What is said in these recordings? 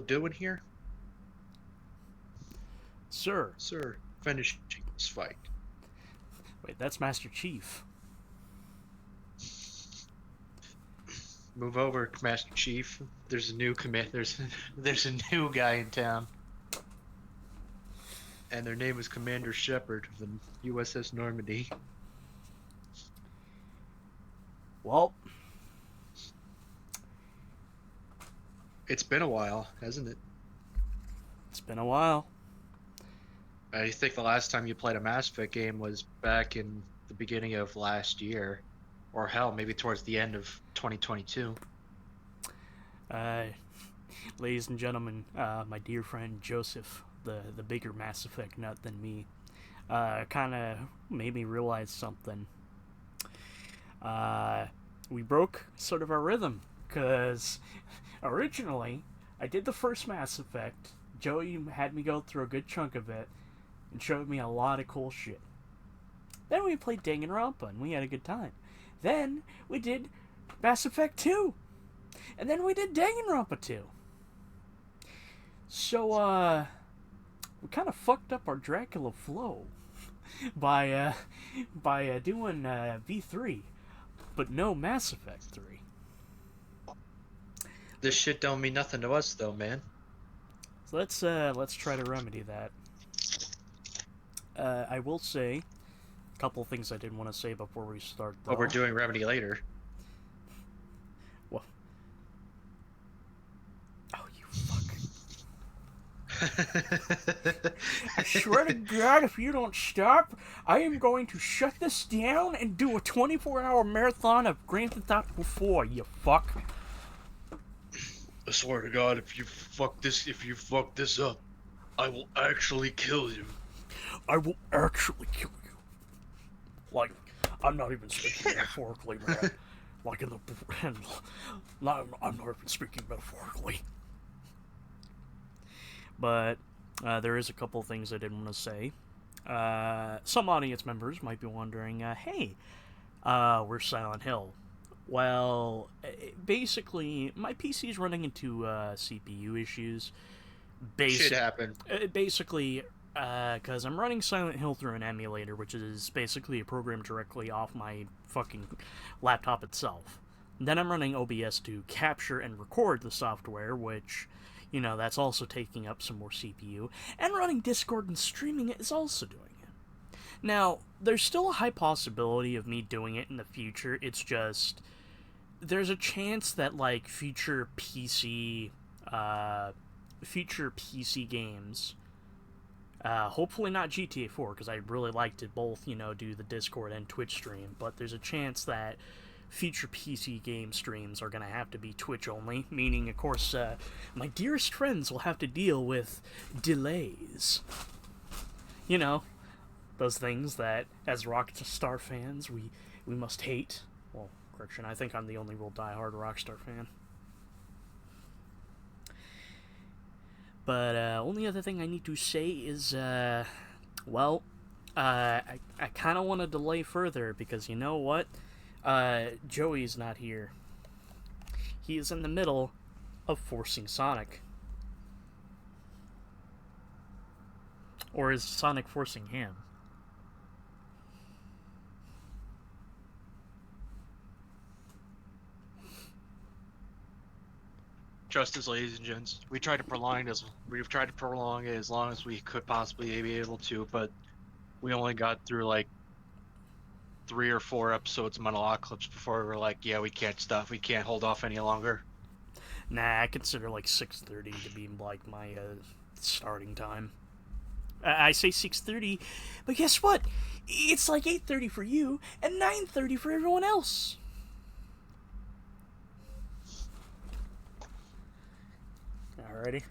doing here? Sir. Sir, finishing this fight. Wait, that's Master Chief. Move over, Master Chief. There's a new there's a new guy in town. And their name is Commander Shepard of the USS Normandy. Well, it's been a while, hasn't it? It's been a while. I think the last time you played a Mass Effect game was back in the beginning of last year. Or hell, maybe towards the end of 2022. Ladies and gentlemen, my dear friend Joseph, the bigger Mass Effect nut than me, kind of made me realize something. We broke sort of our rhythm, because originally I did the first Mass Effect. Joey had me go through a good chunk of it and showed me a lot of cool shit. Then we played Danganronpa and we had a good time. Then we did Mass Effect 2. And then we did Danganronpa 2. So, we kind of fucked up our Dracula flow by doing V3, but no Mass Effect 3. This shit don't mean nothing to us, though, man. So let's try to remedy that. I will say a couple of things I did want to say before we start, though. But we're doing remedy later. Well, oh, you fuck. I swear to God, if you don't stop, I am going to shut this down and do a 24-hour marathon of Grand Theft Auto 4, you fuck. I swear to God, if you fuck this up, I will actually kill you. I will actually kill you. Like, I'm not even speaking metaphorically, man. Like I'm not even speaking metaphorically. But there is a couple things I did want to say. Some audience members might be wondering, hey, where's Silent Hill? Well, basically, my PC is running into CPU issues. Shit happened. Basically, because I'm running Silent Hill through an emulator, which is basically a program directly off my fucking laptop itself. Then I'm running OBS to capture and record the software, which, you know, that's also taking up some more CPU. And running Discord and streaming it is also doing it. Now, there's still a high possibility of me doing it in the future. It's just, there's a chance that, like, future PC games, hopefully not GTA 4, because I'd really like to both, you know, do the Discord and Twitch stream, but there's a chance that future PC game streams are going to have to be Twitch only, meaning, of course, my dearest friends will have to deal with delays. You know, those things that, as Rockstar fans, we must hate. Well, correction, I think I'm the only real diehard Rockstar fan. But only other thing I need to say is, I kind of want to delay further because you know what? Joey's not here. He is in the middle of forcing Sonic. Or is Sonic forcing him? Justice, ladies and gents. We've tried to prolong it as long as we could possibly be able to, but we only got through like 3 or 4 episodes of Metalocalypse before we were like, yeah, we can't stop. We can't hold off any longer. Nah, I consider like 6:30 to be like my starting time. I say 6:30, but guess what? It's like 8:30 for you and 9:30 for everyone else. Alrighty.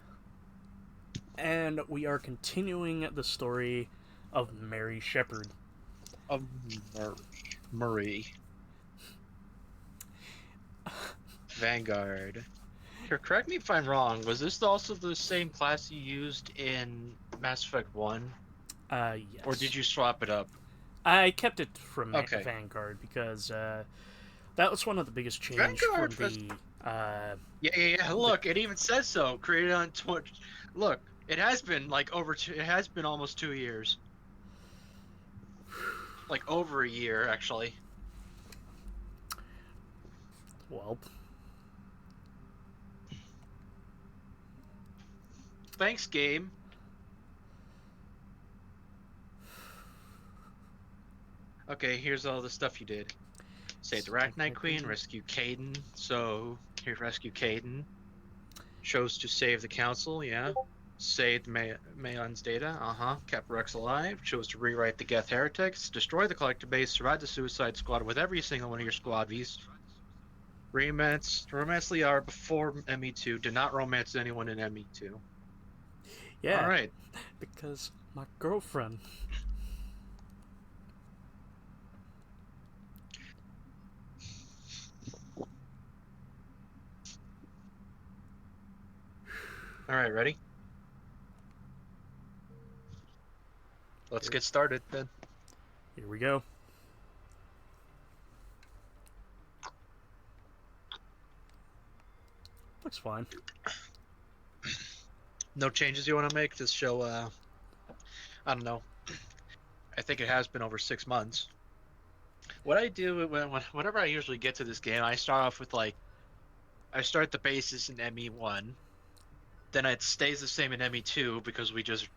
And we are continuing the story of Mary Shepard. Of Murray. Vanguard. Here, correct me if I'm wrong. Was this also the same class you used in Mass Effect 1? Yes. Or did you swap it up? I kept it from Vanguard because that was one of the biggest changes from the Yeah. Look, it even says so. Created on Look, it has been like it has been almost 2 years. Like over a year, actually. Well, Thanks, game. Okay, here's all the stuff you did. Save the Arachnite Queen, rescue Caden. So, here, rescue Caden. Chose to save the council, yeah. Saved Mayon's data, Kept Rex alive. Chose to rewrite the Geth Heretics. Destroy the collector base. Survive the Suicide Squad with every single one of your squad Vs. Romance Liara before ME2. Did not romance anyone in ME2. yeah. Alright. Because my girlfriend. Alright, ready? Let's get started then. Here we go. Looks fine. No changes you want to make? This show, I don't know. I think it has been over 6 months. What I do whenever I usually get to this game, I start off with like, I start the bases in ME1, then it stays the same in ME2 because we just,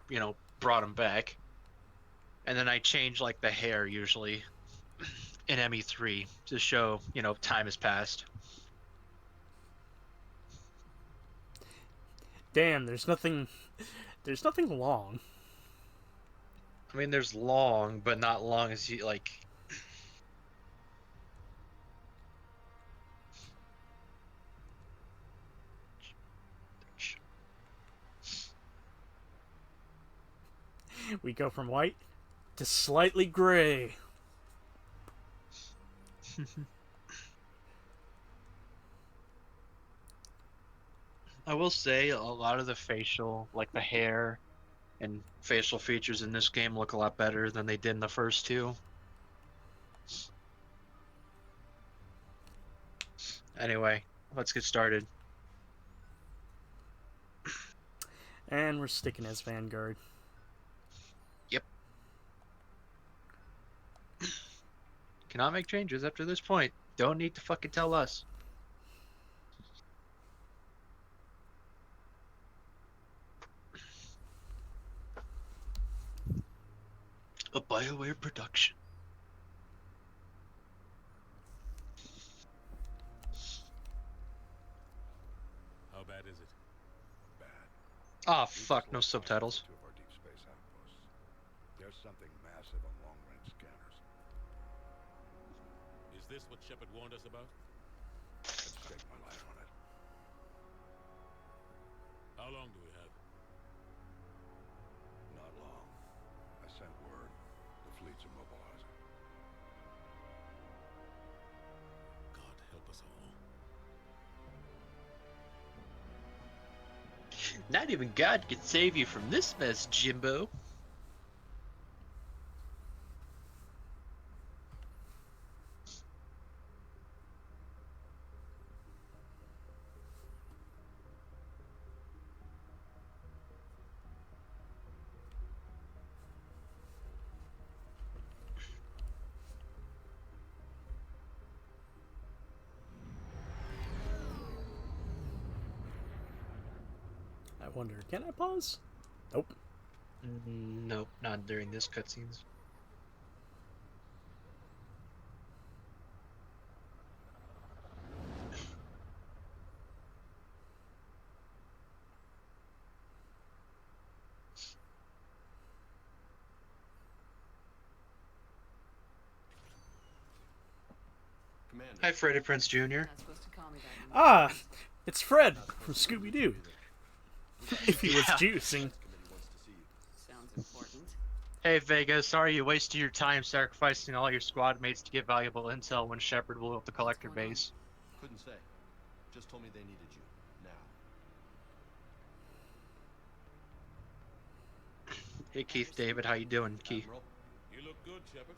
brought them back, and then I change like the hair usually in ME3 to show, time has passed. Damn, there's nothing long. I mean, there's long, but not long as you like. We go from white to slightly gray. I will say a lot of the facial, like the hair and facial features in this game look a lot better than they did in the first two. Anyway, let's get started. And we're sticking as Vanguard. Yep. Cannot make changes after this point. Don't need to fucking tell us. A BioWare production. How bad is it? Bad. Ah, fuck, no subtitles. Two of our deep space outposts. There's something massive on long-range scanners. Is this what Shepard warned us about? I'd stake my life on it. How long do we have? Not long. I sent word. The fleet's immobilizing. God help us all. Not even God can save you from this mess, Jimbo. I wonder, can I pause? Nope. Nope, not during this cutscenes. Commander. Hi, Freddie Prinze Jr. Not supposed to call me that. Ah, it's Fred from Scooby-Doo. If he was Yeah. juicing. Sounds important. Hey, Vega, sorry you wasted your time sacrificing all your squad mates to get valuable intel when Shepard blew up the collector What's going on? base. Couldn't say. Just told me they needed you. Now. Hey, Keith David, how you doing, Keith? Admiral, You look good, Shepard.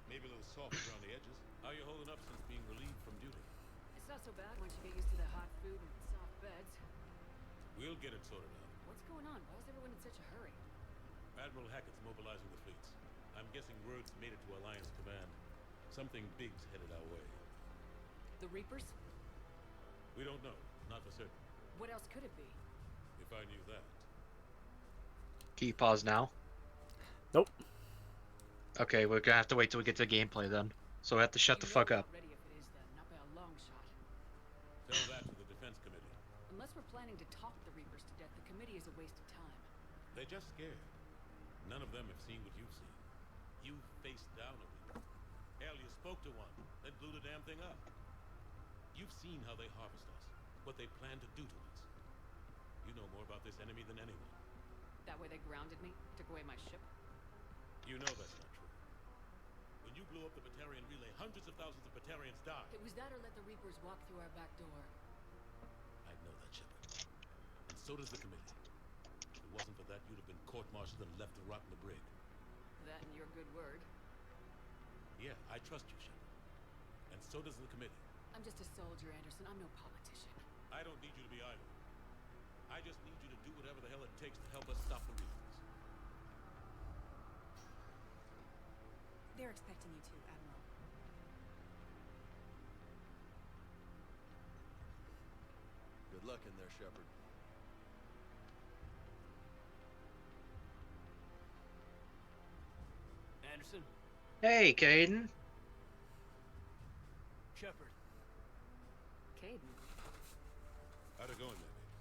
Maybe a little soft around the edges. How you holding up since being relieved from duty? I saw not so bad once you get used to the hot food and soft beds. We'll get it sorted out. What's going on? Why is everyone in such a hurry? Admiral Hackett's mobilizing the fleets. I'm guessing word's made it to Alliance Command. Something big's headed our way. The Reapers? We don't know. Not for certain. What else could it be? If I knew that. Can you pause now? Nope. Okay, we're gonna have to wait till we get to gameplay then. So we have to shut the You fuck know up. we're not ready if it is then, not by a long shot. Tell that to the Defense Committee. Unless we're planning to talk the Reapers to death, the committee is a waste of time. They're just scared. None of them have seen what you've seen. You faced down a Reaper. Hell, you spoke to one, then blew the damn thing up. You've seen how they harvest us, what they plan to do to us. You know more about this enemy than anyone. That way they grounded me, took away my ship. You know that's not true. When you blew up the Batarian relay, hundreds of thousands of Batarians died. It was that or let the Reapers walk through our back door. I know that, Shepard. And so does the committee. If it wasn't for that, you'd have been court-martialed and left to rot in the brig. That and your good word. Yeah, I trust you, Shepard. And so does the committee. I'm just a soldier, Anderson. I'm no politician. I don't need you to be either. I just need you to do whatever the hell it takes to help us stop the Reapers. They're expecting you to, Admiral. Good luck in there, Shepard. Anderson? Hey, Caden. Shepard. Caden. How'd it go in there, mate?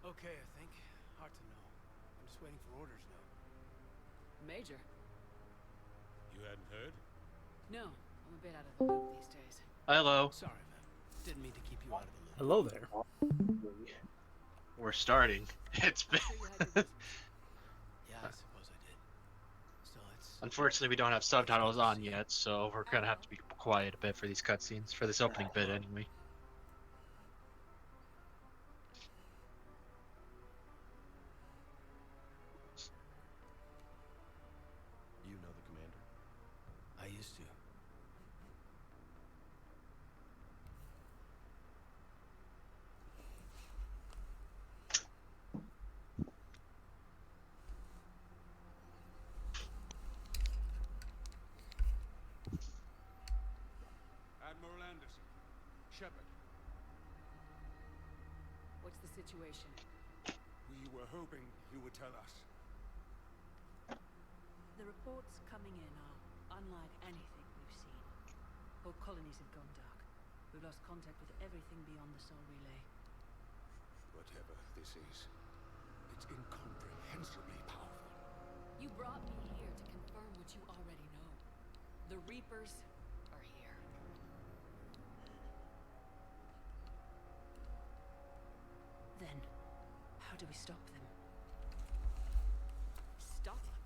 Okay, I think. Hard to know. I'm just waiting for orders now. Major. You hadn't heard? No, I'm a bit out of the loop these days. Hello. Sorry, man. Didn't mean to keep you out of the loop. Hello there. We're starting. It's been. Sure you had your business. Yeah, I suppose I did. Still, it's... Unfortunately, we don't have subtitles on yet, so we're gonna have to be quiet a bit for these cutscenes, for this opening bit anyway. You know the commander? I used to. Admiral Anderson. Shepard, What's the situation? we were hoping you would tell us. The reports coming in are unlike anything we've seen. Both colonies have gone dark. We've lost contact with everything beyond the Sol Relay. Whatever this is, it's incomprehensibly powerful. You brought me here to confirm what you already know. The Reapers are here. Then, how do we stop them? Stop them.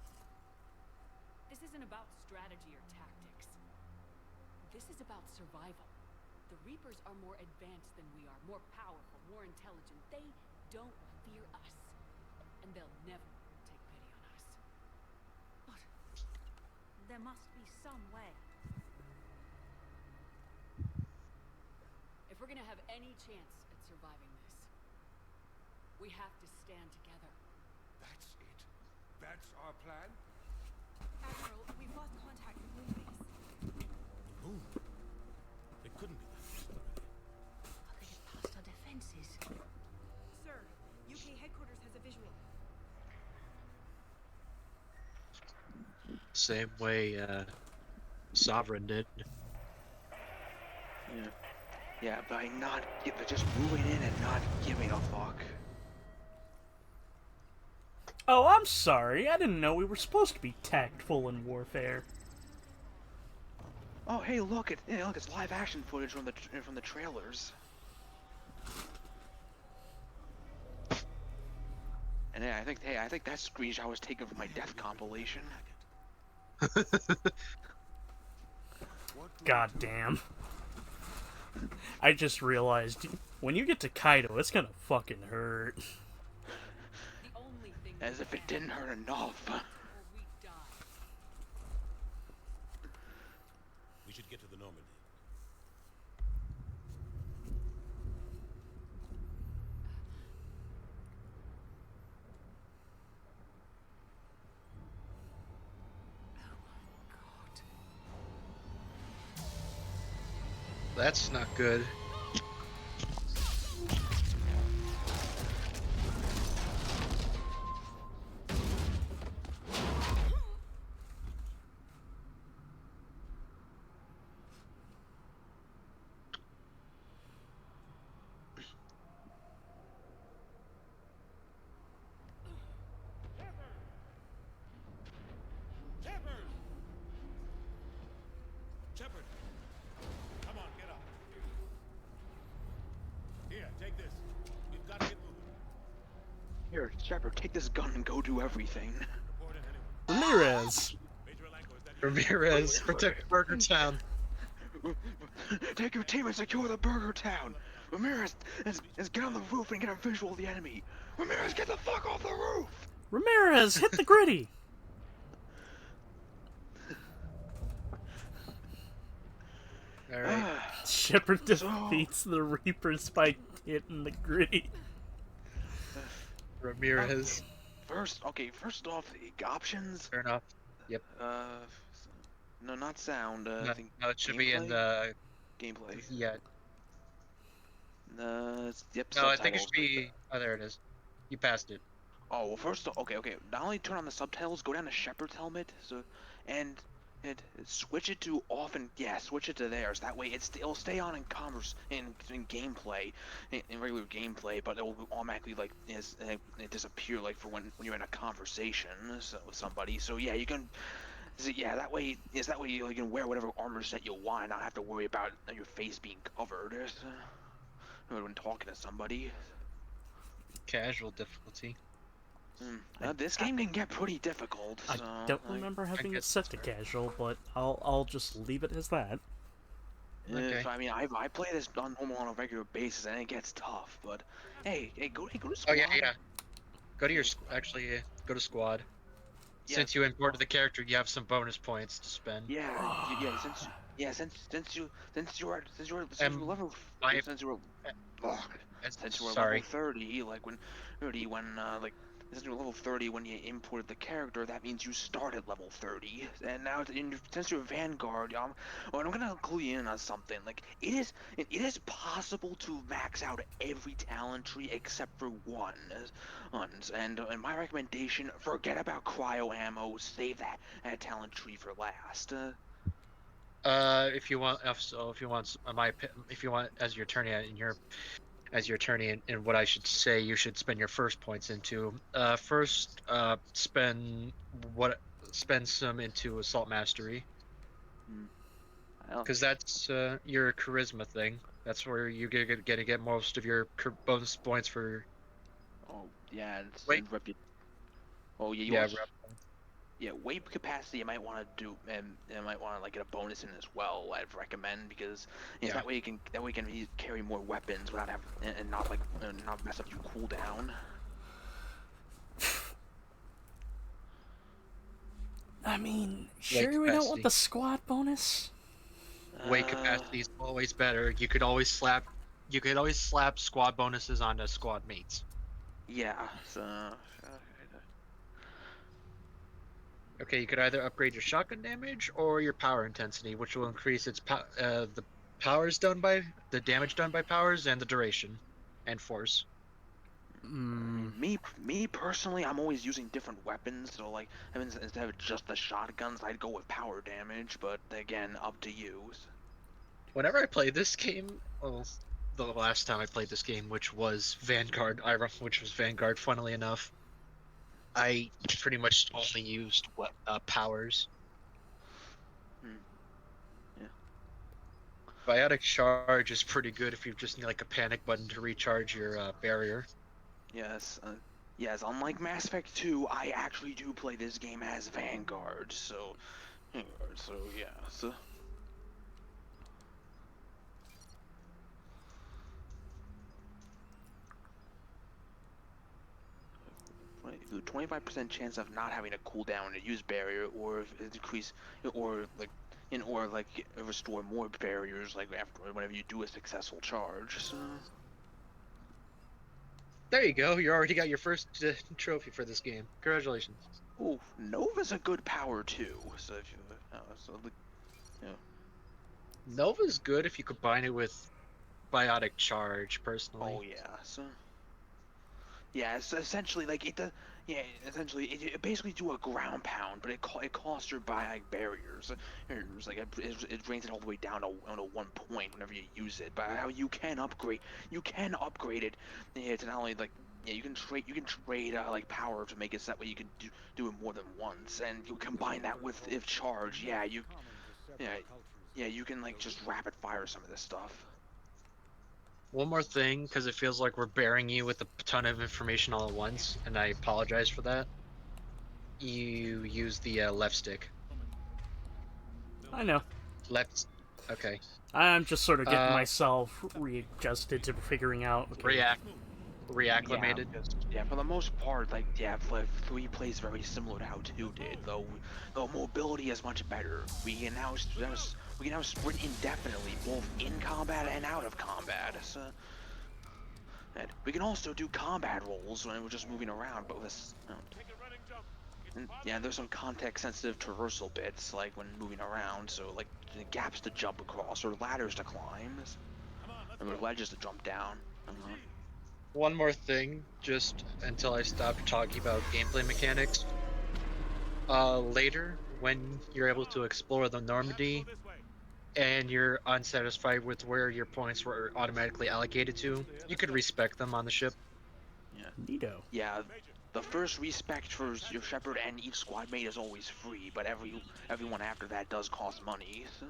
This isn't about strategy or tactics. This is about survival. The Reapers are more advanced than we are, more powerful, more intelligent. They don't fear us. And they'll never take pity on us. But there must be some way. If we're gonna have any chance at surviving this, we have to stand together. That's it. That's our plan. Admiral, we've lost contact with Moonbase. Moon. It couldn't be that close already. How they get past our defenses? Sir, UK headquarters has a visual. Same way Sovereign did. Yeah. Yeah, by just moving in and not giving a fuck. Oh, I'm sorry. I didn't know we were supposed to be tactful in warfare. Oh, hey, look! Look, it's live action footage from the trailers. And yeah, I think that screenshot was taken from my death compilation. God damn. I just realized, when you get to Kaido, it's gonna fucking hurt. The only thing As if it didn't hurt enough. or we die. We should get to the Normandy. That's not good. Shepard! Shepard! Come on, get up. Here, take this. We've got to get moving. Here, Shepard, take this gun and go do everything. Report in anyone. Ramirez. Major Alenko, is that you? Ramirez, protect Burger Town. Take your team and secure the Burger Town. Ramirez, let's get on the roof and get a visual of the enemy. Ramirez, get the fuck off the roof! Ramirez, hit the gritty. Alright. Shepard defeats the Reapers by hitting the gritty. Ramirez. First off, options. Fair enough. No, not sound. I No, think no, it should be in the. gameplay. Yeah. Yep. No, I think it subtitles. should be. Oh, there it is. You passed it. Oh well, first, okay. Not only turn on the subtitles, go down to Shepard's helmet, and switch it to off and switch it to theirs. That way, it'll stay on in gameplay, in regular gameplay, but it will automatically it disappear for when you're in a conversation with somebody. So yeah, you can. So, yeah, that way you can wear whatever armor set you want and not have to worry about your face being covered when talking to somebody. Casual difficulty. This game can get pretty difficult. I don't remember having it set to casual, but I'll just leave it as that. Okay. I mean, I play this on a regular basis and it gets tough. But hey, go to squad. Oh yeah. Go to your go to squad. Yeah. Since you imported the character, you have some bonus points to spend. Since you're level Sorry. 30, since you're level 30 when you imported the character, that means you start at level 30. And now since you're Vanguard, I'm gonna clue you in on something. It is possible to max out every talent tree except for one. And my recommendation, forget about cryo ammo, save that talent tree for last. If you want as your attorney and what I should say you should spend your first points into. First, spend some into assault mastery. Because that's your charisma thing. That's where you get most of your bonus points for. Oh yeah, Wait. Oh yeah, Yeah, weight capacity you might want to do, and you might want to get a bonus in as well. I'd recommend because that way you can carry more weapons without and not mess up your cooldown. I mean, sure we don't want the squad bonus? Weight capacity is always better. You could always slap squad bonuses onto squad mates. Yeah. So. Okay, you could either upgrade your shotgun damage or your power intensity, which will increase its the damage done by powers and the duration, and force. Me personally, I'm always using different weapons. So instead of just the shotguns, I'd go with power damage. But again, up to you. Whenever I play this game, the last time I played this game, which was Vanguard, funnily enough, I pretty much only used powers. Yeah. Biotic charge is pretty good if you just need a panic button to recharge your barrier. Yes. Unlike Mass Effect 2, I actually do play this game as Vanguard. So yeah. 25% chance of not having a cooldown to use barrier, or increase, or restore more barriers whenever you do a successful charge. So. There you go. You already got your first trophy for this game. Congratulations. Oh, Nova's a good power too. So if you, Nova's good if you combine it with Biotic Charge, personally. Oh yeah. So yeah, it's essentially like it does. Yeah, essentially it basically do a ground pound, but it costs your biotic barriers. It's like it brings it all the way down to 1 point whenever you use it. But how you can upgrade it. Yeah, to not only like yeah you can trade like power to make it so that way you can do it more than once, and you combine that with if charge. Yeah, you can like just rapid fire some of this stuff. One more thing, because it feels like we're bearing you with a ton of information all at once, and I apologize for that. You use the left stick. I know. Left. Okay. I'm just sort of getting myself readjusted to figuring out. Okay, Reacclimated. Yeah, for the most part, like, yeah, 3 plays very similar to how 2 did, though mobility is much better. We can now sprint indefinitely, both in combat and out of combat. So, and we can also do combat rolls when we're just moving around, but with and, yeah, there's some context-sensitive traversal bits, like when moving around, so like gaps to jump across or ladders to climb, and ledges to jump down. One more thing, just until I stop talking about gameplay mechanics. Later, when you're able to explore the Normandy, and you're unsatisfied with where your points were automatically allocated to, you could respec them on the ship. Yeah. Neato. Yeah, the first respec for your Shepherd and each squad mate is always free, but everyone after that does cost money. So.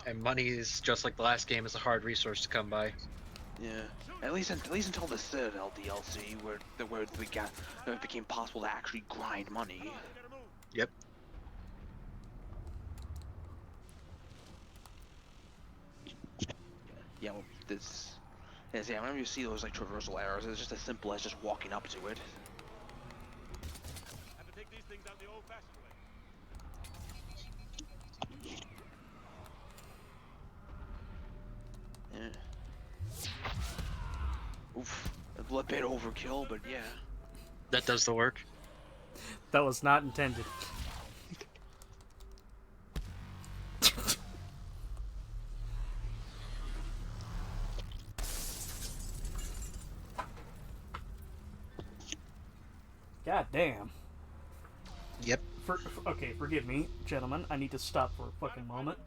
And money is just like the last game, is a hard resource to come by. Yeah, at least until the Citadel DLC, where it became possible to actually grind money. Yep. Yeah, well, yeah, whenever you see those like traversal errors, it's just as simple as just walking up to it. Have to take these things out the old-fashioned way. Yeah. Oof, a bit overkill, but yeah. That does the work. That was not intended. God damn. Yep. Okay, forgive me, gentlemen. I need to stop for a fucking moment.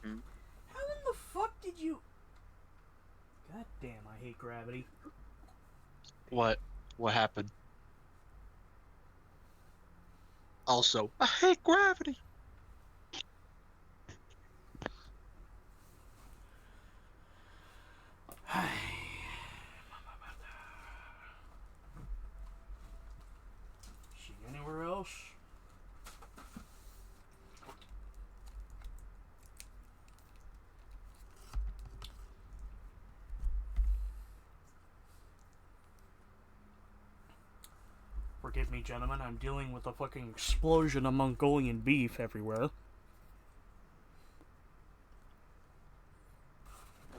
How in the fuck did you... God damn, I hate gravity. What? What happened? Also, I hate gravity! She anywhere else? Forgive me, gentlemen, I'm dealing with a fucking explosion of Mongolian beef everywhere.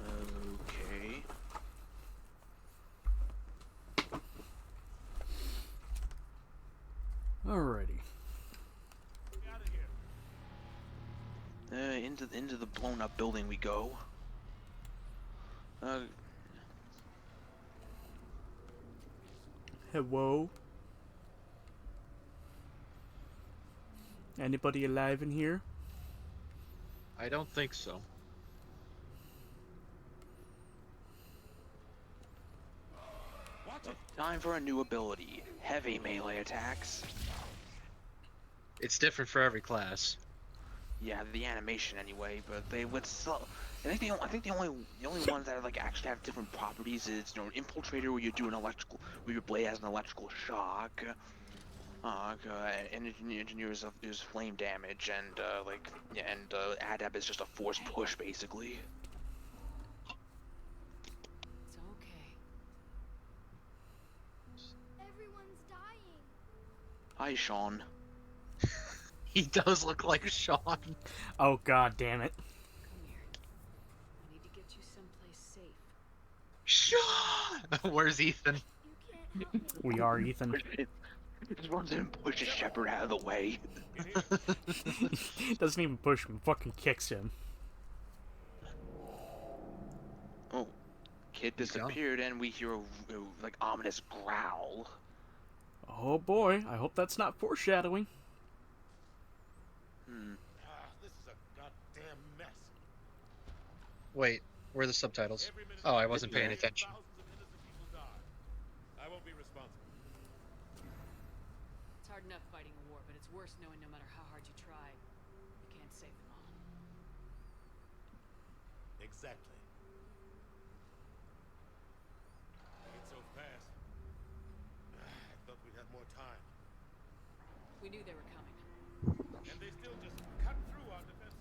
Okay. Alrighty. Into the blown up building we go. Hello? Anybody alive in here? I don't think so. Time for a new ability. Heavy melee attacks. It's different for every class. Yeah, the animation anyway, but they would still. I think the only ones that like actually have different properties is Infiltrator, where you do where your blade has an electrical shock. Engineers use flame damage, and Adept is just a force push basically. It's okay. Everyone's dying. Hi, Sean. He does look like Sean. Oh god damn it. Come here. I need to get you someplace safe. Sean! Where's Ethan? You can't help me. We are Ethan. Just runs in and pushes Shepard out of the way. Doesn't even push him, fucking kicks him. Oh, Kid disappeared, and we hear a like ominous growl. Oh boy, I hope that's not foreshadowing. This is a goddamn mess. Wait, where are the subtitles? Oh, I wasn't paying attention. Thousands of innocent people die. I won't be responsible. It's hard enough fighting a war, but it's worse knowing no matter how hard you try, you can't save them all. Exactly. It's so fast. I thought we'd have more time. We knew they were coming. And they still just cut through our defenses.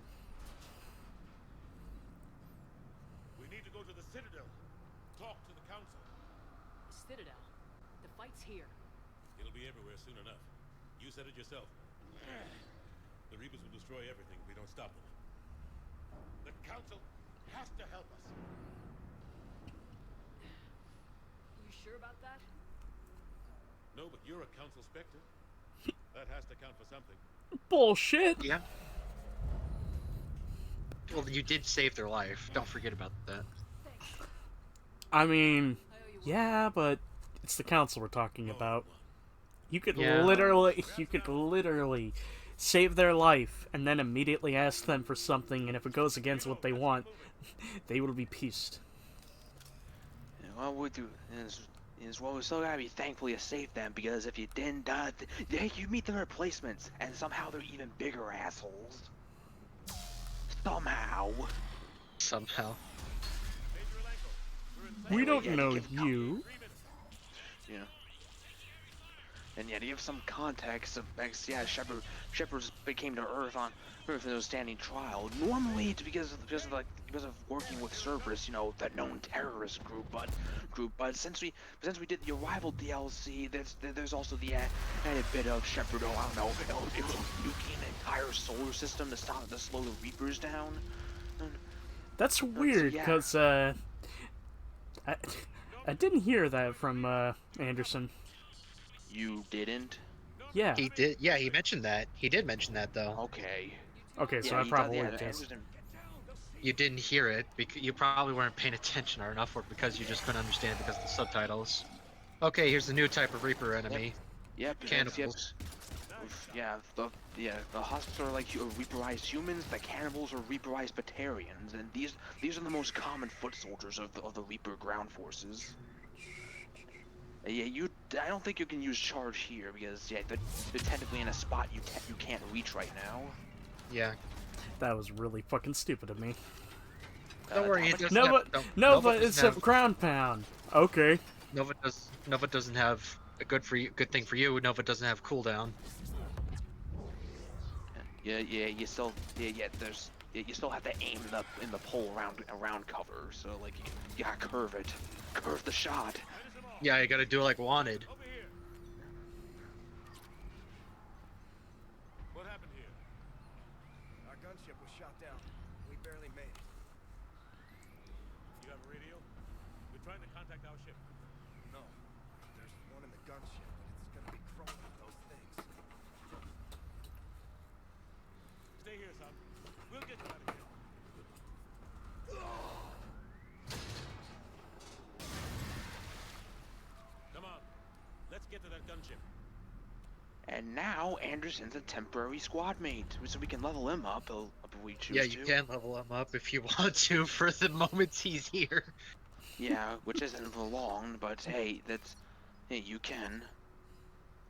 We need to go to the Citadel. Talk to the Council. The Citadel. The fight's here. It'll be everywhere soon enough. You said it yourself. The Reapers will destroy everything if we don't stop them. The Council has to help us. You sure about that? No, but you're a Council Spectre. That has to count for something. Bullshit! Yeah. Well, you did save their life. Don't forget about that. I mean, yeah, but it's the council we're talking about. You could literally save their life and then immediately ask them for something, and if it goes against what they want, they will be pissed. And what we do is well, we still gotta be thankful you saved them, because if you didn't, you meet the replacements, and somehow they're even bigger assholes. Somehow. We don't Yeah, know give you. Yeah. And yeah, to give some context, yeah, Shepard came to Earth in those standing trial. Normally, it's because of working with Cerberus, you know, the known terrorist group. But since we did the Arrival DLC, there's also the added bit of Shepard. Oh, I don't know, nuking an entire solar system to slow the Reapers down. That's weird, yeah. because I didn't hear that from Anderson. You didn't? Yeah. He did. Yeah, he mentioned that. He did mention that though. Okay. Okay, so Yeah, I he probably does, yeah, just. You didn't hear it because you probably weren't paying attention or enough, or because you just couldn't understand it because of the subtitles. Okay, here's the new type of Reaper enemy. Yep. Cannibals. Yeah, the husks are like Reaperized humans. The cannibals are Reaperized Batarians, and these are the most common foot soldiers of the Reaper ground forces. Yeah, I don't think you can use charge here because they're technically in a spot you can't reach right now. Yeah. That was really fucking stupid of me. Don't worry, it doesn't No, have, but don't- no, Nova but doesn't it's a have- ground pound. Okay. Nova doesn't have a good thing for you. Nova doesn't have cooldown. Yeah, you still you still have to aim in the pole around cover. So like you gotta curve the shot. Yeah, you gotta do it like Wanted. Over here. What happened here? Our gunship was shot down. We barely made it. You have a radio? We're trying to contact our ship. No. There's one in the gunship, but it's gonna be crawling with those things. Stay here, son. We'll get you out of here. Come on. Let's get to that gunship. And now Anderson's a temporary squad mate, so we can level him up if we choose Yeah, to. you can level him up if you want to for the moments he's here. Yeah, which isn't for long, but hey, you can.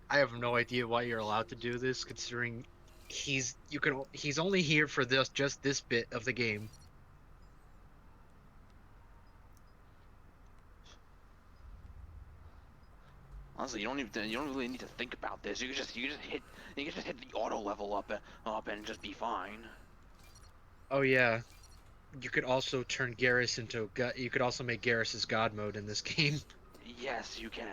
I have no idea why you're allowed to do this, considering he's only here for just this bit of the game. Honestly, you don't really need to think about this. You can just hit the auto level up and just be fine. Oh yeah, you could also turn Garrus into you could also make Garrus's God mode in this game. Yes, you can.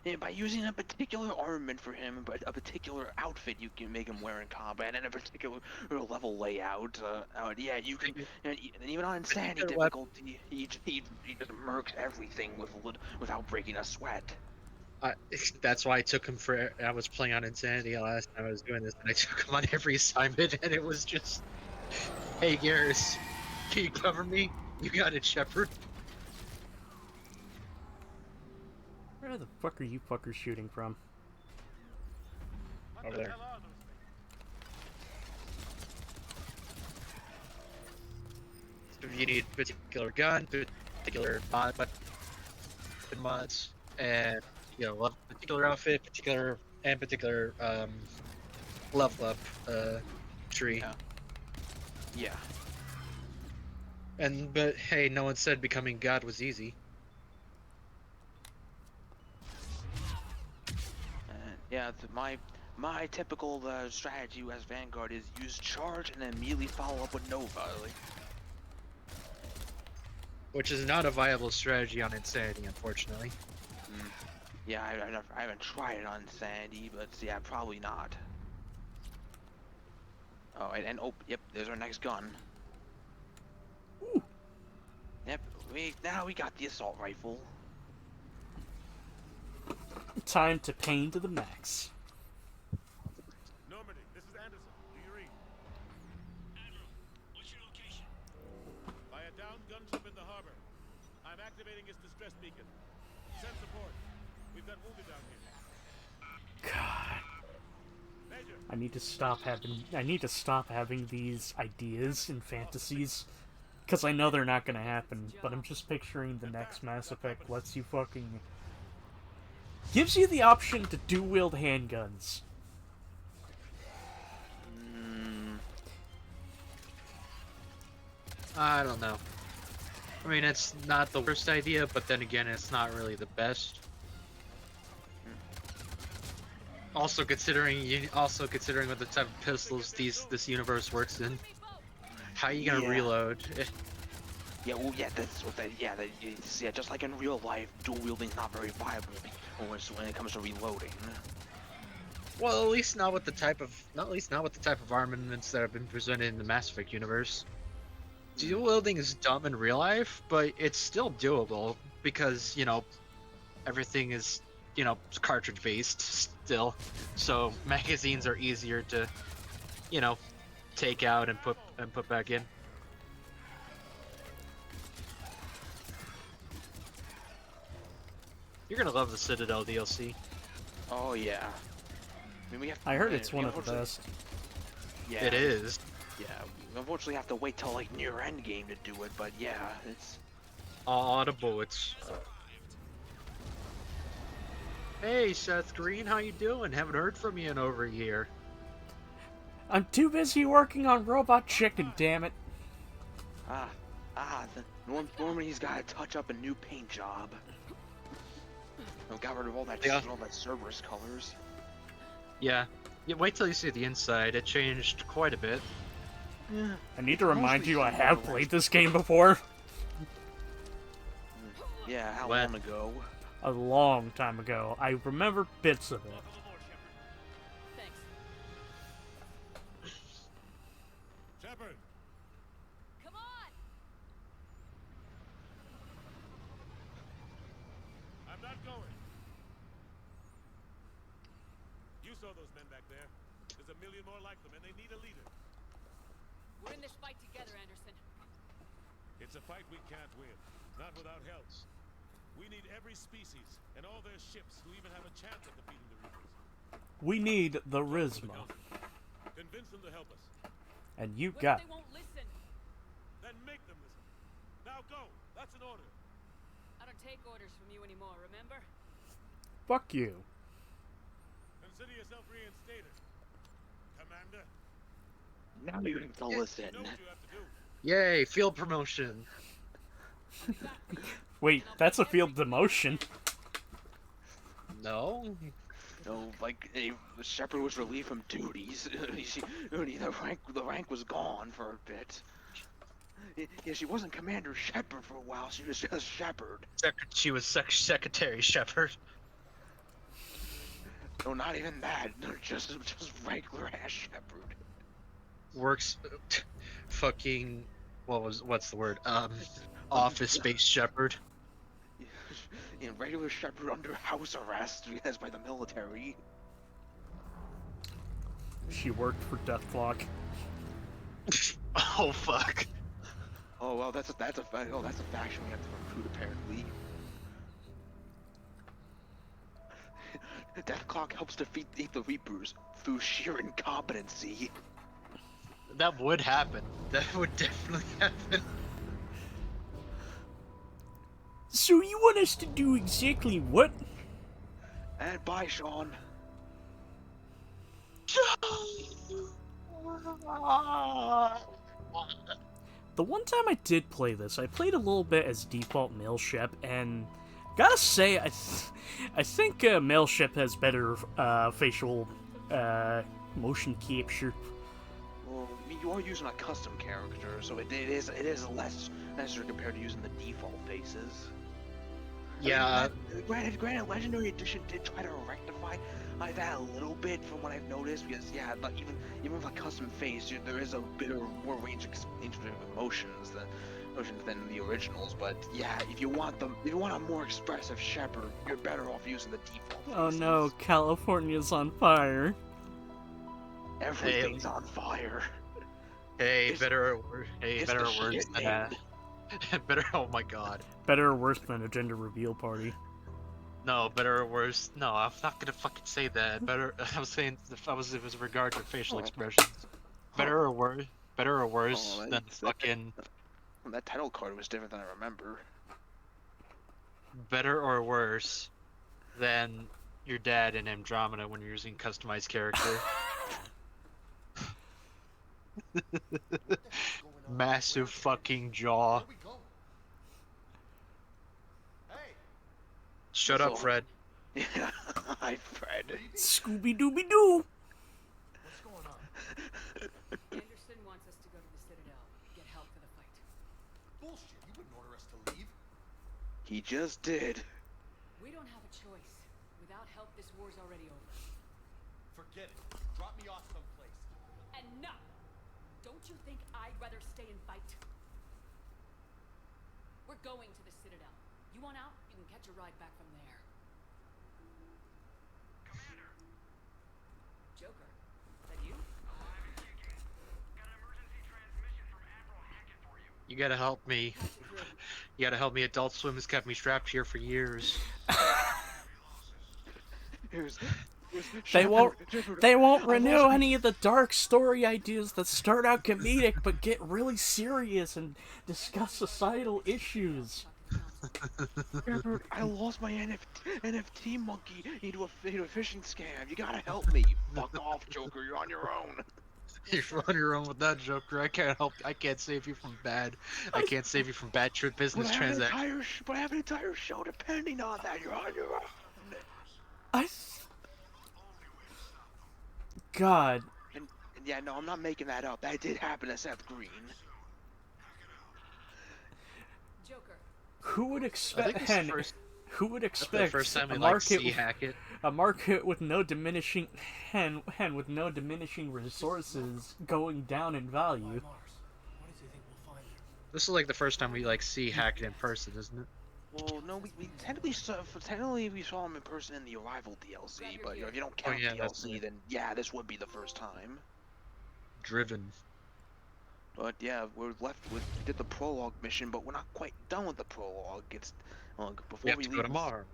And by using a particular armament for him, but a particular outfit you can make him wear in combat, and a particular level layout, yeah, you can. And even on insanity difficulty, he just murks everything without breaking a sweat. That's why I took him for. I was playing on Insanity last time I was doing this, and I took him on every assignment, and it was just, hey Garrus, can you cover me? You got it, Shepard. Where the fuck are you fuckers shooting from? Over there. If you need a particular gun, particular mods, and a particular outfit, particular level up tree. Yeah. But hey, no one said becoming God was easy. Yeah, my typical strategy as Vanguard is use charge and then immediately follow up with Nova. Like, Which is not a viable strategy on Insanity, unfortunately. yeah, I haven't tried it on Sandy, but yeah, probably not. Oh, and oh, yep, there's our next gun. Ooh. Yep, now we got the assault rifle. Time to pain to the max. Normandy, this is Anderson. Do you read? Admiral, what's your location? By a downed gunship in the harbor. I'm activating its distress beacon. Send support. We've got wounded down here. God. Major. I need to stop having these ideas and fantasies. Because I know they're not gonna happen, but I'm just picturing the next Mass Effect lets you fucking... gives you the option to dual-wield handguns. I don't know. I mean, it's not the worst idea, but then again, it's not really the best. Also considering what the type of pistols this universe works in, how are you gonna reload? Yeah, well, yeah, yeah, just like in real life, dual wielding's not very viable when it comes to reloading. Well, at least not with the type of armaments that have been presented in the Mass Effect universe. Dual wielding is dumb in real life, but it's still doable because everything is cartridge based still, so magazines are easier to take out and put back in. You're gonna love the Citadel DLC. Oh yeah. I mean, I heard it's one of the best. Yeah, it is. Yeah, we unfortunately have to wait till like near end game to do it, but yeah, it's all the bullets. Hey, Seth Green, how you doing? Haven't heard from you in over a year. I'm too busy working on Robot Chicken, damn it. Normandy's got to touch up a new paint job. And got rid of all that Cerberus colors. Yeah. Wait till you see the inside. It changed quite a bit. I need to remind you I have played this game before. Yeah, how long ago? A long time ago. I remember bits of it. Thanks. Shepard! Come on! I'm not going. You saw those men back there. There's a million more like them, and they need a leader. We're in this fight together, Anderson. It's a fight we can't win. Not without help. We need every species, and all their ships to even have a chance at defeating the Reapers. We need the Rizma. Convince them to help us. And you What got if they won't listen? Then make them listen. Now go. That's an order. I don't take orders from you anymore, remember? Fuck you. Consider yourself reinstated. Commander, Now you have to listen. you know what you have to do. Yay, field promotion. Wait, that's a field demotion. No? No, like Shepard was relieved from duties. The rank was gone for a bit. Yeah, she wasn't Commander Shepard for a while. She was just Shepard. She was Secretary Shepard. No, not even that. No, just regular ass Shepard. Works, fucking, what's the word? Office Space Shepard. in regular Shepard under house arrest because by the military. She worked for Deathclock. Oh fuck. Oh well, that's a faction we have to recruit apparently. Deathclock helps defeat the Reapers through sheer incompetency. That would happen. That would definitely happen. So you want us to do exactly what? And bye, Sean. The one time I did play this, I played a little bit as default male Shep, and gotta say, I think male Shep has better facial motion capture. Well, you are using a custom character, so it is less necessary compared to using the default faces. Yeah. Granted, Legendary Edition did try to rectify that a little bit from what I've noticed, because yeah, but even with a custom face, there is a bit of more range of emotions than the originals. But yeah, if you want a more expressive Shepard, you're better off using the default faces. Oh no, California's on fire. Everything's on fire. Hey, better or worse than that. Better. Oh my god. Better or worse than a gender reveal party. No, better or worse. No, I'm not gonna fucking say that. Better. I was saying if it was with regard to facial expressions. Better or worse. Better or worse than fucking. That title card was different than I remember. Better or worse than your dad in Andromeda when you're using customized character. Massive fucking jaw. Shut up, Fred. Yeah, hi, Fred. Scooby Dooby Doo. What's going on? Anderson wants us to go to the Citadel, get help for the fight. Bullshit. You wouldn't order us to leave. He just did. We don't have a choice. Without help, this war's already over. Forget it. Drop me off someplace. And no! Don't you think I'd rather stay and fight? We're going to the Citadel. You want out? You can catch a ride back from there. Commander. Joker, is that you? Got an emergency transmission from Admiral Hackett for you. You gotta help me. You gotta help me. Adult Swim has kept me strapped here for years. They won't renew any of the dark story ideas that start out comedic but get really serious and discuss societal issues. I lost my NFT monkey into a phishing scam. You gotta help me. Fuck off, Joker. You're on your own. You're on your own with that, Joker. I can't help. I can't save you from bad. I can't save you from bad business transactions. But I have an entire show depending on that. You're on your own. God. And yeah, no, I'm not making that up. That did happen to Seth Green. Joker. Who would expect? Who would The expect first time a we market see Hackett. a market with no diminishing with no diminishing resources going down in value? Mars. What does he think we'll find there? This is like the first time we see Hackett in person, isn't it? Well, no, we technically we saw him in person in the Arrival DLC, but if you don't count yeah, that's DLC, right. then yeah, this would be the first time. Driven. But yeah, we did the prologue mission, but we're not quite done with the prologue. It's before We have we to leave. go to Mars.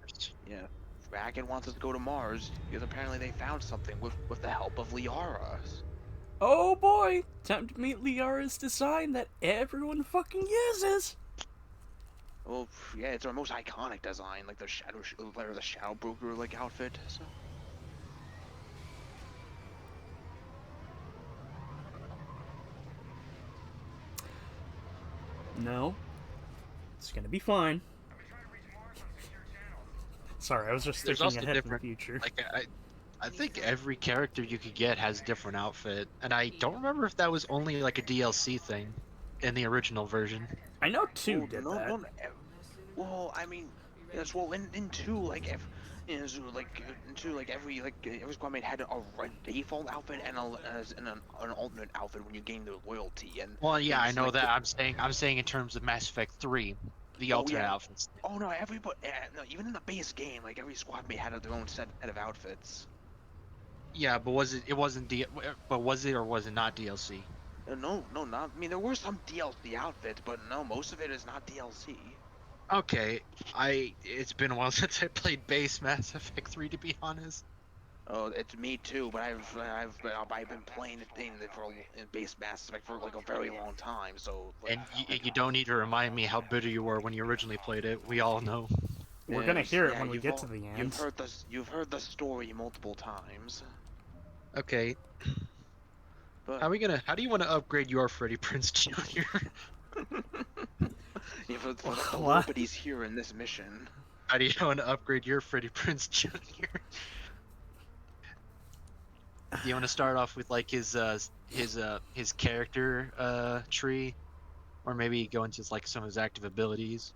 Yeah, Hackett wants us to go to Mars because apparently they found something with the help of Liara. Oh boy! Time to meet Liara's design that everyone fucking uses. Well, yeah, it's our most iconic design, like the Shadow Broker outfit. So. No. It's gonna be fine. Sorry, I was just There's thinking also ahead in the different- future. Like I think every character you could get has a different outfit, and I don't remember if that was only like a DLC thing in the original version. I know 2 Well, did no, that. no, well, I mean, yes. Well, in 2, every squad had a default outfit and an alternate outfit when you gain their loyalty. And Well, yeah, I it's know like that. I'm saying in terms of Mass Effect 3, the Oh, alternate yeah. outfits. Oh no, everybody. No, even in the base game, like every squad mate had their own set of outfits. Yeah, but was it? It wasn't But was it or was it not DLC? No, no, not. I mean, there were some DLC outfits, but no, most of it is not DLC. Okay, it's been a while since I played base Mass Effect 3 to be honest. Oh, it's me too, but I've been playing it in base Mass Effect for like a very long time. So like, And you don't need to remind me how bitter you were when you originally played it. We all know. We're gonna hear it yeah, when we get to the end. You've heard the story multiple times. Okay, But how do you want to upgrade your Freddie Prinze Jr.? yeah, for the What? little bit he's here in this mission. How do you want to upgrade your Freddie Prinze Jr.? Do you want to start off with like his character tree, or maybe go into like some of his active abilities?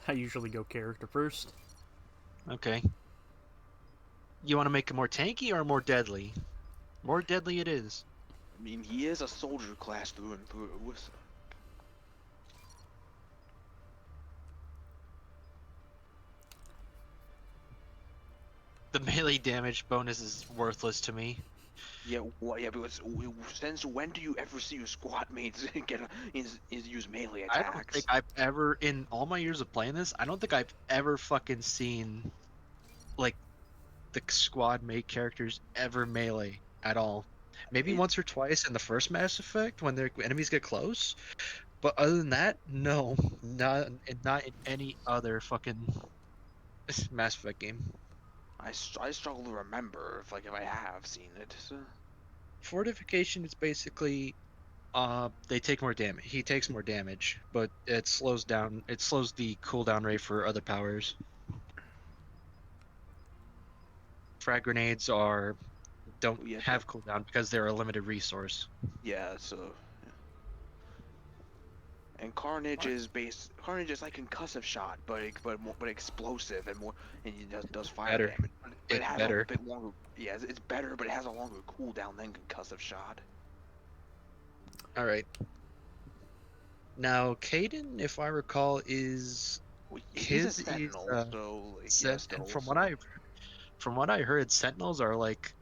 I usually go character first. Okay. You want to make him more tanky or more deadly? More deadly it is. I mean, he is a soldier class through and through. So. The melee damage bonus is worthless to me. Yeah, yeah, because since when do you ever see your squad mates use melee attacks? I don't think I've ever, in all my years of playing this, I don't think I've ever fucking seen, like, the squad mate characters ever melee at all. Maybe once or twice in the first Mass Effect when their enemies get close, but other than that, no, not in any other fucking Mass Effect game. I struggle to remember if I have seen it. So. Fortification is basically they take more damage. He takes more damage, but it slows down. It slows the cooldown rate for other powers. Frag grenades don't Yeah, have cooldown because they're a limited resource. Yeah, so. Yeah. And Carnage is like concussive shot, but explosive and more, and it does fire Better. damage. But it It's has better. a bit longer. Yeah, it's better, but it has a longer cooldown than concussive shot. All right. Now, Caden, if I recall, is Well, he's a his sentinel, is so like, Sen- yeah, still. and from what I heard, Sentinels are like,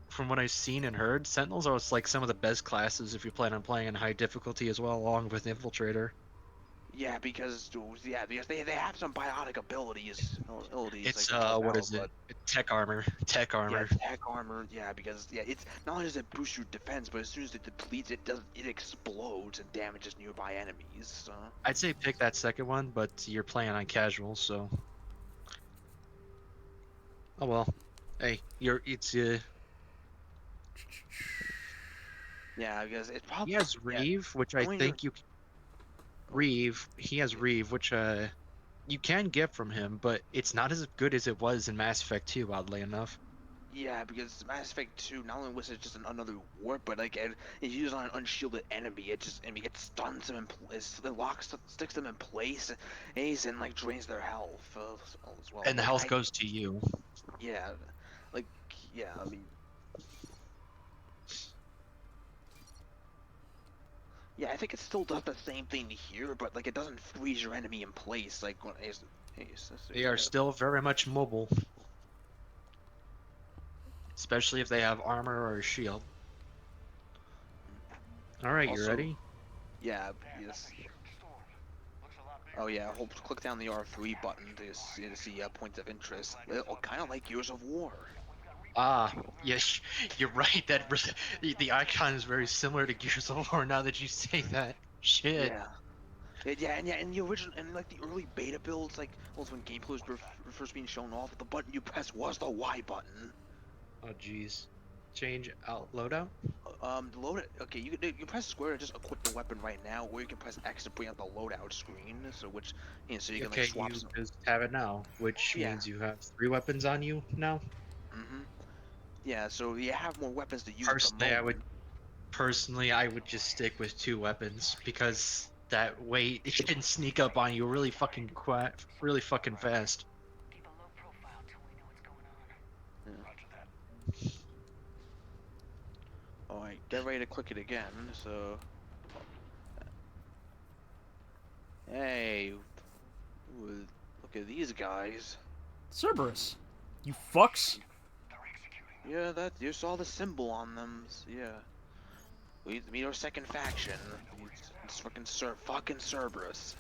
from what I've seen and heard, Sentinels are like some of the best classes if you plan on playing in high difficulty as well, along with Infiltrator. Yeah, because they have some biotic abilities. It's like, what is it? Tech armor. Tech armor. Yeah, tech armor. Yeah, because it's not only does it boost your defense, but as soon as it depletes, it explodes and damages nearby enemies. So. I'd say pick that second one, but you're playing on casual, so. Oh well. Hey, it's Yeah, because it's probably. he has Reeve, which I think you. Reeve, he has Reeve, which you can get from him, but it's not as good as it was in Mass Effect 2, oddly enough. Yeah, because Mass Effect 2 not only was it just another warp, but like it used on an unshielded enemy. It stuns them in place, sticks them in place, and like drains their health as well. And the health goes to you. Yeah, like yeah, I mean. Yeah, I think it still does the same thing here, but like it doesn't freeze your enemy in place like when they are still very much mobile. Especially if they have armor or a shield. Alright, you ready? Yeah, yes. Oh yeah, click down the R3 button to see points of interest. Kind of like Gears of War. Ah, yes, you're right. That the icon is very similar to Gears of War. Now that you say that, shit. Yeah, and the original and like the early beta builds, like when gameplay was first being shown off, the button you press was the Y button. Oh jeez, change out loadout. Load it. Okay, you press square and just equip the weapon right now, or you can press X to bring up the loadout screen. So so you can like swap. You just have it now, which means you have 3 weapons on you now. Yeah, so you have more weapons to use. Personally, I would just stick with 2 weapons because that way it can sneak up on you really fucking fast. Keep a low profile till we know what's going on. Yeah. Alright, get ready to click it again, so. these guys. Cerberus. You fucks. Yeah, that you saw the symbol on them. Yeah. We are second faction. It's fucking Cerberus.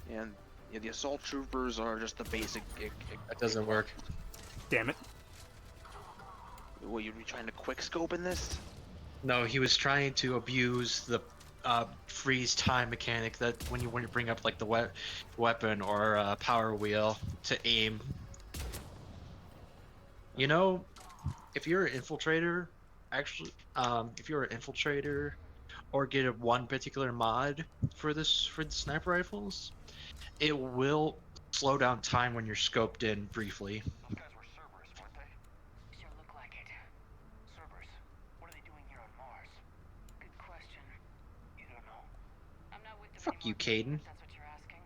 And yeah, the assault troopers are just the basic. That doesn't work. Damn it. What, you trying to quick scope in this? No, he was trying to abuse the freeze time mechanic that when you bring up like the weapon or power wheel to aim. You know, if you're an infiltrator, actually, if you're an infiltrator, or get one particular mod for the sniper rifles, it will slow down time when you're scoped in briefly. Those guys were Cerberus, weren't they? Sure look like it. Cerberus, what are they doing here on Mars? Good question. You don't know. I'm not with them Fuck you, anymore, Caden. if that's what you're asking.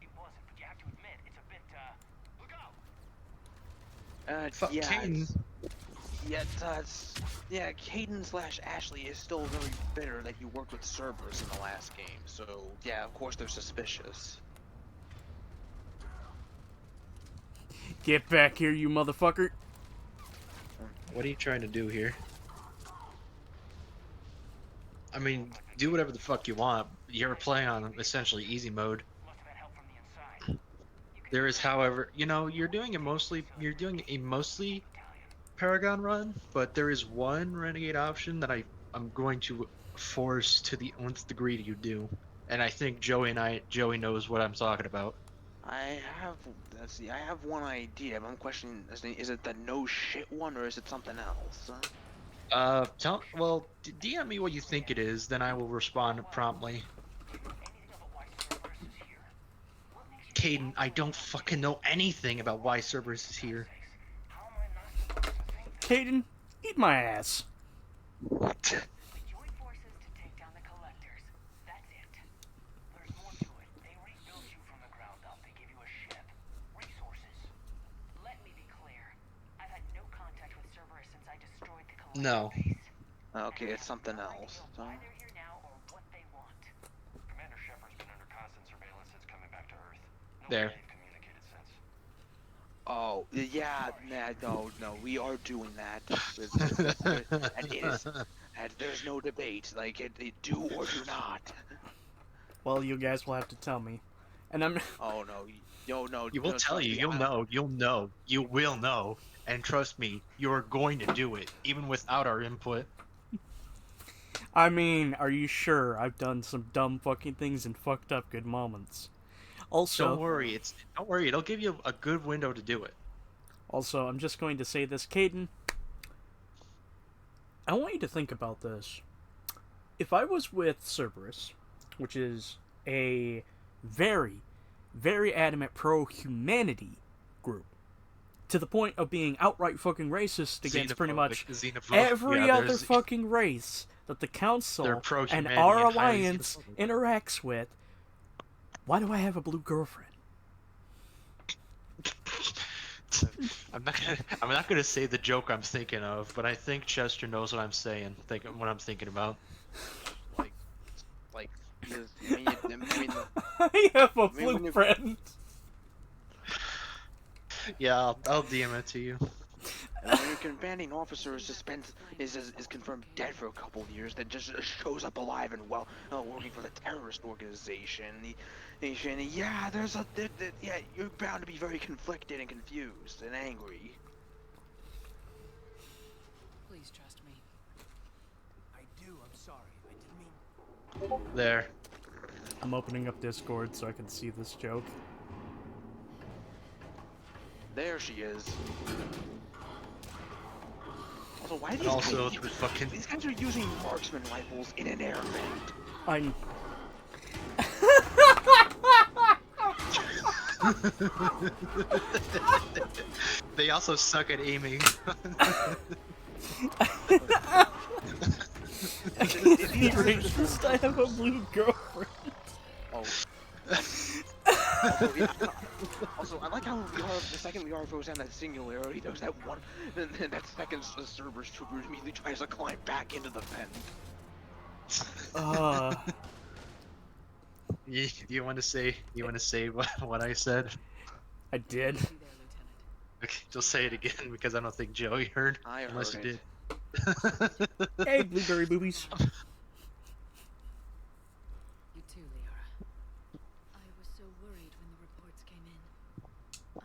It wasn't, but you have to admit, it's a bit, look out! Fuck Yeah, Caden. yeah, Caden / Ashley is still very bitter that you worked with Cerberus in the last game. So yeah, of course they're suspicious. Get back here, you motherfucker. What are you trying to do here? I mean, do whatever the fuck you want. You're playing on essentially easy mode. Must have had help from the inside. There is, however, you know, you're doing a mostly Paragon run, but there is one Renegade option that I'm going to force to the nth degree you do, and I think Joey knows what I'm talking about. I have one idea, but I'm questioning: is it the no shit one or is it something else? DM me what you think it is, then I will respond promptly. Caden, I don't fucking know anything about why Cerberus is here. Caden, eat my ass. What? We joined forces to take down the collectors. That's it. There's more to it. They rebuilt you from the ground up. They give you a ship. Resources. Let me be clear. I've had no contact with Cerberus since I destroyed the collector No. base. Okay, it's something else. So. Why they're here now or what they want. Commander Shepard's been under constant surveillance since coming back to Earth. No There. way they've communicated since. Oh, yeah, no, we are doing that. And it is, and there's no debate. Like, it do or do not. Well, you guys will have to tell me. And I'm... Oh, no. No. You will tell you. You'll know. You'll know. You will know. And trust me, you're going to do it, even without our input. I mean, are you sure? I've done some dumb fucking things and fucked up good moments. Also... Don't worry. Don't worry. It'll give you a good window to do it. Also, I'm just going to say this, Caden. I want you to think about this. If I was with Cerberus, which is a very, very adamant pro-humanity group, to the point of being outright fucking racist against pretty much every other fucking race that the Council and our alliance interacts with, why do I have a blue girlfriend? I'm not gonna say the joke I'm thinking of, but I think Chester knows what I'm saying. What I'm thinking about. Like, I mean, I have a blue friend. Yeah, I'll DM it to you. when your commanding officer is confirmed dead for a couple of years, then just shows up alive and well, working for the terrorist organization. Yeah, you're bound to be very conflicted and confused and angry. Please trust me. I do, I'm sorry. I didn't mean... There. I'm opening up Discord so I can see this joke. There she is. Also, why these guys are using marksman rifles in an air vent? I'm... They also suck at aiming. Is he racist? I have a blue girlfriend. Oh. Also, I like how the second we are goes down that singularity, there's that one, then that second Cerberus trooper immediately tries to climb back into the vent. You want to say what I said? I did. See there, Lieutenant. Okay, just say it again because I don't think Joey heard. I Unless heard you it. did. Hey, blueberry boobies. You too, Liara. I was so worried when the reports came in. I'm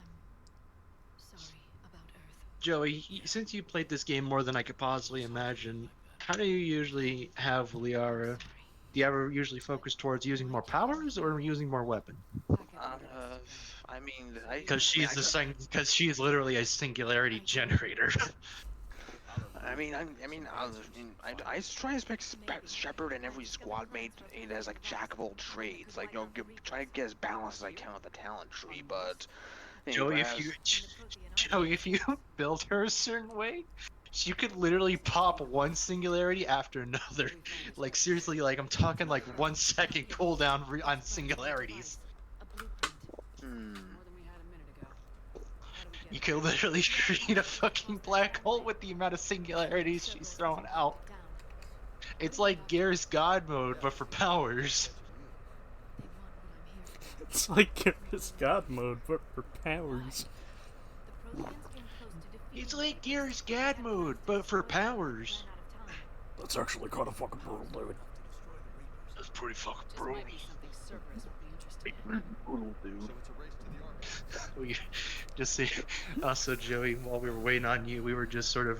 sorry about Earth. Joey, since you played this game more than I could possibly imagine, how do you usually have Liara? Do you ever usually focus towards using more powers or using more weapon? I mean, Because she is literally a singularity generator. I try to pick Shepard and every squad mate as like jack of all trades, like try to get as balanced as I can with the talent tree. But Joey, if you build her a certain way, you could literally pop one singularity after another. Like seriously, like I'm talking like 1 second cooldown on singularities. A blueprint. Hmm. More than we had a minute ago. How do we get You could literally create a fucking black hole with the amount of singularities she's throwing out. down? It's like Gear's God mode, but for powers. They want what I'm here. It's like Garrus God mode, but for powers. The Protheans came close to defeating It's like Gear's God mode, but for powers. ran out of time. That's actually kind of fucking brutal, dude. That's pretty fucking This brutal. might be something Cerberus would be interested in. Brutal, dude. So it's a race to the army. We just see. Also, Joey, while we were waiting on you, we were just sort of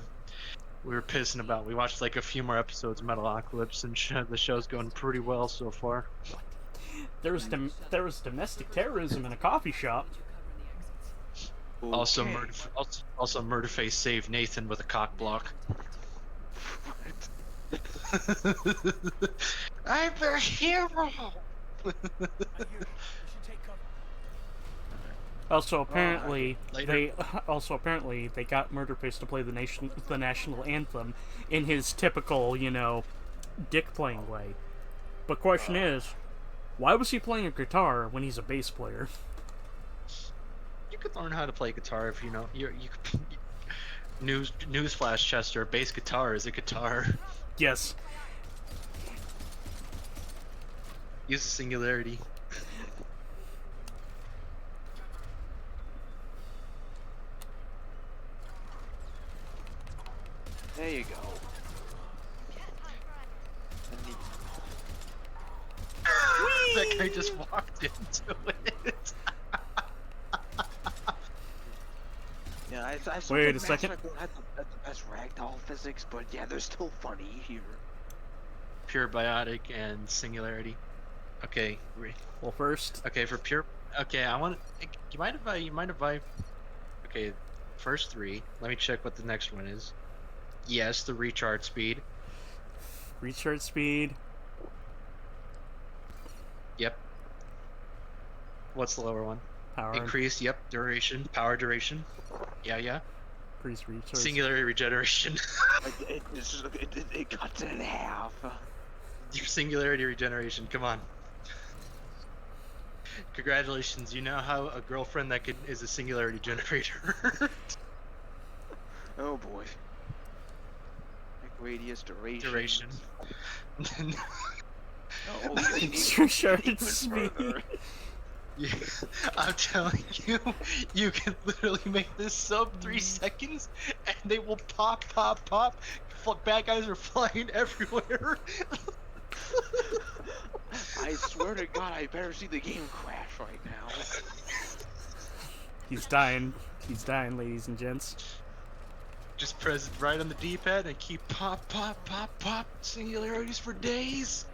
we were pissing about. We watched like a few more episodes of Metalocalypse, and the show's going pretty well so far. There was domestic terrorism in a coffee shop. Also, Okay. Murderface saved Nathan with a cock block. I'm a hero. Also, apparently later. they got Murderface to play the national anthem in his typical, dick playing way. But question is, why was he playing a guitar when he's a bass player? You could learn how to play guitar if you know. Newsflash, Chester. Bass guitar is a guitar. Yes. Use the singularity. There you go. That guy just walked into it. Yeah, I Wait a second. That's the best ragdoll physics, but yeah, they're still funny here. Pure biotic and singularity. Okay. Well, first, Okay, for pure. Okay, I want. You mind if I? Okay, first 3. Let me check what the next one is. Yes, the recharge speed. recharge speed. Yep. What's the lower one? Power. Increase. Yep. Duration. Power duration. Yeah. Increase recharge. Singularity regeneration. It cuts it in half. Your singularity regeneration. Come on. Congratulations. You now have a girlfriend that is a singularity generator. Oh boy. Like radius duration. Duration. Oh, It's recharge speed. Yeah, I'm telling you, you can literally make this sub 3 seconds, and they will pop. Bad guys are flying everywhere. I swear to God, I better see the game crash right now. He's dying. He's dying, ladies and gents. Just press right on the D-pad and keep pop, singularities for days.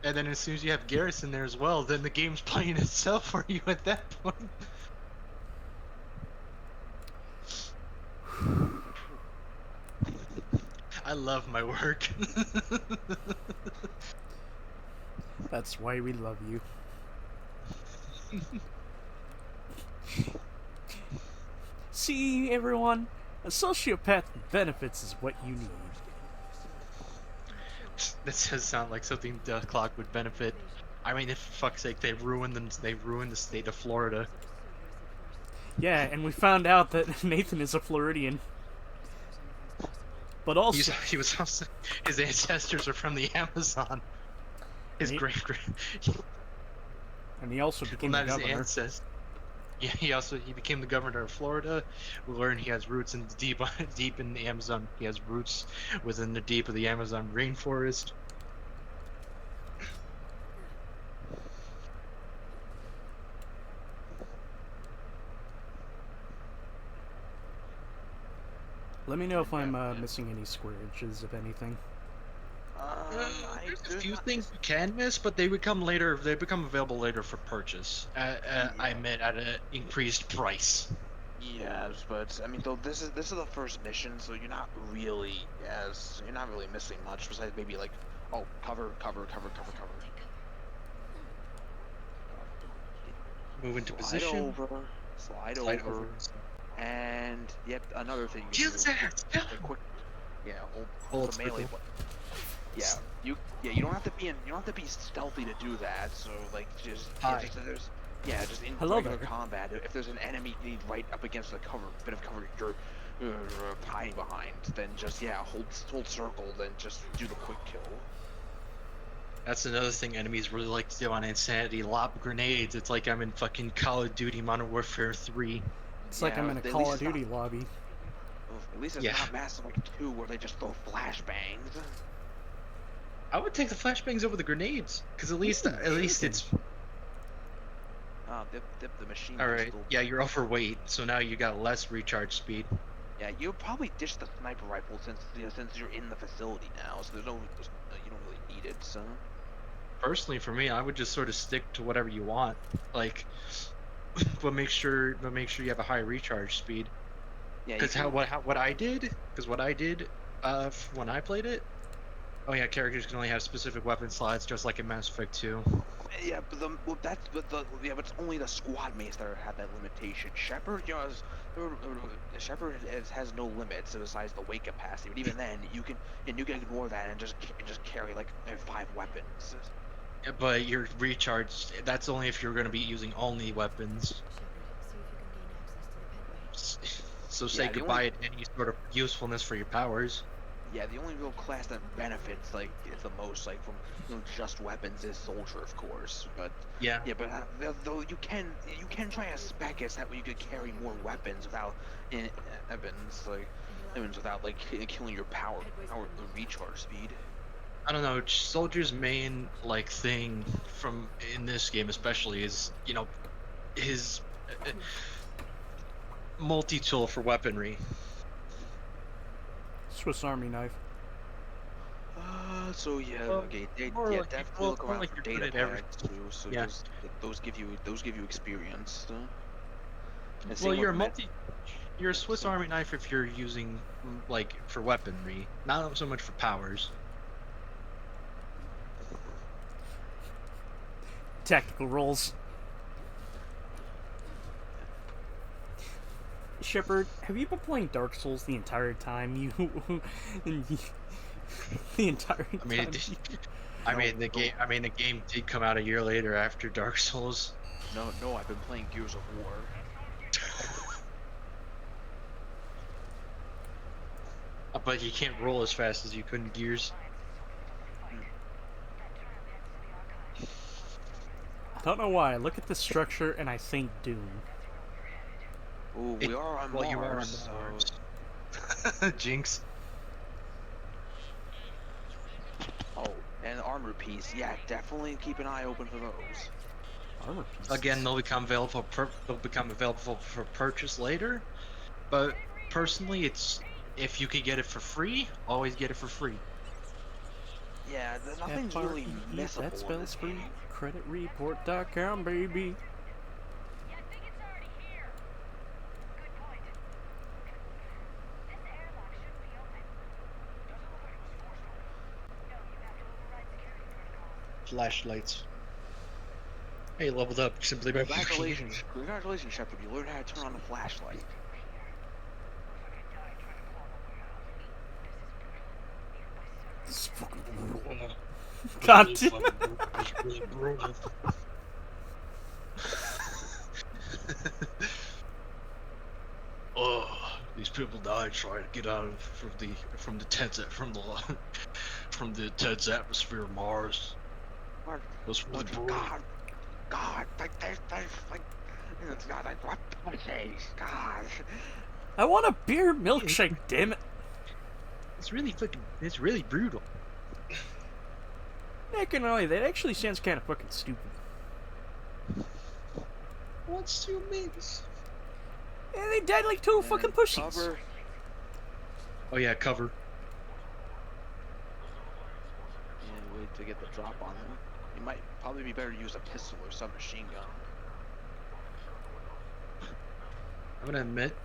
And then as soon as you have Garrus in there as well, then the game's playing itself for you at that point. I love my work. That's why we love you. See, everyone? A sociopath with benefits is what you need. This does sound like something the clock would benefit. I mean, if for fuck's sake, they ruined the state of Florida. Yeah, and we found out that Nathan is a Floridian. But also, He was also, his ancestors are from the Amazon. His He- great great. And he also Well, became the not his governor. ancestor. Yeah, he became the governor of Florida. We learned he has roots in the deep in the Amazon. He has roots within the deep of the Amazon rainforest. Uh, Let me know if I'm missing any square inches, if anything. There's a few things you can miss, but they become later. They become available later for purchase. I meant at an increased price. Yes, but I mean, though this is the first mission, so you're not really missing much besides maybe like, oh, cover. Move into Slide position. slide Slide over, and yep, another thing. You Kill can do that! is a quick, yeah, hold the melee. Yeah, you don't have to be stealthy to do that. So like just in Hello regular there. combat, if there's an enemy you need right up against the bit of cover you're hiding behind, then just hold circle, then just do the quick kill. That's another thing enemies really like to do on Insanity. Lob grenades. It's like I'm in fucking Call of Duty Modern Warfare 3. It's like I'm in a at Call least of it's Duty lobby. At least it's not Mass Effect 2 where they just throw flashbangs. I would take the flashbangs over the grenades, because at least it's The machine. all right. Yeah, you're overweight, so now you got less recharge speed. Yeah, you'll probably ditch the sniper rifle since you're in the facility now, so you don't really need it. So Personally, for me, I would just sort of stick to whatever you want, like, but make sure you have a high recharge speed. yeah, Because what I did when I played it. Oh yeah, characters can only have specific weapon slots, just like in Mass Effect 2. yeah, but it's only the squad mates that have that limitation. Shepard, Shepard has no limits besides the weight capacity. But even then, you can ignore that and just carry like 5 weapons. Yeah, but your recharge, that's only if you're going to be using only weapons. So say Yeah, the goodbye to any sort of usefulness for your powers. Yeah, the only real class that benefits like the most like from just weapons is soldier, of course. But Yeah. but though you can try a spec it that way you could carry more weapons without without like killing your power recharge speed. I don't know, Soldier's main like thing from in this game especially is, his multi-tool for weaponry. Swiss Army knife. So yeah, okay, definitely look around for data pads too. So Yeah. those give you experience. And Well, same with you're a Swiss Army knife if you're using like for weaponry, not so much for powers. Tactical rolls. Shepard, have you been playing Dark Souls the entire time? The entire time. The game did come out a year later after Dark Souls. No, I've been playing Gears of War. But you can't roll as fast as you could in Gears. I don't know why. I look at the structure and I think Doom. Ooh, we are on Mars. You are on Mars. Jinx. Oh, and armor piece. Yeah, definitely keep an eye open for those. Armor pieces. Again, they'll become available for purchase later. But personally, it's if you could get it for free, always get it for free. Yeah, nothing's really missable. That spells free. Creditreport.com, baby. Flashlights. Hey, leveled up simply by Congratulations, Shepard. You learned how to turn on a flashlight. It's fucking brutal. God damn it. It's really brutal. Oh, these people died trying to get out from the tense atmosphere of Mars. God, Those were brutal. God, like, there's, like, God, like, what the face, God. I want a beer milkshake, damn it. It's really brutal. Not gonna lie, that actually sounds kind of fucking stupid. What's 2 minutes? Yeah, they died like two fucking pussies. Cover. Oh yeah, cover. And wait to get the drop on him. You might probably be better to use a pistol or submachine gun. I'm gonna admit,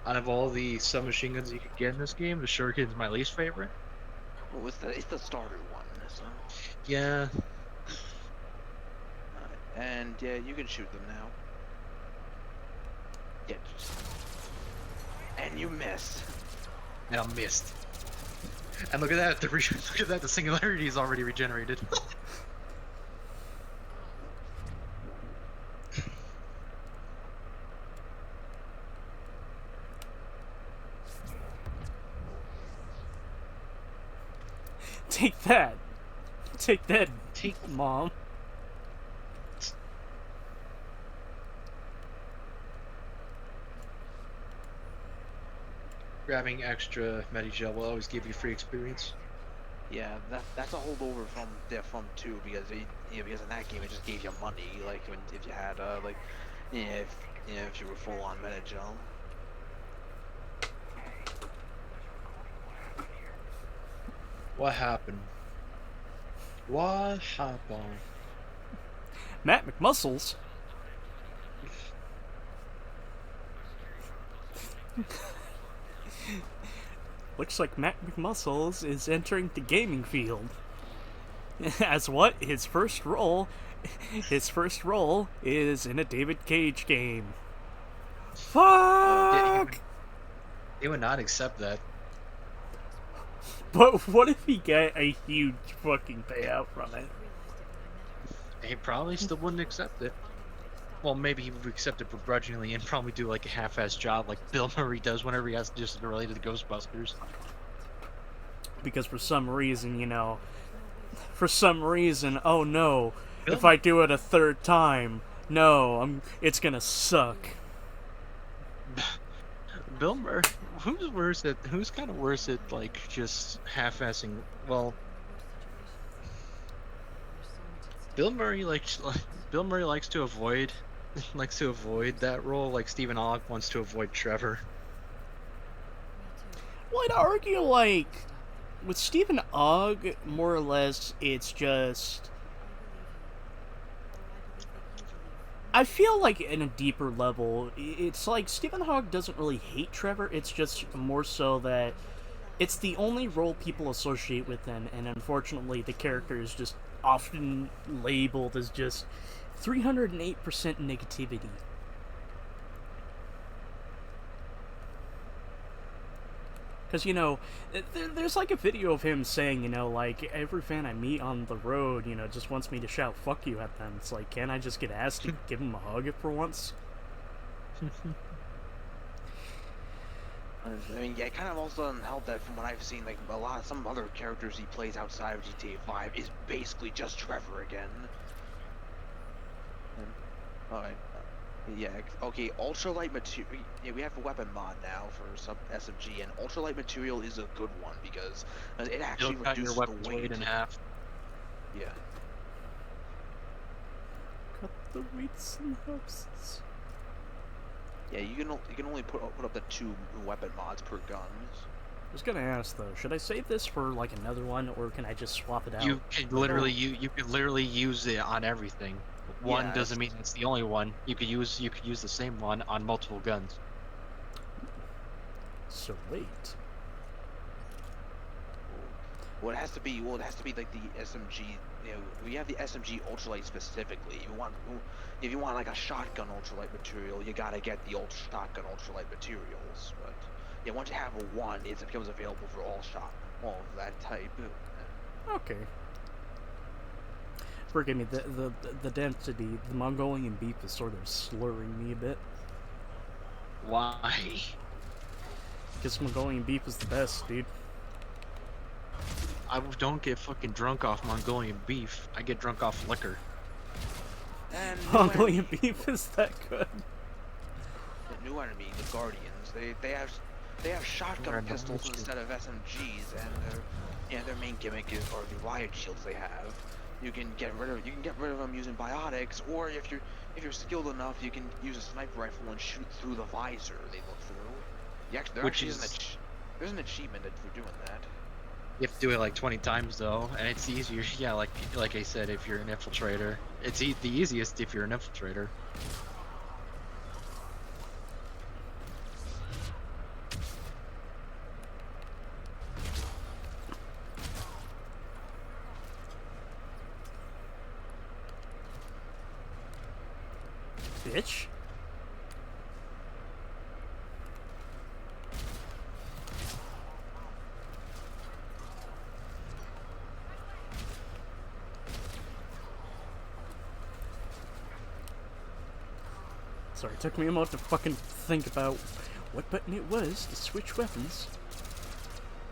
out of all the submachine guns you could get in this game, the Shuriken's my least favorite. Well, it's the starter one, so. Yeah. And yeah, you can shoot them now. Yeah. And you missed. And I missed. And look at that, look at that, the singularity is already regenerated. Take that. Take that, Mom. Grabbing extra Medigel will always give you free experience. Yeah, that's a holdover from 2 because because in that game it just gave you money, like if you had if you were full on Medigel. What happened? What happened? Matt McMuscles. Looks like Matt McMuscles is entering the gaming field. As what? His first role is in a David Cage game. Fuck! They would not accept that. But what if he got a huge fucking payout from it? He probably still wouldn't accept it. Well, maybe he would accept it begrudgingly and probably do like a half-assed job like Bill Murray does whenever he has to just relate to the Ghostbusters. Because for some reason, oh no, if I do it a third time, no, it's gonna suck. Bill Murray, who's kind of worse at like just half-assing? Well, Bill Murray likes to avoid that role, like Stephen Ogg wants to avoid Trevor. Well, I'd argue, like, with Stephen Ogg, more or less, it's just... I feel like in a deeper level, it's like Stephen Ogg doesn't really hate Trevor, it's just more so that it's the only role people associate with him, and unfortunately the character is just often labeled as just 308% negativity. Because, there's like a video of him saying, like, every fan I meet on the road, just wants me to shout fuck you at them. It's like, can't I just get asked to give him a hug for once? I mean, yeah, it kind of also doesn't help that from what I've seen, like, some other characters he plays outside of GTA 5 is basically just Trevor again. Alright. Yeah, okay, ultralight material. Yeah, we have a weapon mod now for sub SMG, and ultralight material is a good one because it actually reduces the weight in half. Yeah. Cut the weights and hosts. Yeah, you can only put up the 2 weapon mods per gun. I was gonna ask though, should I save this for like another one, or can I just swap it out? You can literally use it on everything. One doesn't mean it's the only one. You could use the same one on multiple guns. So wait. Well, it has to be like the SMG. We have the SMG ultralight specifically. If you want like a shotgun ultralight material, you gotta get the shotgun ultralight materials. But yeah, once you have a 1, it becomes available for all of that type. Okay. Forgive me, the density, the Mongolian beef is sort of slurring me a bit. Why? Because Mongolian beef is the best, dude. I don't get fucking drunk off Mongolian beef. I get drunk off liquor. And Mongolian beef is that good? The new enemy, the Guardians, they have shotgun They're pistols another instead of SMGs, and their main gimmick are the riot shields they have. You can get rid of them using biotics, or if you're skilled enough, you can use a sniper rifle and shoot through the visor they look through. There's an achievement for doing that. You have to do it like 20 times though, and it's easier. Yeah, like I said, if you're an infiltrator, it's the easiest if you're an infiltrator. Bitch. Sorry, it took me a moment to fucking think about what button it was to switch weapons.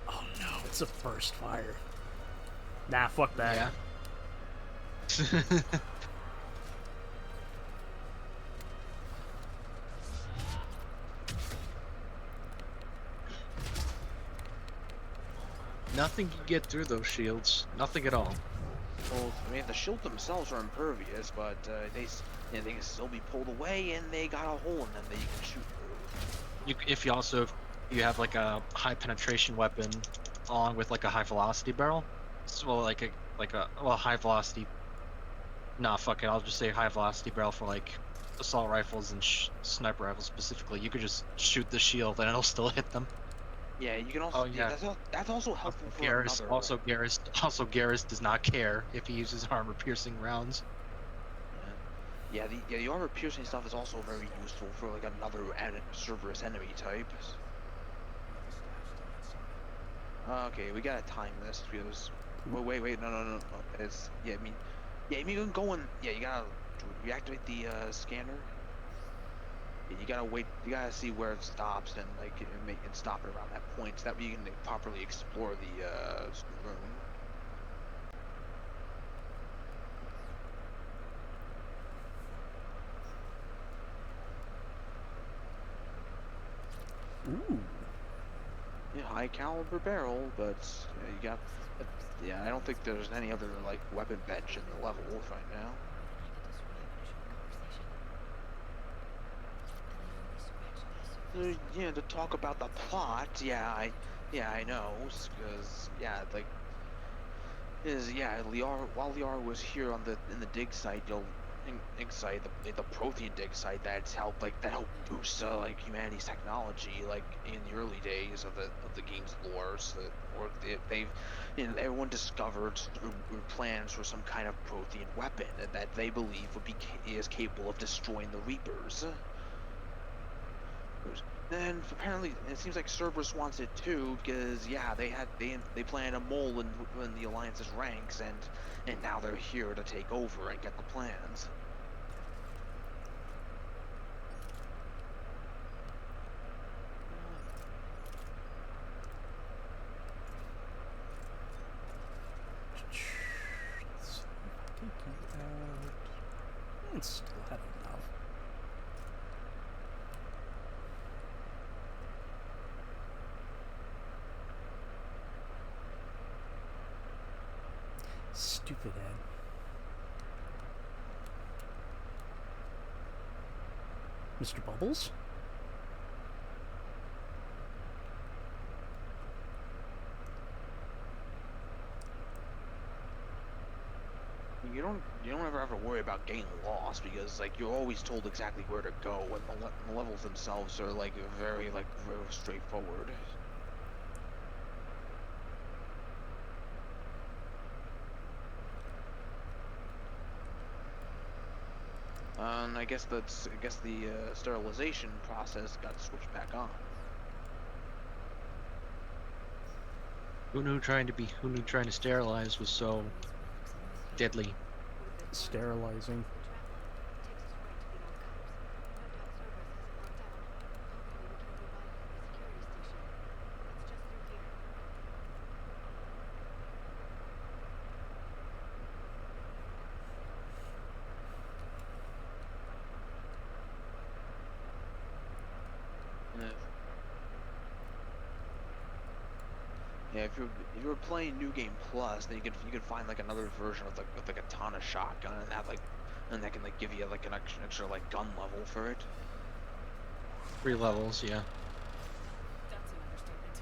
Oh no, it's a burst fire. Nah, fuck that. Yeah. Nothing can get through those shields. Nothing at all. Well, I mean, the shield themselves are impervious, but they can still be pulled away, and they got a hole in them that you can shoot through. If you have like a high penetration weapon, along with like a high velocity barrel, so like a high velocity. Nah, fuck it. I'll just say high velocity barrel for like assault rifles and sniper rifles specifically. You could just shoot the shield and it'll still hit them. Yeah, you can also. Oh, yeah. That's also helpful for Garrus, another. Garrus does not care if he uses armor-piercing rounds. Yeah, the armor-piercing stuff is also very useful for like another Cerberus enemy type. Okay, we gotta time this because. Wait, no. It's I mean, you can go and you gotta reactivate the scanner. You gotta wait. You gotta see where it stops and like make it stop it around that point, so that way you can properly explore the room. Ooh. Yeah, high caliber barrel, but you got. Yeah, I don't think there's any other like weapon bench in the level right now. Yeah, to talk about the plot, I know, because while Liara was here in the dig site, the Prothean dig site that helped boost humanity's technology like in the early days of the game's lore, everyone discovered plans for some kind of Prothean weapon that they believe is capable of destroying the Reapers. And apparently, it seems like Cerberus wants it too, because they planted a mole in the Alliance's ranks, and now they're here to take over and get the plans. It's still had enough. Stupid ad. Mr. Bubbles? You don't ever have to worry about getting lost, because you're always told exactly where to go, and the levels themselves are very straightforward. And I guess the sterilization process got switched back on. Who knew trying to sterilize was so deadly? Sterilizing. Yeah, if you're playing New Game Plus, then you could find like another version of the katana shotgun, and that can like give you like an extra like gun level for it. 3 levels, yeah. That's an understatement.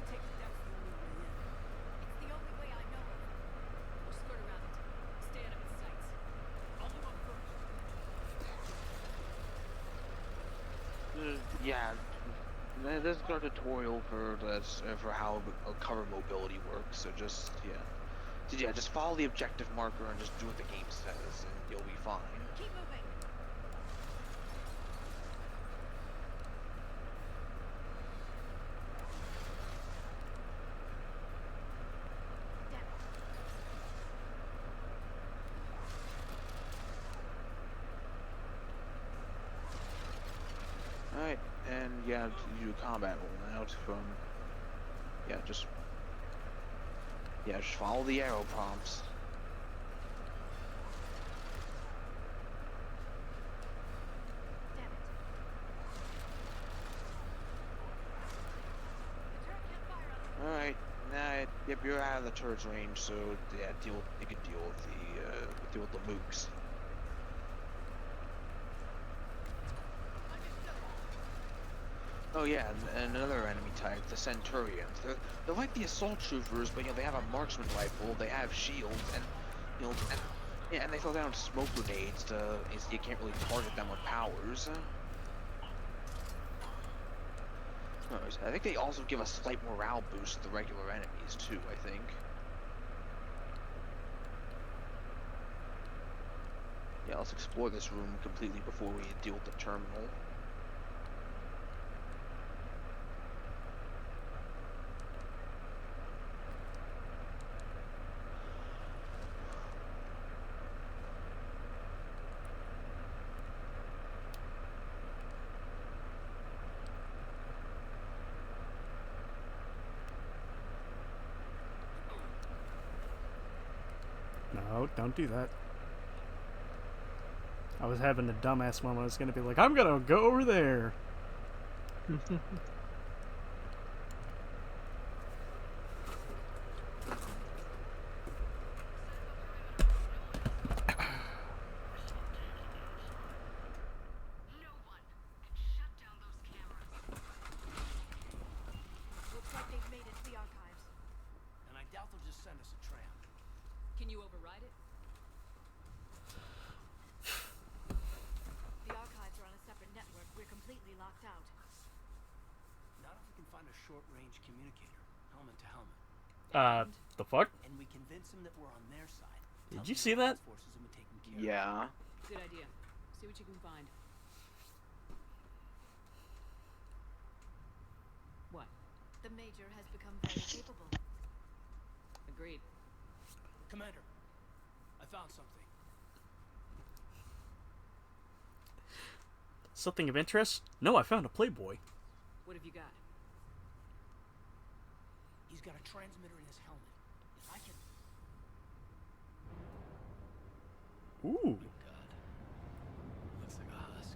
Take the depth the only way in. It's the only way I know of. We'll skirt around it. Stay out of its sights. I'll move up first. Yeah, there's a tutorial for this for how cover mobility works. So just just follow the objective marker and just do what the game says, and you'll be fine. Keep moving. Alright, and yeah, you do combat roll out from just follow the arrow prompts. Damn it. The turret can't fire on us. Alright, yep, you're out of the turret's range, so yeah, you can deal with the mooks. Oh yeah, and another enemy type, the Centurions. They're like the assault troopers, but they have a marksman rifle, they have shields, and and they throw down smoke grenades so you can't really target them with powers. I think they also give a slight morale boost to the regular enemies too, I think. Yeah, let's explore this room completely before we deal with the terminal. No, don't do that. I was having a dumbass moment. I was gonna be like, I'm gonna go over there. No one can shut down those cameras. Looks like they've made it to the archives. And I doubt they'll just send us a tram. Can you override it? The archives are on a separate network. We're completely locked out. Not if we can find a short-range communicator, helmet to helmet. The fuck? And we convince them that we're on their side. Did Tell you the see that? Alliance forces have been taken care of. Yeah. Good idea. See what you can find. What? The Major has become very capable. Agreed. Commander, I found something. Something of interest? No, I found a Playboy. What have you got? He's got a transmitter in his helmet. If I can... Ooh. God. Looks like a husk.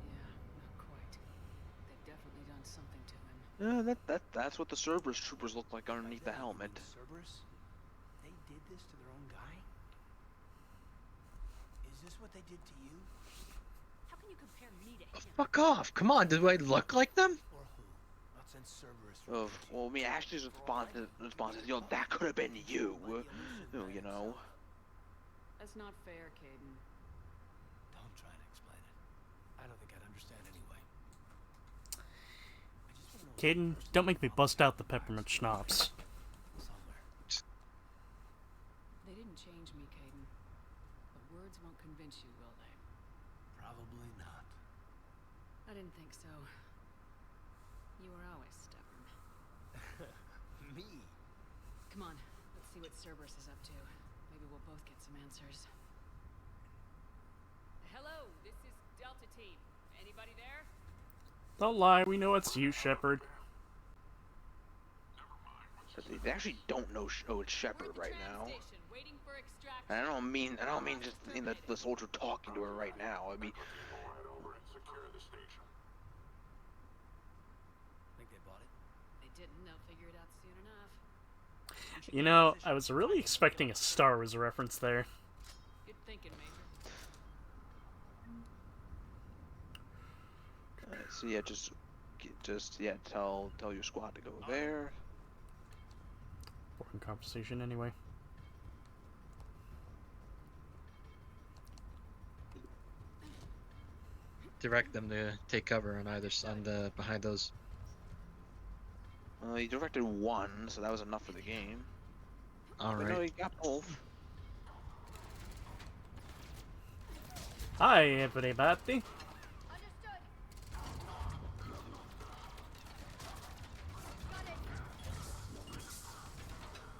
Yeah, not quite. They've definitely done something to him. That's what the Cerberus troopers look like underneath the By that, you helmet. mean Cerberus? They did this to their own guy? Is this what they did to you? How can you compare me to him? Fuck off! Come on, do I look like them? Or who? Not since Cerberus. Well, I mean, Ashley's response is, that could have been you. You know. That's not fair, Caden. Don't try to explain it. I don't think I'd understand anyway. I just wanna know Caden, don't make me bust out the peppermint schnapps. somewhere. They didn't change me, Caden. But words won't convince you, will they? Probably not. I didn't think so. You were always stubborn. Me? Come on, let's see what Cerberus is up to. Maybe we'll both get some answers. Hello, this is Delta Team. Anybody there? Don't lie, we know it's you, Shepard. They actually don't know it's Shepard right now. Waiting for extraction. And I don't mean just in the soldier talking to her right now. I mean, Think they bought it? They didn't. They'll figure it out sooner. Launching You into know, position. I was really expecting a Star Wars reference there. Good thinking, Major. So yeah, yeah, tell your squad to go there. Boring conversation, anyway. Direct them to take cover on either on the behind those. He directed one, so that was enough for the game. All But right. no, he got both. Hi, everybody.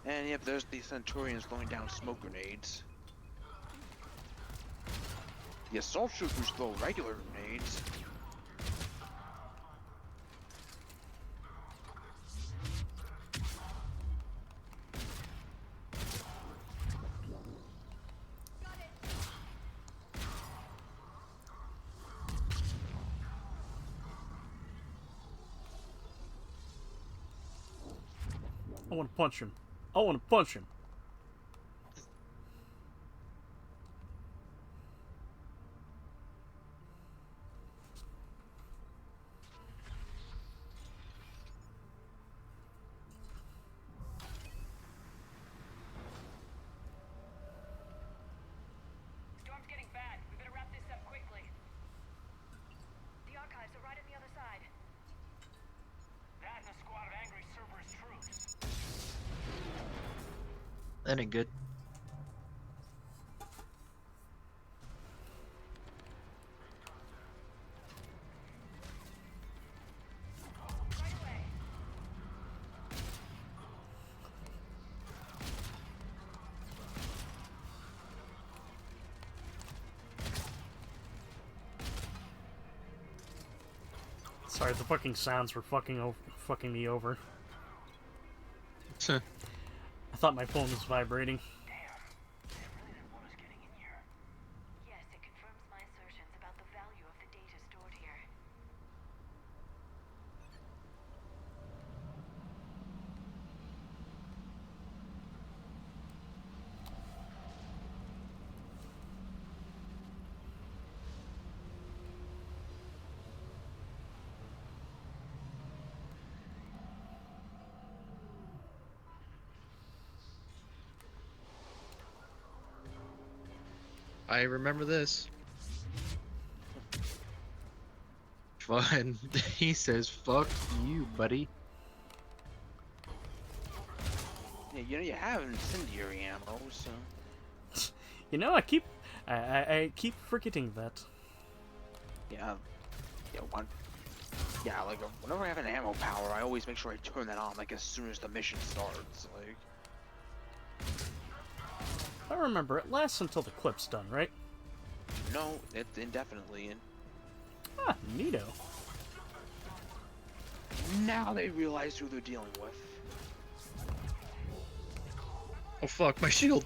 And yep, there's the Centurions throwing down smoke grenades. The assault troopers throw regular grenades. I want to punch him. I want to punch him. Storm's getting bad. We better wrap this up quickly. The archives are right on the other side. That and a squad of angry Cerberus troops. That ain't good. Right away. Sorry, the fucking sounds were fucking me over. I thought my phone was vibrating. Yes, it confirms my assertions about the value of the data stored here. I remember this. Fun. He says, "Fuck you, buddy." Yeah, you know you have incendiary ammo, so You know, I keep forgetting that. yeah, like whenever I have an ammo power, I always make sure I turn that on like as soon as the mission starts. Like, I remember it lasts until the clip's done, right? no, it's indefinitely. And Ah, neato. now they realize who they're dealing with. Oh fuck, my shield.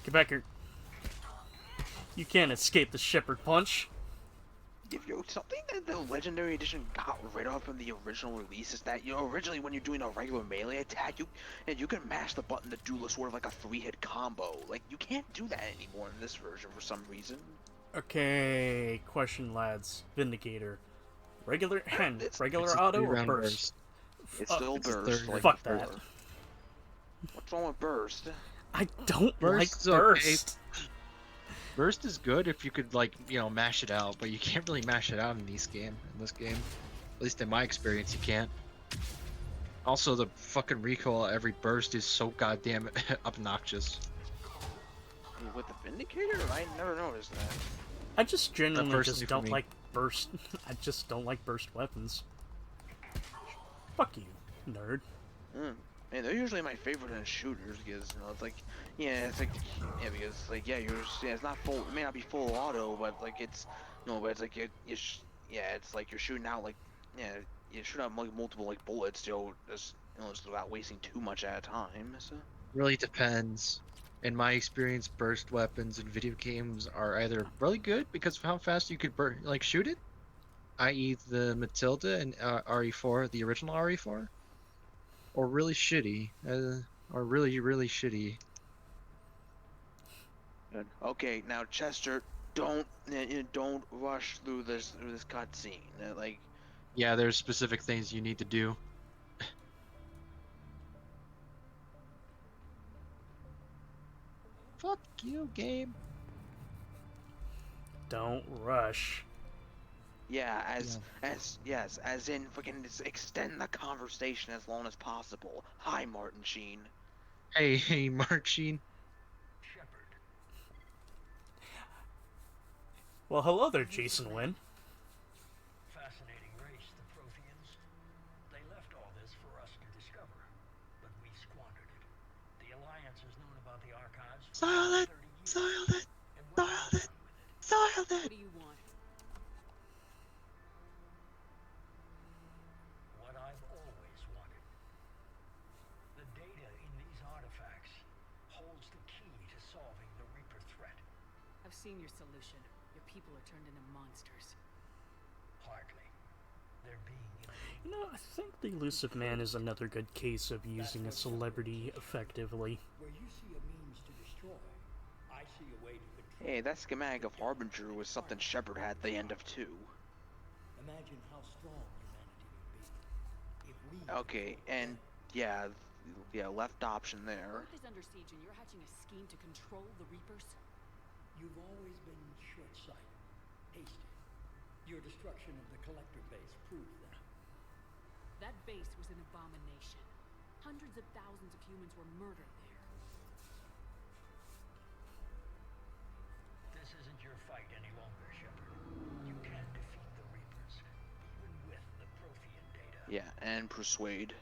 Get back here. You can't escape the shepherd punch. If you something that the Legendary Edition got rid of from the original release is that originally when you're doing a regular melee attack, you can mash the button to do sort of like a 3-hit combo. Like you can't do that anymore in this version for some reason. Okay, question, lads. Vindicator. Regular It's regular a auto or 3-round burst? It's still it's a burst. third. Like Fuck before. that. What's wrong with burst? I don't Burst's like okay. burst. Burst is good if you could mash it out, but you can't really mash it out in this game. At least in my experience, you can't. Also, the fucking recoil at every burst is so goddamn obnoxious. With the Vindicator? I never noticed that. I just genuinely personally just for don't me. like burst. I just don't like burst weapons. Fuck you, nerd. Man, they're usually my favorite in shooters because it's not full. It may not be full auto, but it's it's like you're shooting out you shoot out multiple bullets, just without wasting too much at a time. So Really depends. In my experience, burst weapons in video games are either really good because of how fast you could shoot it, i.e. the Matilda and RE4, the original RE4, or really shitty, or really shitty. Okay, now Chester, don't rush through this cutscene. Like, Yeah, there's specific things you need to do. Fuck you, game. Don't rush. yeah, as in fucking just extend the conversation as long as possible. Hi, Martin Sheen. Hey, Marcin. Well, hello there, Jason Lynn. Fascinating race, the Protheans. They left all this for us to discover, but we squandered it. The Alliance has known about the archives for Silent! 30 years. Silent! And what have they Silent! done with it? Silent! What do you want? What I've always wanted. The data in these artifacts holds the key to solving the Reaper threat. I've seen your solution. Your people are turned into monsters. Hardly. They're being You know, I think the Elusive Man is another good case of using a celebrity effectively. where you see a means to destroy. I see a way to control. Hey, that schematic of Harbinger was something Shepard had at the end of 2. Imagine how strong humanity would be if we Okay, and yeah, left option there. Earth is under siege and you're hatching a scheme to control the Reapers? You've always been short-sighted, hasty. Your destruction of the Collector base proved that. That base was an abomination. Hundreds of thousands of humans were murdered there. This isn't your fight any longer, Shepard. You can't defeat the Reapers, even with the Prothean data. Yeah, and Persuade.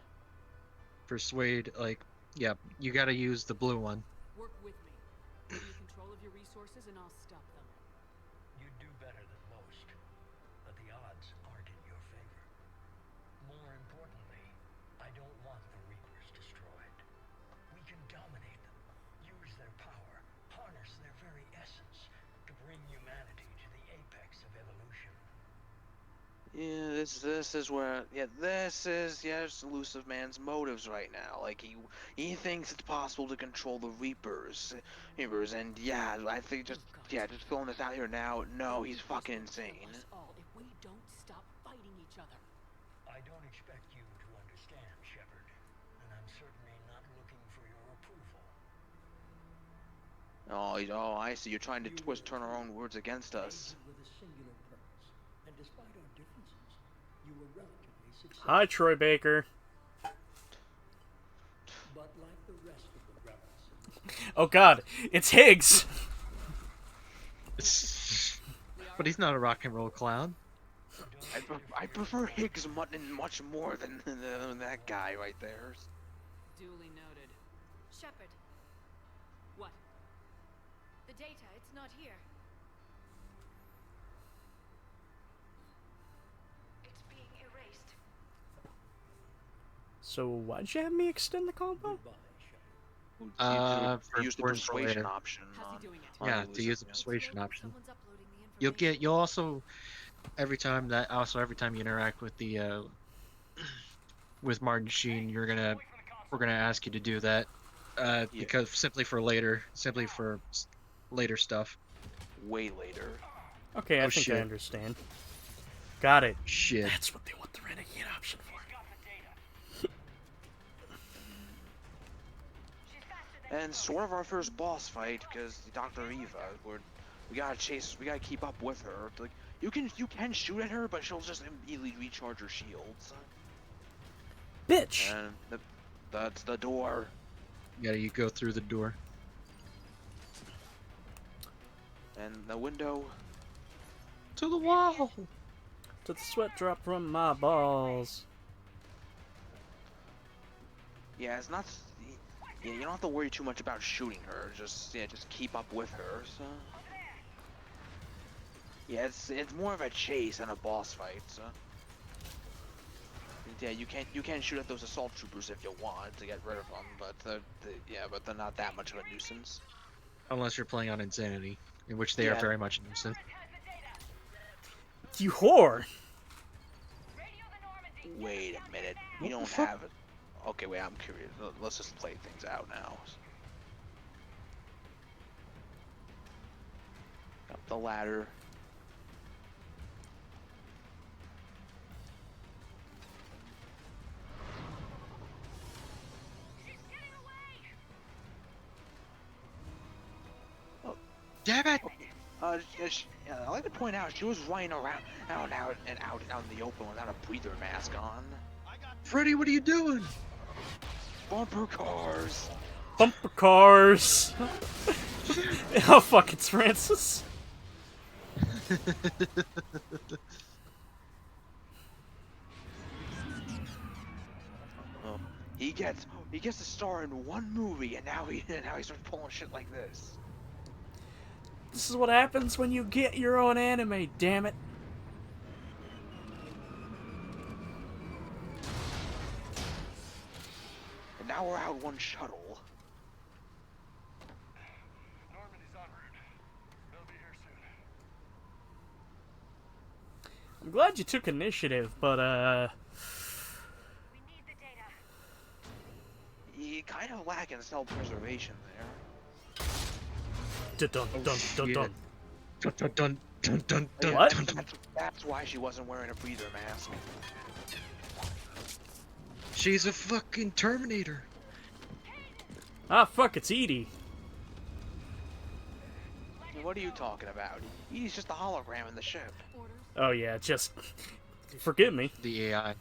Persuade, like, yeah, you gotta use the blue one. Work with me. Give me control of your resources and I'll stop them. You'd do better than most, but the odds aren't in your favor. More importantly, I don't want the Reapers destroyed. We can dominate them, use their power, harness their very essence to bring humanity to the apex of evolution. Yeah, this is where this is Elusive Man's motives right now. Like he thinks it's possible to control the Reapers, and yeah, I think just throwing this out here now. No, he's fucking insane. Us all if we don't stop fighting each other. I don't expect you to understand, Shepard, and I'm certainly not looking for your approval. Oh, I see. You're trying to turn our own words against us. With a singular purpose, and despite our differences, you were relatively successful. Hi, Troy Baker. But like the rest of the rebels, Oh god, it's Higgs! But he's not a rock and roll clown. I prefer Higgs much more than that guy right there. Duly noted. Shepard, What? the data, it's not here. It's being erased. So why'd you have me extend the combo? goodbye, Shepard. For Use the word for persuasion later. option. How's he doing it? Yeah, on to use the Elusive Man. persuasion Maybe option. someone's uploading the information. You'll also every time you interact with the with Martin Sheen, we're gonna ask you to do that because simply for later stuff. Way later. Okay, I Oh, think shit. I understand. Got it. Shit. That's what they want the renegade option for. And sort of our first boss fight because Dr. Eva, we gotta keep up with her. Like you can shoot at her, but she'll just immediately recharge her shields. Bitch! And that's the door. Yeah, you go through the door. And the window. To the wall. To the sweat drop from my balls. Yeah, it's not. Yeah, you don't have to worry too much about shooting her. Just keep up with her. So. Yeah, it's more of a chase than a boss fight. So. Yeah, you can shoot at those assault troopers if you want to get rid of them, but they're not that much of a nuisance. Unless you're playing on Insanity, in which they Yeah. are very much a nuisance. You whore! Wait a minute. We What the don't fuck? have it. Okay, wait. I'm curious. Let's just play things out now. Up the ladder. Damn it! I'd like to point out she was running around out in the open without a breather mask on. Freddy, what are you doing? Bumper cars. Bumper cars. Oh fuck! It's Francis. He gets to star in one movie, and now he starts pulling shit like this. This is what happens when you get your own anime. Damn it. And now we're out one shuttle. Normandy's en route. They'll be here soon. I'm glad you took initiative, but We need the data. You kind of lack in self-preservation there. dun dun dun dun dun. Dun dun dun dun dun dun. What? Dun, dun. That's why she wasn't wearing a breather mask. She's a fucking Terminator. Ah fuck! It's Edie. What are you talking about? He's just a hologram in the ship. Oh yeah, just forgive me. The AI.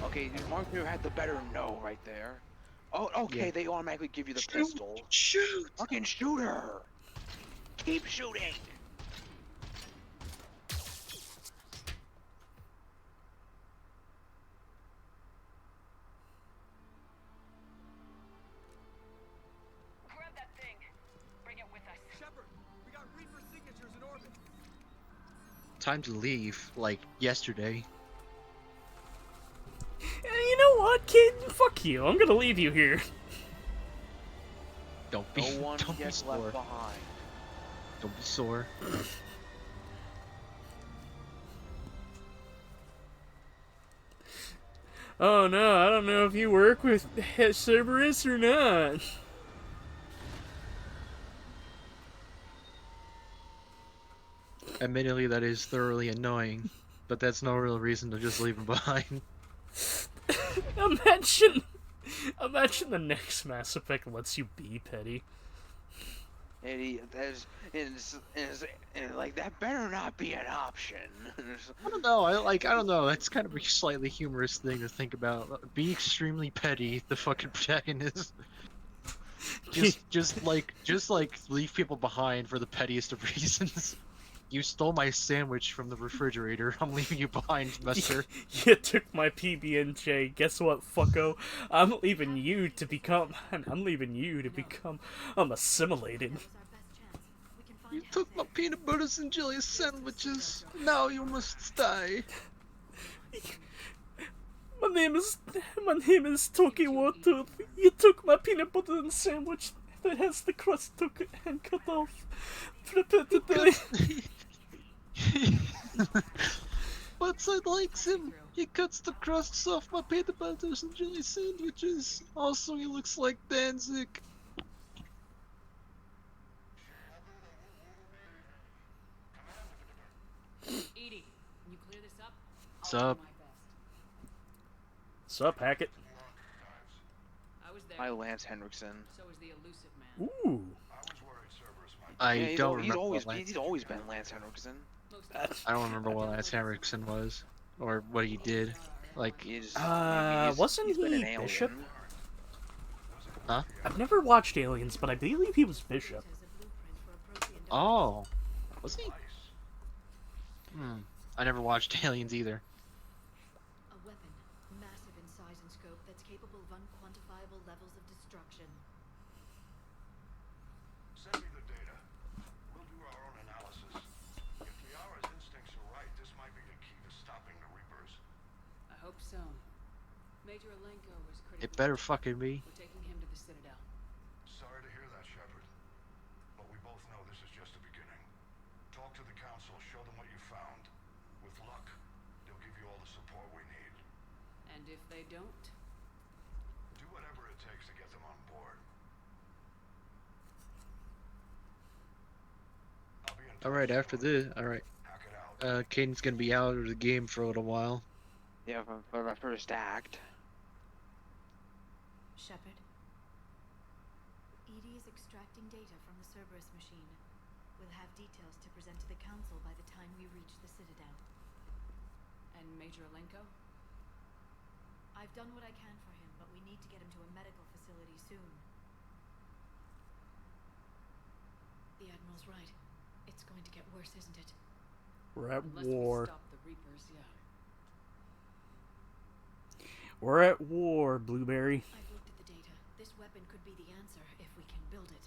Okay, Mark had the better no right there. Oh, okay, Yeah. they automatically give you the pistol. Shoot! Fucking shoot her! Keep shooting! Grab that thing. Bring it with us. Shepard, we got Reaper signatures in orbit. Time to leave, like yesterday. You know what, kid? Fuck you. I'm gonna leave you here. Don't be, No one don't be gets sore. left behind. Don't be sore. Oh no, I don't know if you work with Cerberus or not. Admittedly, that is thoroughly annoying, but that's no real reason to just leave him behind. Imagine the next Mass Effect lets you be petty. Like that better not be an option. I don't know. I don't know. That's kind of a slightly humorous thing to think about. Be extremely petty, the fucking protagonist. just like leave people behind for the pettiest of reasons. You stole my sandwich from the refrigerator. I'm leaving you behind, mister. You took my PB&J. Guess what, fucko? I'm leaving you to become assimilated. That was our best chance. We can find You took my peanut butters and jelly sandwiches. Now you must die. My name is Toki Wartooth. You took my peanut butter and sandwich that has the crust took and cut off. What's likes him? He cuts the crusts off my peanut butters and jelly sandwiches. Also, he looks like Danzig. Edie, can you clear this up? What's I'll do up? my best. Sup, Hackett? I was there. Hi, Lance Henriksen. So was the elusive man. Ooh. I Yeah, don't remember. he's always been Lance Henriksen. Most of I don't remember what Lance Henriksen was, or what he did. Like, He's, Wasn't he's been he an alien. Bishop? huh? I've never watched Aliens, but I believe he was Bishop. as a blueprint for a protean device. Oh, was he? I never watched Aliens either. A weapon, massive in size and scope, that's capable of unquantifiable levels of destruction. Send me the data. We'll do our own analysis. If Liara's instincts are right, this might be the key to stopping the Reapers. I hope so. Major Alenko was critical. It better fucking be. We're taking him to the Citadel. Sorry to hear that, Shepard. But we both know this is just the beginning. Talk With luck, they'll give you all the support we need. And if they don't? Do whatever it takes to get them on board. I'll be in touch. Alright, after this, alright. Hack it out. Caden's gonna be out of the game for a little while. Yeah, for my first act. Shepard. EDI is extracting data from the Cerberus machine. We'll have details to present to the Council by the time we reach the Citadel. And Major Alenko? I've done what I can for him, but we need to get him to a medical facility soon. The Admiral's right. It's going to get worse, isn't it? We're at Unless war. we stop the Reapers, yeah. We're at war, Blueberry. I've looked at the data. This weapon could be the answer if we can build it.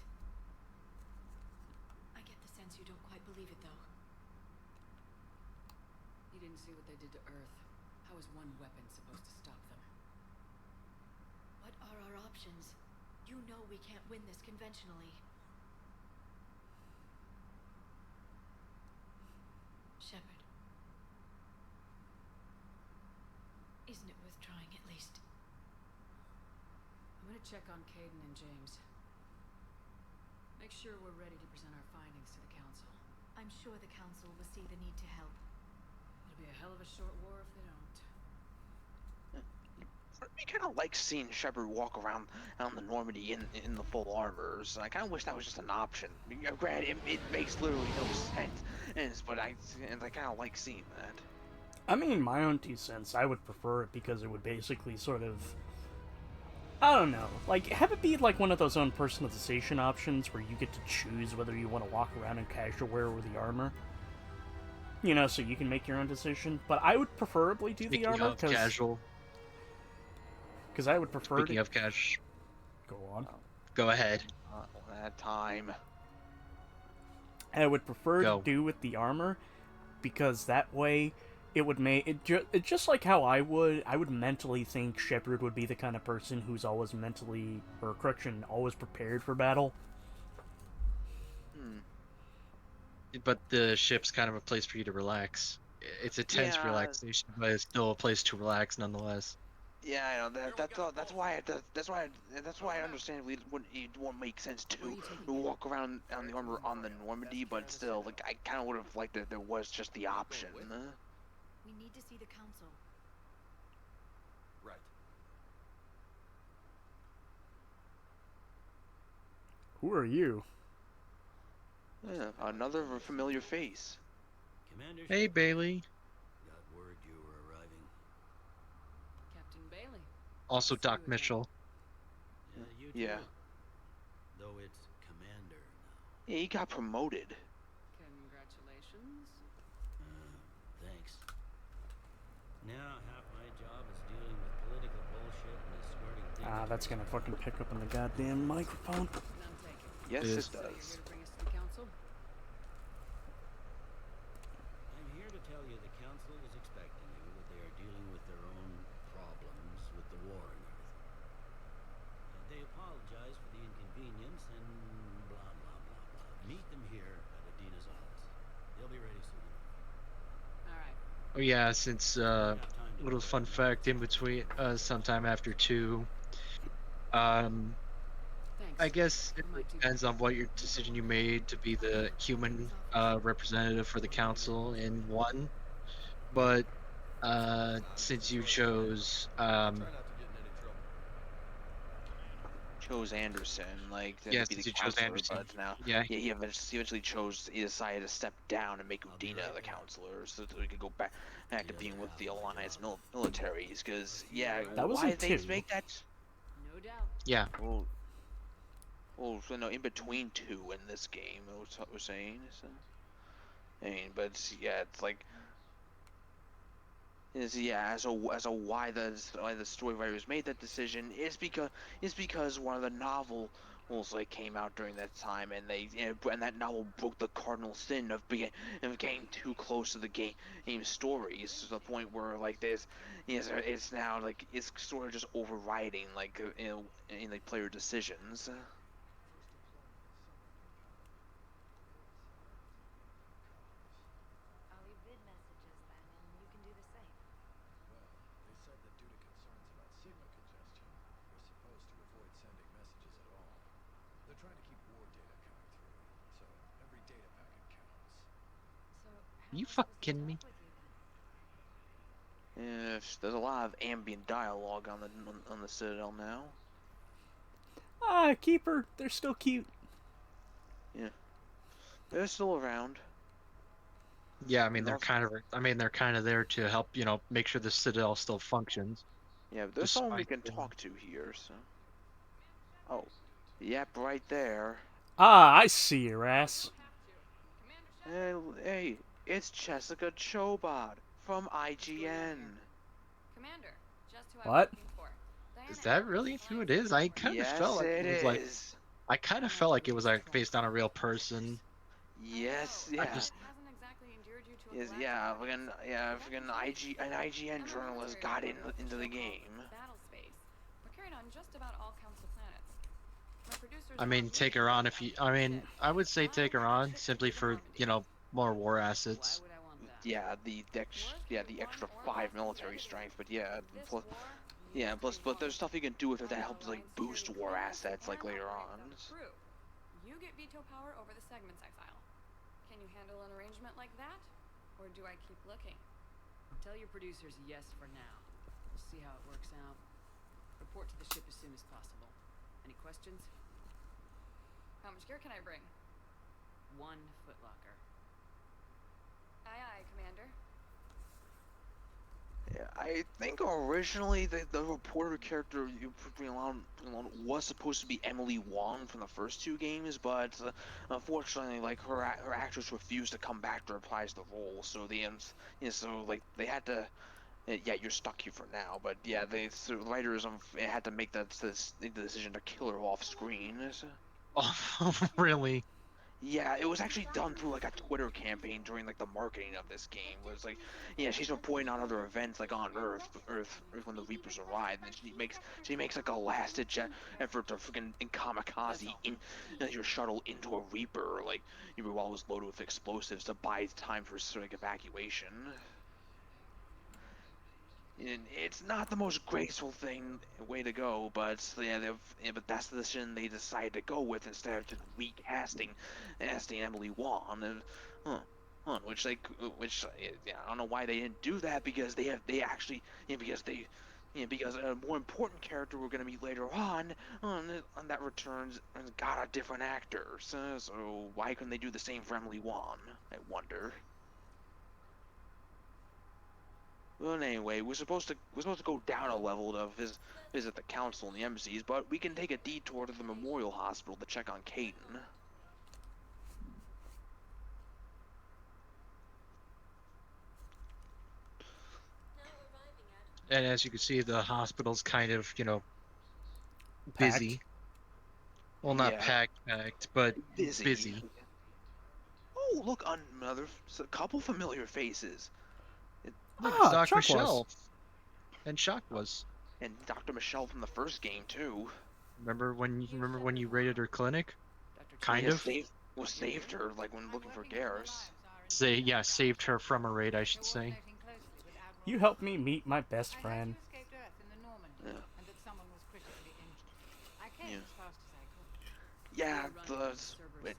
I get the sense you don't quite believe it, though. You didn't see what they did to Earth. How is one weapon supposed to stop them? What are our options? You know we can't win this conventionally. Shepard. Isn't it worth trying at least? I'm gonna check on Caden and James. Make sure we're ready to present our findings to the Council. I'm sure the Council will see the need to help. It'll be a hell of a short war if they don't. I kind of like seeing Shepard walk around on the Normandy in the full armors. I kind of wish that was just an option. Granted, it makes literally no sense, but I kind of like seeing that. I mean, my own 2 cents, I would prefer it because it would basically sort of... I don't know. Like, have it be like one of those own personalization options where you get to choose whether you want to walk around in casual wear or the armor. You know, so you can make your own decision. But I would preferably do the armor because... casual. Because I would prefer Speaking of cash, Go on. go ahead. That time. I would prefer Go. to do with the armor because that way it would make it just like how I would mentally think Shepard would be the kind of person who's always mentally always prepared for battle. But the ship's kind of a place for you to relax. It's a tense Yeah. relaxation, but it's still a place to relax nonetheless. Yeah, I know that's why I understand it won't make sense to walk around on the armor on the Normandy, but still, like I kind of would have liked that there was just the option. We need to see the Council. Right. Who are you? Yeah, another familiar face. Commander, Hey, Bailey. got word you were arriving. Captain Bailey. Also, Nice to see Doc you again. Mitchell. You too. Yeah. Though it's commander now. Yeah, he got promoted. Congratulations. Thanks. Now half my job is dealing with political bullshit and escorting Ah, that's gonna fucking pick up in the goddamn microphone. None taken. Yes, It it is. So you're does. here to bring us to the Council? I'm here to tell you the council is expecting you, that they are dealing with their own problems with the war and everything. They apologize for the inconvenience and blah blah blah blah. Meet them here at Adina's office. They'll be ready soon enough. All right. Oh yeah, since little fun fact in between sometime after 2. Thanks. I guess it I might do depends that. on what your decision you made to be the human representative for the council in 1. But since you chose Try not to get in any trouble. Chose Anderson, like to Yes, be the he chose counselor, Anderson. but now Yeah. he eventually chose. He decided to step down and make I'll be Udina right the back. counselor, so that we could go back to being with the Alliance militaries. Because That was why in did they 2. make that? No doubt. Yeah. Well, so no, in between 2 in this game, that's what we're saying. So. I mean, but yeah, it's like. As a why the story writers made that decision is because one of the novels like came out during that time, and and that novel broke the cardinal sin of getting too close to the game stories to the point where like it's now like it's sort of just overriding like in like player decisions. I'll leave vid messages then you fucking kidding me? Yeah, there's a lot of ambient dialogue on the Citadel now. Ah, Keeper, they're still cute. Yeah, they're still around. Yeah, I mean they're kind of there to help, make sure the Citadel still functions. Yeah, but there's someone we Despite can the- talk to here. So. Oh, yep, right there. Ah, I see your ass. Hey, it's Jessica Chobot from IGN. Commander, just who I'm What? looking for. Is that really who it is? I kind of Yes, felt like it it was like is. I kind of felt like it was like based on a real person. Yes, I yeah. just- Hasn't exactly endured you to a Yes, black an IGN journalist got into the game. battle space, but carried on just about all council planets. My producers I mean, take her on if you. I mean, I would say take her on simply for more war assets. Why would I want that? Yeah, the extra 5 military strength, but yeah, plus, but there's stuff you can do with her that helps like boost war assets like later on. True. You get veto power over the segments I file. Can you handle an arrangement like that? Or do I keep looking? Tell your producers yes for now. We'll see how it works out. Report to the ship as soon as possible. Any questions? How much gear can I bring? 1 footlocker. Aye aye, Commander. Yeah, I think originally the reporter character was supposed to be Emily Wong from the first 2 games, but unfortunately, like her actress refused to come back to reprise the role, so they had to. Yeah, you're stuck here for now, but yeah, the writers had to make the decision to kill her off screen. So. Oh, really? Yeah, it was actually done through like a Twitter campaign during like the marketing of this game. It was like, yeah, she's reporting on other events like on Earth when the Reapers arrive, and she makes like a last-ditch effort to freaking kamikaze your shuttle into a Reaper, like while it was loaded with explosives to buy time for like evacuation. And it's not the most graceful way to go, but but that's the decision they decided to go with instead of just recasting Emily Wan, and which I don't know why they didn't do that, because because a more important character we're gonna meet later on that returns and got a different actor, so why couldn't they do the same for Emily Wan? I wonder. Well, anyway, we're supposed to go down a level to visit the council and the embassies, but we can take a detour to the Memorial Hospital to check on Caden. And as you can see, the hospital's kind of busy. Packed. Well, not Yeah. packed, but busy. Oh, look, a couple familiar faces. Look, Ah, it's Dr. Chuck was. Michelle. And Shock was. And Dr. Michelle from the first game, too. Remember when you raided her clinic? Dr. Kind Yeah, of. saved her, like when looking for Garrus. Saved her from a raid, I should say. You helped me meet my best friend. Yeah.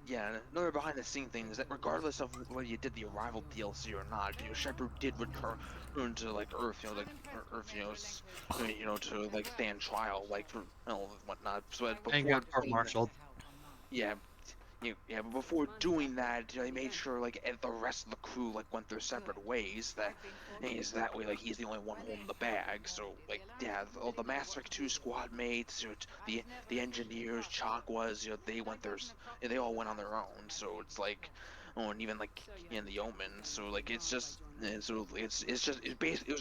Yeah, another behind the scene thing is that regardless of whether you did the Arrival DLC or not, Shepard did return to like Earth, to like stand trial, like for whatnot. So And got court-martialed. But before doing that, they made sure like the rest of the crew like went their separate ways. That way, like he's the only one holding the bag. So like all the Mass Effect 2 squad mates, the engineers, Chakwas, they all went on their own. So it's like, and even like in the Omen. So like it was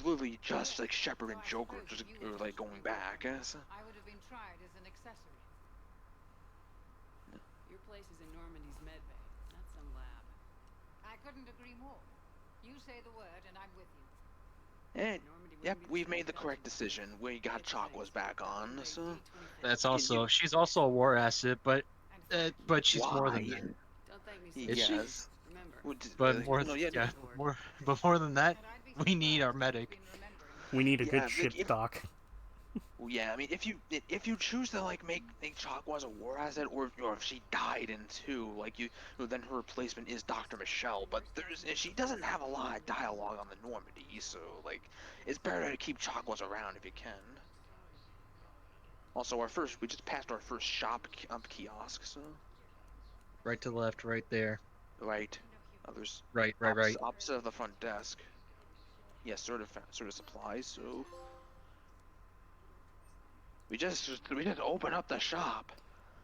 literally just like Shepard and Joker just like going back. So. I would have been tried as an accessory. Your place is in Normandy's medbay, not some lab. I couldn't agree more. You say the word and I'm with you. And yep, we've made the correct decision. We got Chakwas back on, so She's also a war asset, but she's more than that. Don't thank me. Is she? yes. But more than that, we need our medic. We need a Yeah, good but ship if- doc. Well, yeah, I mean, if you choose to like make Chakwa as a war asset, or if she died in 2, like then her replacement is Dr. Michelle. But she doesn't have a lot of dialogue on the Normandy, so like it's better to keep Chakwas around if you can. Also, we just passed our first shop kiosk, so Right to left, right there. right. Others Right. opposite of the front desk. Yeah, sort of supplies. So we just open up the shop.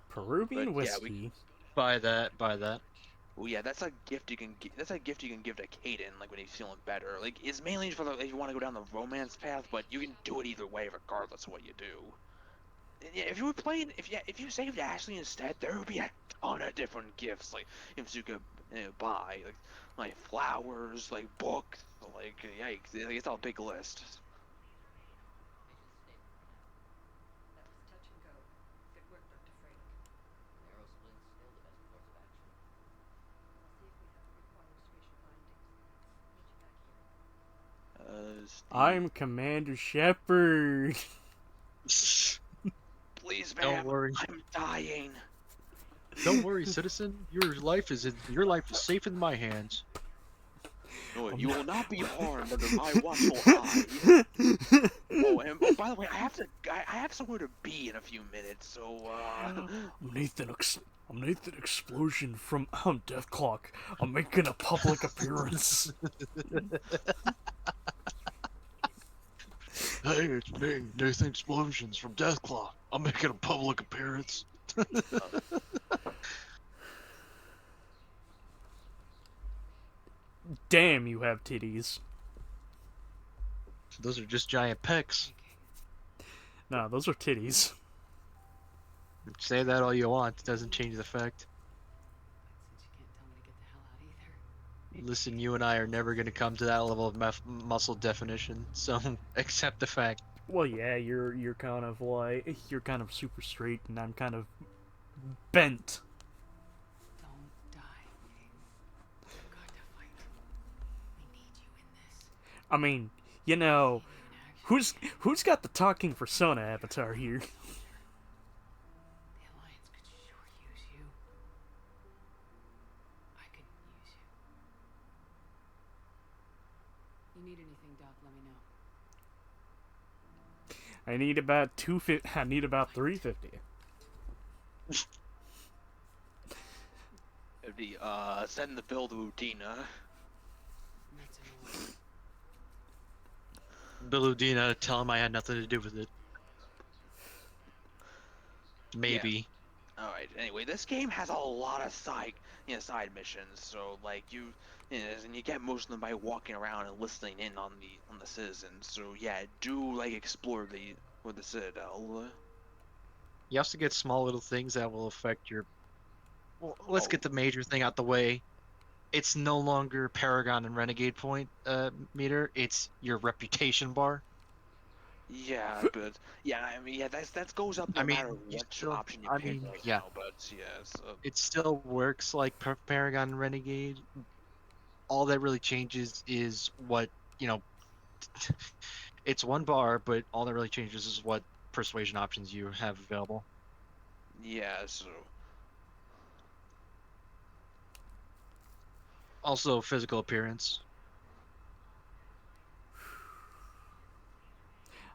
Peruvian But, yeah, whiskey. Buy that. Well, yeah, that's a gift you can give to Caden, like when he's feeling better. Like it's mainly for if you want to go down the romance path, but you can do it either way, regardless of what you do. And yeah, if you were playing, if you saved Ashley instead, there would be a ton of different gifts, like if you could buy, like flowers, like books, like yikes, like, it's all a big list. I'm Commander Shepard. Please, man. Don't worry. I'm dying. Don't worry, citizen. Your life is safe in my hands. No, you will not be harmed under my watchful eye. And by the way, I have somewhere to be in a few minutes, so I'm Nathan Explosion from Death Clock. I'm making a public appearance. Hey, it's me, Nathan Explosions from Death Clock. I'm making a public appearance. Damn, you have titties. Those are just giant pecs. No, those are titties. Say that all you want, it doesn't change the fact. Listen, you and I are never going to come to that level of muscle definition, so accept the fact. Well, yeah, you're kind of like, you're kind of super straight, and I'm kind of bent. Don't die. We've got to fight. We need you in this. I mean, you know, who's got the talking persona avatar here? The Alliance could sure use you. I could use you. You need anything, Doc, let me know. I need about 250. I need about 350. Send the bill to Udina. Bill Udina, tell him I had nothing to do with it. Maybe. Yeah. All right. Anyway, this game has a lot of side missions. So like and you get most of them by walking around and listening in on the citizens. So yeah, do like explore the Citadel. You also get small little things that will affect your. Well, let's get the major thing out the way. It's no longer Paragon and Renegade point meter. It's your reputation bar. Yeah, but yeah, I mean, yeah, that goes up no matter what option you pick right now. But yeah, so. It still works like Paragon and Renegade. All that really changes is what it's one bar, but all that really changes is what persuasion options you have available. Yeah, so. Also, physical appearance.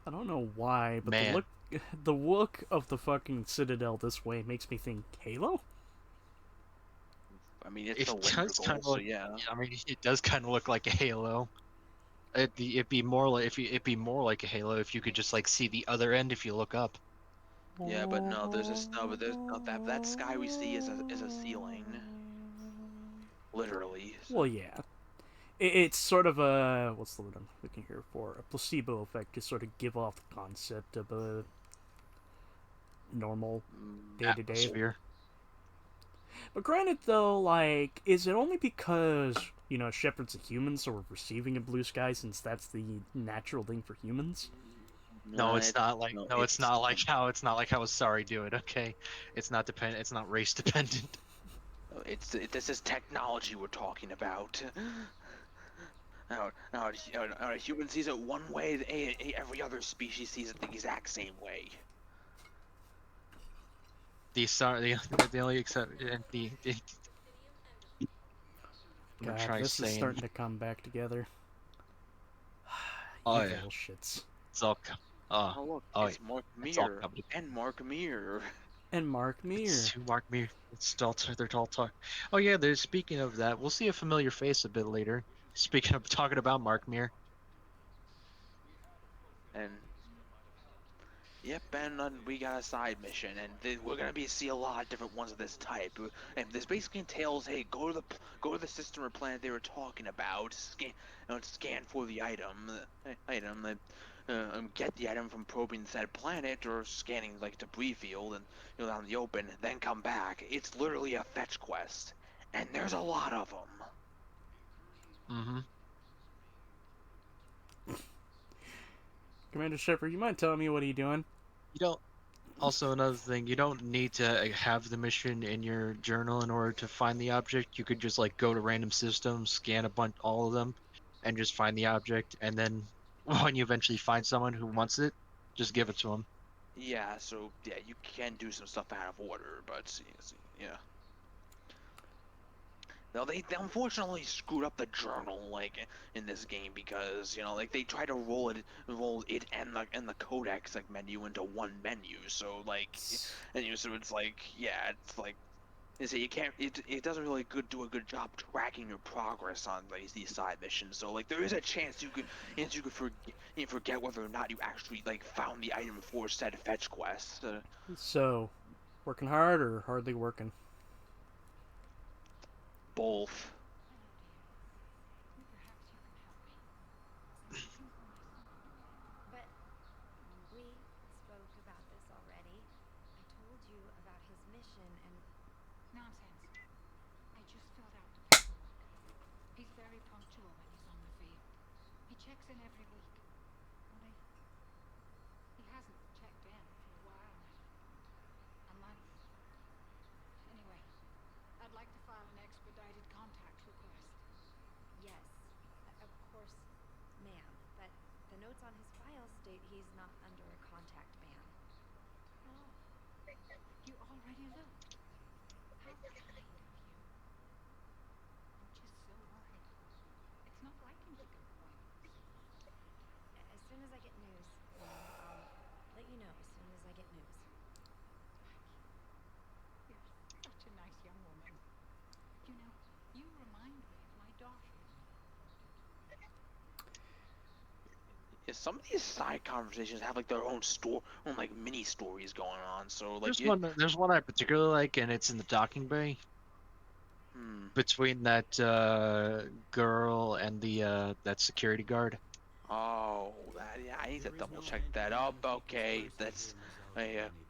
I don't know why, but Man. the look of the fucking Citadel this way makes me think Halo. I mean, it's the Winter Goal, so yeah. I mean, it does kind of look like a Halo. It'd be more like a Halo if you could just like see the other end if you look up. Yeah, but no, there's not that sky we see is a ceiling. Literally. So. Well, yeah. It's sort of a what's the word I'm looking here for? A placebo effect to sort of give off the concept of a normal day-to-day. Atmosphere. But granted, though, like, is it only because Shepard's a human, so we're perceiving a blue sky since that's the natural thing for humans? No, it's not like it's not like how Sorry do it. Okay, it's not race dependent. This is technology we're talking about. a human sees it one way, every other species sees it the exact same way. The only except the I'm gonna God, try this is saying. starting to come back together. Oh You yeah, little shits. it's all. Oh look, Oh, it's Mark it's all Meer coming. and Mark Meer. And Mark Meer. It's who Mark Meer. It's all they're all talk. Oh yeah, they're speaking of that. We'll see a familiar face a bit later. Speaking of talking about Mark Meer. And yep, and we got a side mission, and we're gonna see a lot of different ones of this type. And this basically entails, hey, go to the system or planet they were talking about, scan for the item, get the item from probing said planet or scanning like debris field and out in the open, then come back. It's literally a fetch quest, and there's a lot of them. Mm-hmm. Commander Shepard, you mind telling me what are you doing? You don't. Also, another thing, you don't need to have the mission in your journal in order to find the object. You could just like go to random systems, scan all of them, and just find the object. And then when you eventually find someone who wants it, just give it to them. Yeah, so yeah, you can do some stuff out of order, but yeah. No, they unfortunately screwed up the journal like in this game because like they try to roll it and the codex like menu into one menu. So like, so it's like it's like you can't it doesn't really do a good job tracking your progress on these side missions. So like there is a chance you could forget whether or not you actually like found the item for said fetch quest. So, working hard or hardly working? Both. But we spoke about this already. I told you about his mission and... Nonsense. I just filled out the paperwork. He's very punctual when he's on the field. He checks in every week. Only, he hasn't checked in for a while now. A month. Anyway, I'd like to file an expedited contact request. Yes, of course, ma'am. But the notes on his file state he's not under a contact ban. Oh, you already looked. How kind of you. I'm just so worried. It's not like him to go quiet. As soon as I get news, I'll let you know as soon as I get news. You're such a nice young woman. You remind me of my daughter. Yeah, some of these side conversations have like their own like mini stories going on. So like There's one I particularly like, and it's in the docking bay. Between that girl and the that security guard. Oh, I need to double check that up. Okay, that's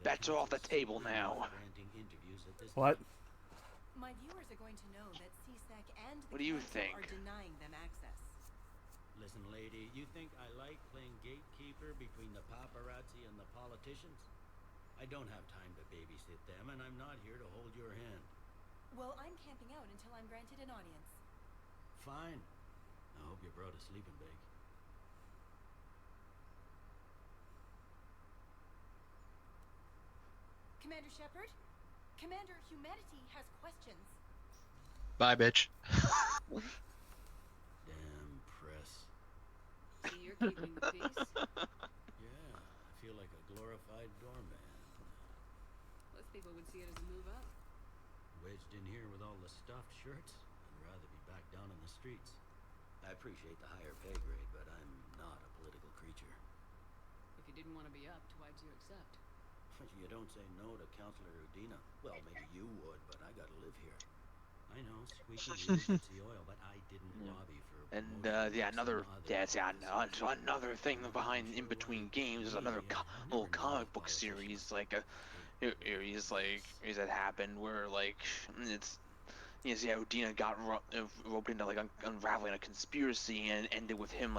bets are off the table now. What? My viewers are going to know that CSEC and the What do you council think? are denying them access. Listen, lady, you think I like playing gatekeeper between the paparazzi and the politicians? I don't have time to babysit them, and I'm not here to hold your hand. Well, I'm camping out until I'm granted an audience. Fine. I hope you brought a sleeping bag. Commander Shepard? Commander Humanity has questions. Bye, bitch. Damn press. So you're keeping the peace? Yeah, I feel like a glorified doorman. Most people would see it as a move up. Wedged in here with all the stuffed shirts, I'd rather be back down in the streets. I appreciate the higher pay grade, but I'm not a political creature. If you didn't want to be upped, why'd you accept? You don't say no to Counselor Udina. Well, maybe you would, but I gotta live here. I know, squeaky wheels gets the oil, but I didn't lobby for And another thing behind in between games is another little comic book series like a series that happened where like it's Udina got roped into like unraveling a conspiracy and ended with him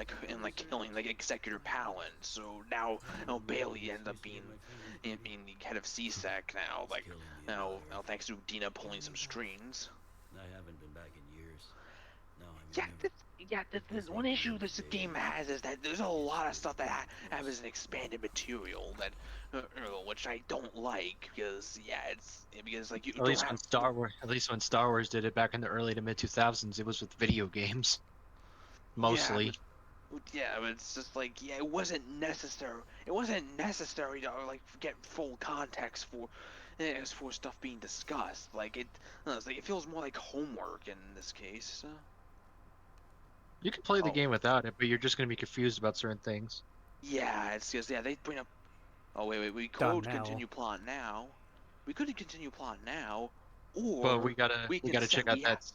killing like Executor Palin. So now Bailey ends up being the head of CSEC now thanks to Udina pulling some strings. I haven't been back in years. Now I'm Yeah, yeah, there's one issue this game has is that there's a lot of stuff that has an expanded material that, which I don't like because because like you At don't least have when Star Wars did it back in the early to mid 2000s, it was with video games mostly. Yeah, but it's just like it wasn't necessary. It wasn't necessary to like get full context for stuff being discussed. Like it's like it feels more like homework in this case. You can play the game without it, but you're just gonna be confused about certain things. Yeah, it's just they bring up. Oh wait, we Done could now. continue plot now. We could continue plot now, or But we gotta check out that.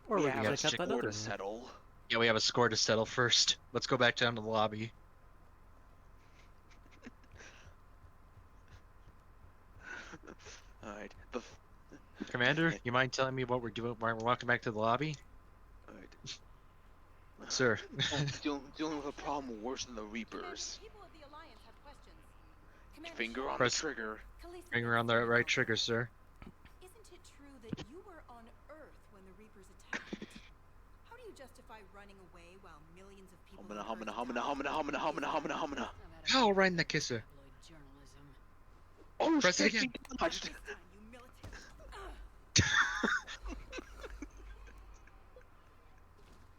Or we we can have a check out that score other to one. settle. Yeah, we have a score to settle first. Let's go back down to the lobby. All right, Commander, you mind telling me what we're doing? Why we're walking back to the lobby? Sir. Dealing with a problem worse than the Reapers. People of the Alliance have questions. Commander Finger on the Press- trigger. Khaleesi, Finger on the right trigger, sir. isn't it true that you were on Earth when the Reapers attacked? How do you justify running away while millions of people Humana. Oh, right in the kisser. Oh, Press it shit, again. she dodged.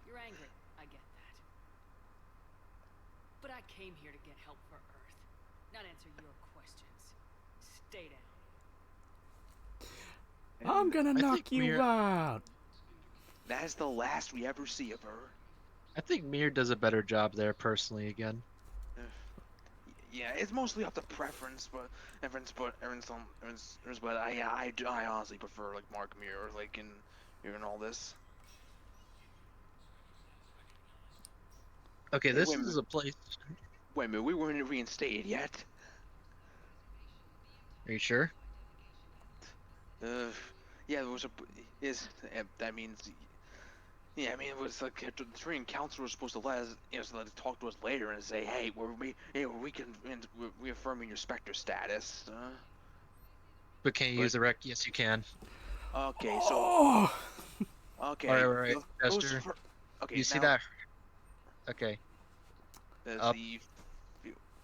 You're angry. I get that. But I came here to get help for Earth, not answer your questions. Stay down. I'm gonna knock you out. That is the last we ever see of her. I think Mir does a better job there, personally, again. Yeah, it's mostly up to preference, but I honestly prefer like Mark Mir, like in all this. Okay, this wait a is a place. Wait a minute, we weren't reinstated yet. Are you sure? Yeah, there was that means. Yeah, I mean, it was like the training counselor was supposed to let us, talk to us later and say, hey, we can reaffirming your Spectre status. But can you use the rec? Yes, you can. Okay, so. Oh. Okay. Alright, Chester. Okay. You see now, that? Okay. Up.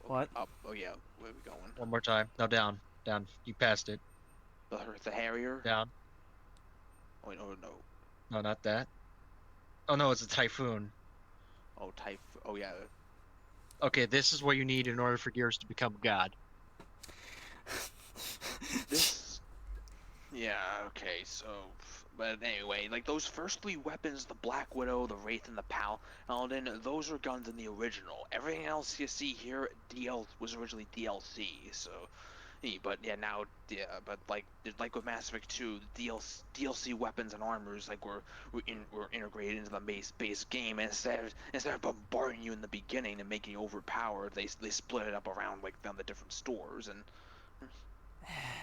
What? Up. Oh yeah. Where are we going? One more time. No, down. Down. You passed it. The Harrier. Down. Oh wait, no. No, not that. Oh no, it's a Typhoon. Oh, Oh yeah. Okay, this is what you need in order for Gears to become God. This. Yeah. Okay. So. But anyway, like those first three weapons, the Black Widow, the Wraith, and the Paladin, those are guns in the original. Everything else you see here, was originally DLC. So, but yeah, now, but like with Mass Effect 2, the DLC weapons and armors like were integrated into the base game. And instead of bombarding you in the beginning and making you overpowered, they split it up around like down the different stores and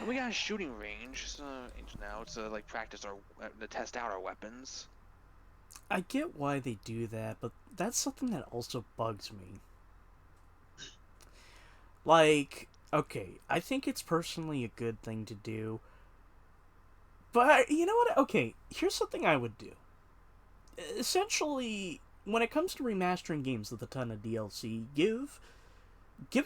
we got a shooting range now to like practice to test out our weapons. I get why they do that, but that's something that also bugs me. Like, okay, I think it's personally a good thing to do, but you know what? Okay, here's something I would do. Essentially, when it comes to remastering games with a ton of DLC, give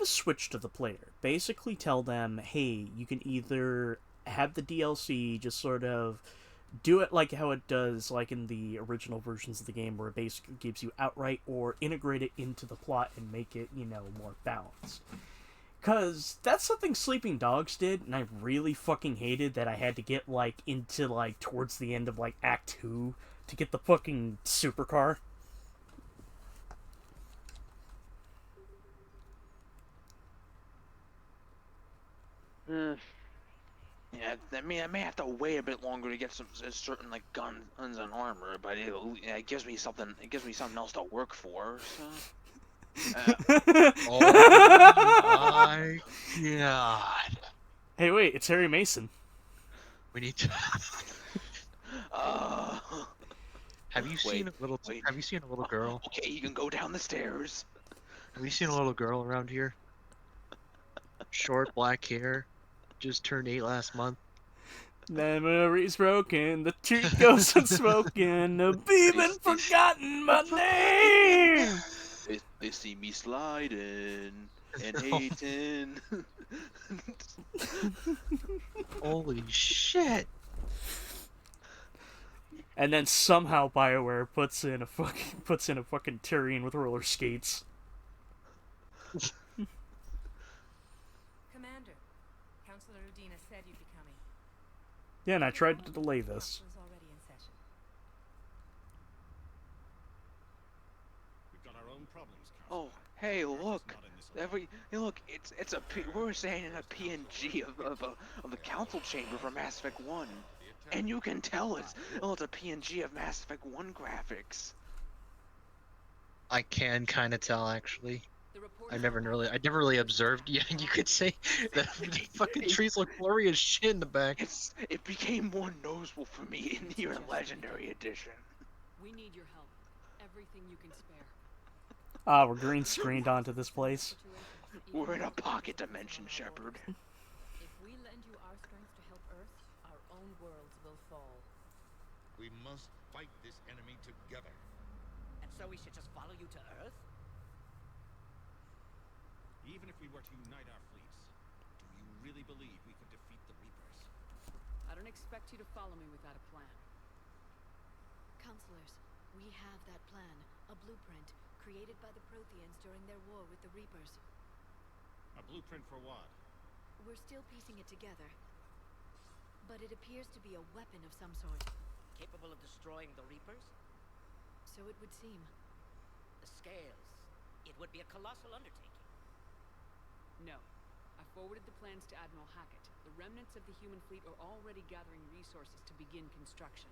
a switch to the player. Basically tell them, hey, you can either have the DLC just sort of do it like how it does like in the original versions of the game where it basically gives you outright, or integrate it into the plot and make it, more balanced. Because that's something Sleeping Dogs did, and I really fucking hated that I had to get into towards the end of Act 2 to get the fucking supercar. Yeah, I mean, I may have to wait a bit longer to get some certain guns and armor, but it gives me something. It gives me something else to work for. So. Oh my god! Hey, wait! It's Harry Mason. We need to. Have you seen a little? Have you seen a little girl? Okay, you can go down the stairs. Have you seen a little girl around here? Short black hair, just turned 8 last month. Memory's broken, the truth goes unspoken. Have even forgotten my name. They see me sliding and hating. Holy shit! And then somehow BioWare puts in a fucking Tyrion with roller skates. Commander, Councilor Udina said you'd be coming. Yeah, and I tried to delay this. Council's already in session. We've got our own problems, Oh, hey, look! It's a we're saying in a PNG of the council chamber from Mass Effect 1, and you can tell it's a PNG of Mass Effect 1 graphics. I can kind of tell actually. I never really observed. Yeah, you could say that the fucking trees look blurry as shit in the back. It became more noticeable for me in the Legendary Edition. We need your help. Everything you can spare. Ah, we're green screened onto this place. We're in a pocket dimension, Shepard. If we lend you our strength to help Earth, our own worlds will fall. We must fight this enemy together. And so we should just follow you to Earth? Even if we were to unite our fleets, do you really believe we could defeat the Reapers? I don't expect you to follow me without a plan. Counselors, we have that plan. A blueprint created by the Protheans during their war with the Reapers. A blueprint for what? We're still piecing it together. But it appears to be a weapon of some sort. Capable of destroying the Reapers? So it would seem. The scales. It would be a colossal undertaking. No. I forwarded the plans to Admiral Hackett. The remnants of the human fleet are already gathering resources to begin construction.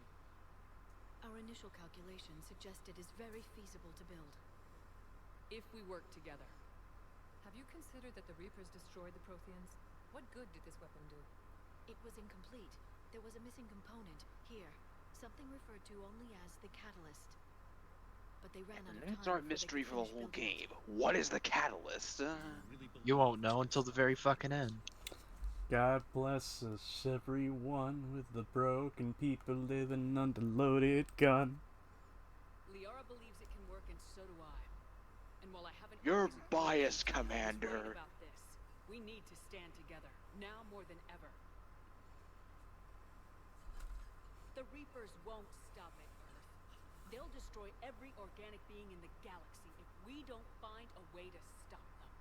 Our initial calculations suggest it is very feasible to build. If we work together. Have you considered that the Reapers destroyed the Protheans? What good did this weapon do? It was incomplete. There was a missing component, here. Something referred to only as the catalyst. But they ran out of time. That's our mystery for the whole game. What is the catalyst? You won't know until the very fucking end. God bless us, everyone, with the broken people living under loaded gun. Liara believes it can work, and so do I. And while I haven't You're always biased, agreed, Commander. I'm worried about this. We need to stand together, now more than ever. The Reapers won't stop at Earth. They'll destroy every organic being in the galaxy if we don't find a way to stop them.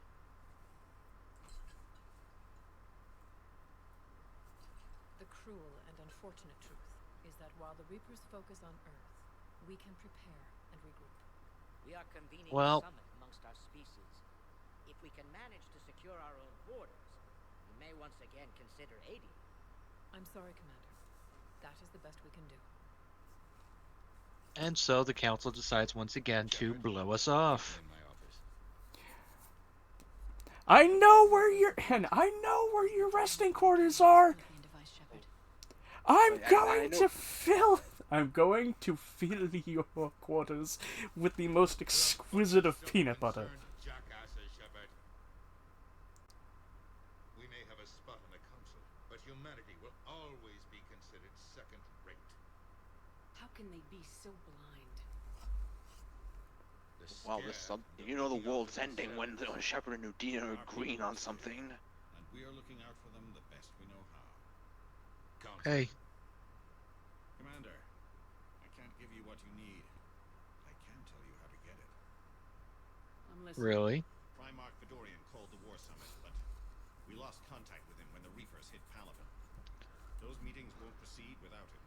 The cruel and unfortunate truth is that while the Reapers focus on Earth, we can prepare and regroup. We are convening Well- a summit amongst our species. If we can manage to secure our own borders, we may once again consider aiding. I'm sorry, Commander. That is the best we can do. And so the council decides once again to blow us off. In my office. I know where your resting quarters are. I'm going to fill your quarters with the most exquisite of peanut butter. Jackasses, Shepard. We may have a spot in the council, but humanity will always be considered second-rate. How can they be so blind? Well, you know the world's ending when Shepard and Udina are agreeing on something. And we are looking out for them the best we know how. Council. Hey, Commander, I can't give you what you need. I can tell you how to get it. I'm listening. really? Primarch Fedorian called the war summit, but we lost contact with him when the Reapers hit Palaven. Those meetings won't proceed without him.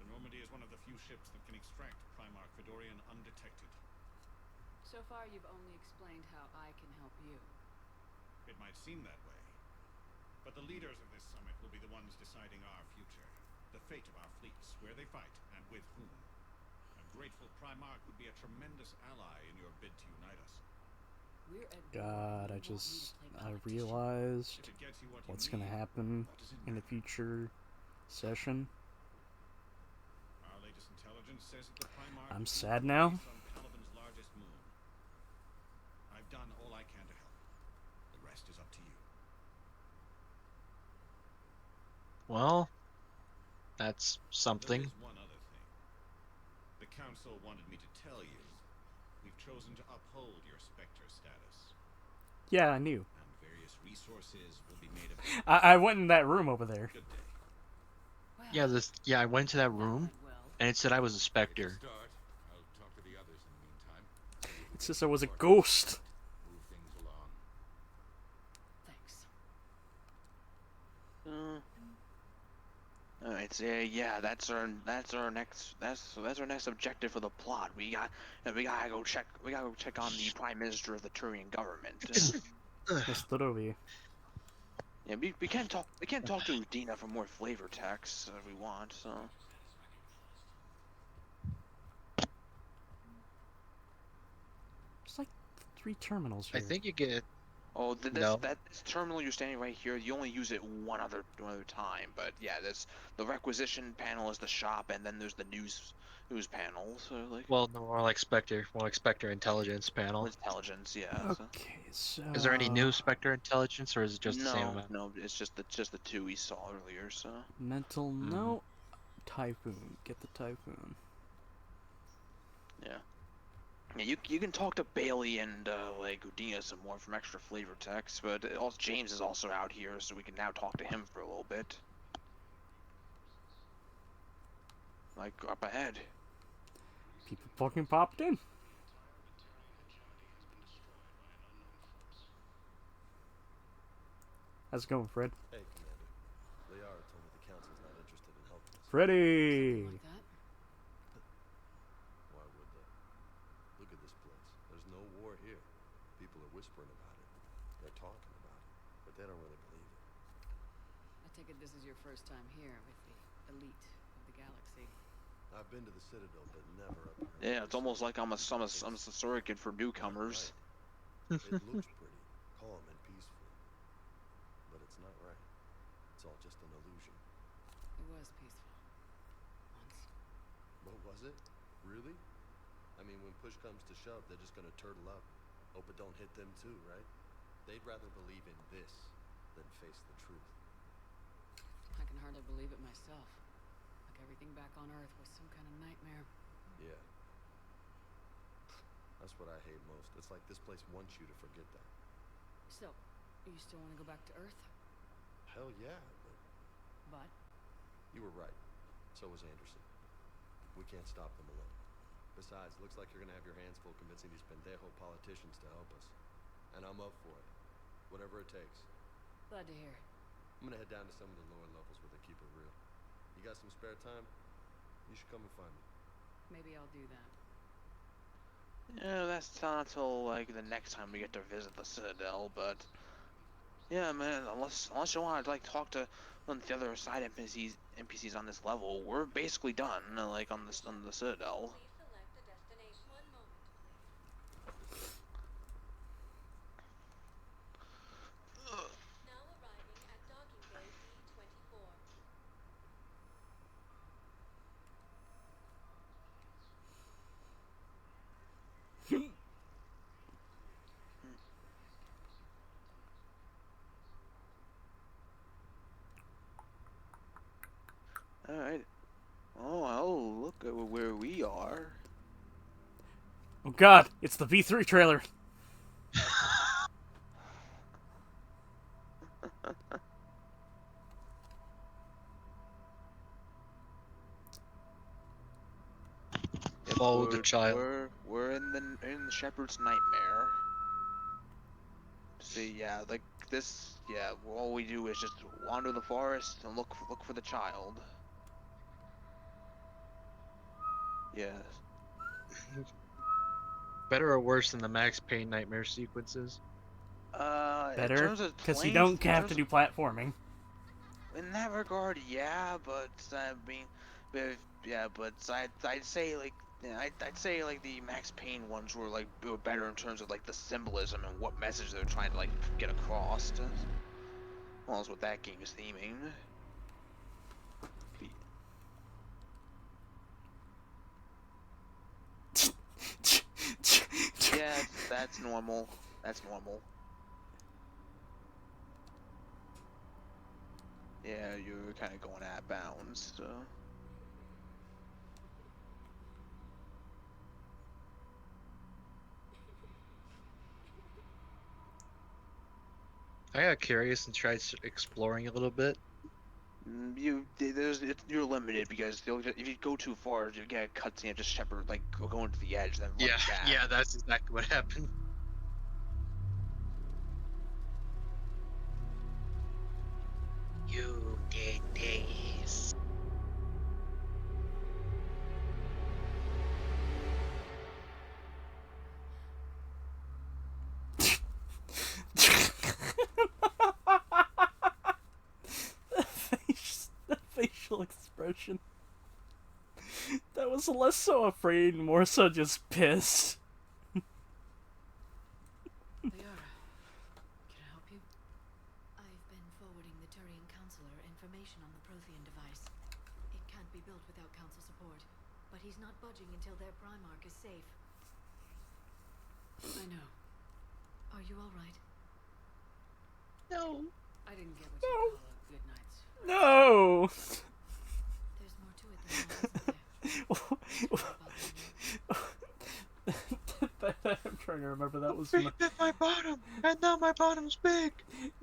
The Normandy is one of the few ships that can extract Primarch Fedorian undetected. So far, you've only explained how I can help you. It might seem that way, but the leaders of this summit will be the ones deciding our future, the fate of our fleets, where they fight, and with whom. A grateful Primarch would be a tremendous ally in your bid to unite us. We're at God, war. You want me to play politician? realized If it gets you what what's you gonna need, happen what does it in a matter? future session. Our latest intelligence says that the Primarch I'm is sad moving now. base on Palaven's largest moon. I've done all I can to help. The rest is up to you. Well, that's something. There is one other thing. The Council wanted me to tell you. We've chosen to uphold your Spectre status. Yeah, I knew. And various resources will be made available. I went in that room over there. Good day. Yeah, I went to that room, and it said I was a Spectre. Start. I'll talk to the others in the meantime. It says I was a ghost. Move things along. Thanks. Alright, so yeah, that's our next objective for the plot. We gotta go check on the Prime Minister of the Turian government. It's literally. Yeah, we can't talk to Udina for more flavor text if we want, so. There's like 3 terminals here. I think you get. Oh, this No. this terminal you're standing right here, you only use it one other time. But yeah, the requisition panel is the shop, and then there's the news panel. So like. Well, no, more like Spectre intelligence panel. Intelligence, yeah. So. Okay, so. Is there any new Spectre intelligence, or is it just the same No, amount? no, it's just the 2 we saw earlier. So. Mental no. Typhoon. Get the Typhoon. Yeah. Yeah, you can talk to Bailey and like Udina some more from extra flavor text, but also James is also out here, so we can now talk to him for a little bit. Like up ahead. People fucking popped in. How's it going, Fred? Hey, Commander. Liara told me the Council's not interested in helping us. Freddy! Like that? Why would they? Look at this place. There's no war here. People are whispering about it. They're talking about it, but they don't really believe it. I take it this is your first time here with the elite of the galaxy. I've been to the Citadel, but never up here. Yeah, it's almost like I'm a surrogate for newcomers. It looks pretty, calm and peaceful, but it's not right. It's all just an illusion. It was peaceful. Once. What was it? Really? I mean, when push comes to shove, they're just gonna turtle up. Hope it don't hit them too, right? They'd rather believe in this than face the truth. I can hardly believe it myself. Like everything back on Earth was some kind of nightmare. Yeah. That's what I hate most. It's like this place wants you to forget that. So, you still want to go back to Earth? Hell yeah, but But? you were right. So was Anderson. We can't stop them alone. Besides, looks like you're gonna have your hands full convincing these pendejo politicians to help us. And I'm up for it. Whatever it takes. Glad to hear it. I'm gonna head down to some of the lower levels where they keep it real. You got some spare time? You should come and find me. Maybe I'll do that. Yeah, that's not until like the next time we get to visit the Citadel, but yeah, man, unless you want to like talk to the other side NPCs on this level, we're basically done. Like on the Citadel. Alright. Oh, well, look at where we are. Oh god, it's the V3 trailer. Follow the child. We're in the Shepherd's Nightmare. See, yeah, like this, yeah. All we do is just wander the forest and look for the child. Yeah. Better or worse than the Max Payne nightmare sequences? Better, because you don't have to do platforming. In that regard, yeah, but I mean, I'd say like. Yeah, I'd say like the Max Payne ones were better in terms of like the symbolism and what message they're trying to like get across. Well, that's what that game is theming. Yeah, that's normal. That's normal. Yeah, you're kind of going out of bounds, so. I got curious and tried exploring a little bit. You're limited because if you go too far, you get a cutscene of just Shepard like going to the edge, then running Yeah, back. yeah, that's exactly what happened. You did this. The facial expression. That was less so afraid, more so just pissed. Liara, can I help you? I've been forwarding the Turian Counselor information on the Prothean device. It can't be built without Council support, but he's not budging until their Primarch is safe. I know. Are you alright? No. I didn't get what you call a good night's. No! There's more to it than that, I'm trying to remember that was Big bit my bottom, and now my bottom's big.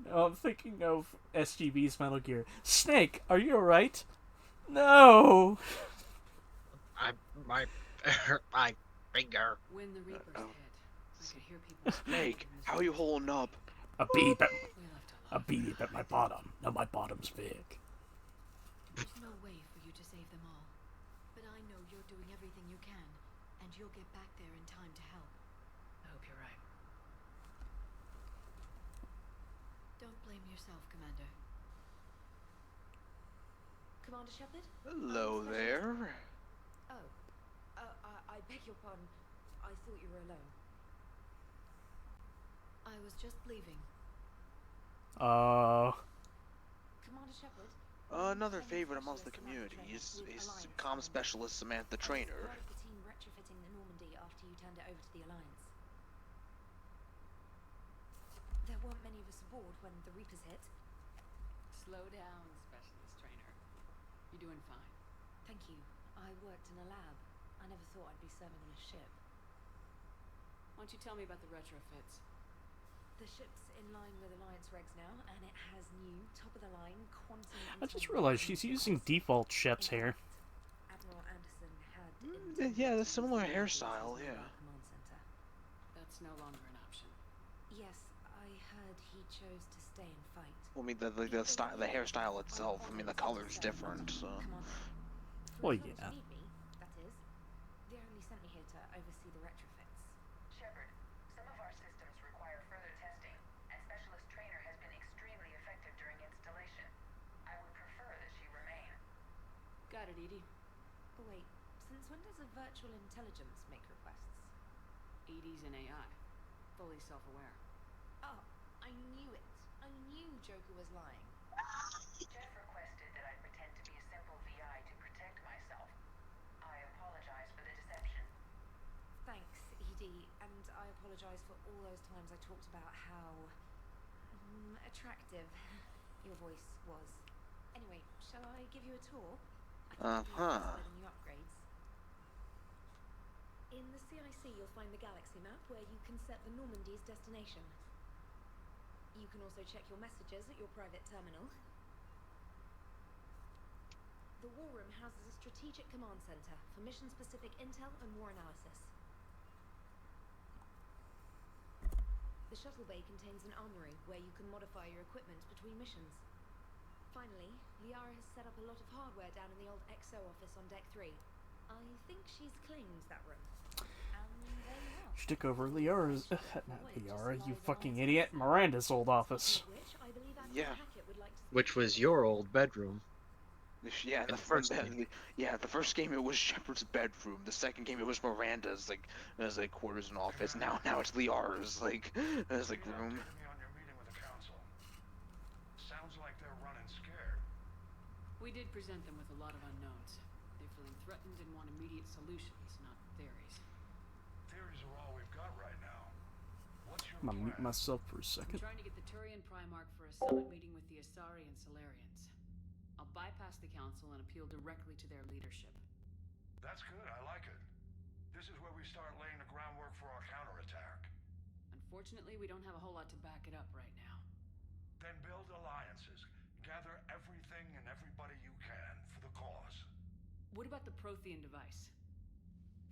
No, I'm thinking of SGV's Metal Gear. Snake, are you alright? No! My finger. When the Reapers hit, I could hear people. Snake, how are you holding up? A beep at my bottom. Now my bottom's big. There's no way for you to save them all. But I know you're doing everything you can, and you'll get back there in time to help. I hope you're right. Don't blame yourself, Commander. Commander Shepard? Hello there. Oh. I beg your pardon. I thought you were alone. I was just leaving. Commander Shepard? Another favorite amongst the community is comm specialist Samantha Trainer. Part of the team retrofitting the Normandy after you turned it over to the Alliance. There weren't many of us aboard when the Reapers hit. Slow down, Specialist Trainer. You're doing fine. Thank you. I worked in a lab. I never thought I'd be serving on a ship. Why don't you tell me about the retrofits? The ship's in line with Alliance regs now, and it has new, top-of-the-line, quantum... I just realized she's using default Shep's hair. Admiral Anderson had... Yeah, the similar hairstyle, yeah. Command center. That's no longer an option. Yes, I heard he chose to stay and fight. Well, I mean, the style, the hairstyle itself. I mean, the color's different. So. Well, As long as yeah. you need me, that is. They only sent me here to oversee the retrofits. Shepard, some of our systems require further testing, and Specialist Trainer has been extremely effective during installation. I would prefer that she remain. Got it, Edie. Oh wait, since when does a virtual intelligence make requests? Edie's an AI. Fully self-aware. Oh, I knew it. I knew Joker was lying. Jeff requested that I pretend to be a simple VI to protect myself. I apologize for the deception. Thanks, Edie, and I apologize for all those times I talked about how attractive your voice was. Anyway, shall I give you a tour? I think you'll like the new upgrades. In the CIC, you'll find the galaxy map where you can set the Normandy's destination. You can also check your messages at your private terminal. The War Room houses a strategic command center for mission-specific intel and war analysis. The shuttle bay contains an armory where you can modify your equipment between missions. Finally, Liara has set up a lot of hardware down in the old XO office on Deck 3. I think she's claimed that room. And there you are. Stick over Liara's... not Liara, you fucking idiot. Miranda's old office. Yeah. Which was your old bedroom. Yeah, the first game it was Shepard's bedroom. The second game it was Miranda's like quarters and office. Now it's Liara's like room. Me on your meeting with the council. Sounds like they're running scared. We did present them with a lot of unknowns. They're feeling threatened and want immediate solutions, not theories. Theories are all we've got right now. What's your I'm gonna mute myself for a I'm second. trying to get the Turian Primarch for a summit meeting with the Asari and Solarians. I'll bypass the council and appeal directly to their leadership. That's good, I like it. This is where we start laying the groundwork for our counterattack. Unfortunately, we don't have a whole lot to back it up right now. Then build alliances. Gather everything and everybody you can for the cause. What about the Prothean device?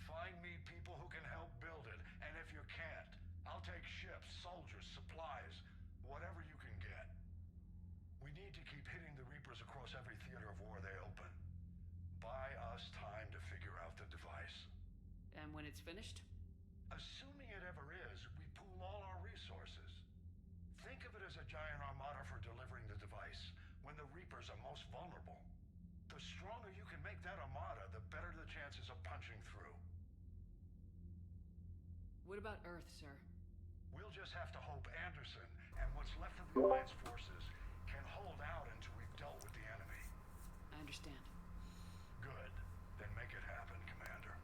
Find me people who can help build it, and if you can't, I'll take ships, soldiers, supplies, whatever you can get. We need to keep hitting the Reapers across every theater of war they open. Buy us time to figure out the device. And when it's finished? Assuming it ever is, we pool all our resources. Think of it as a giant armada for delivering the device when the Reapers are most vulnerable. The stronger you can make that armada, the better the chances of punching through. What about Earth, sir? We'll just have to hope Anderson and what's left of the Alliance forces can hold out until we've dealt with the enemy. I understand. Good. Then make it happen, Commander.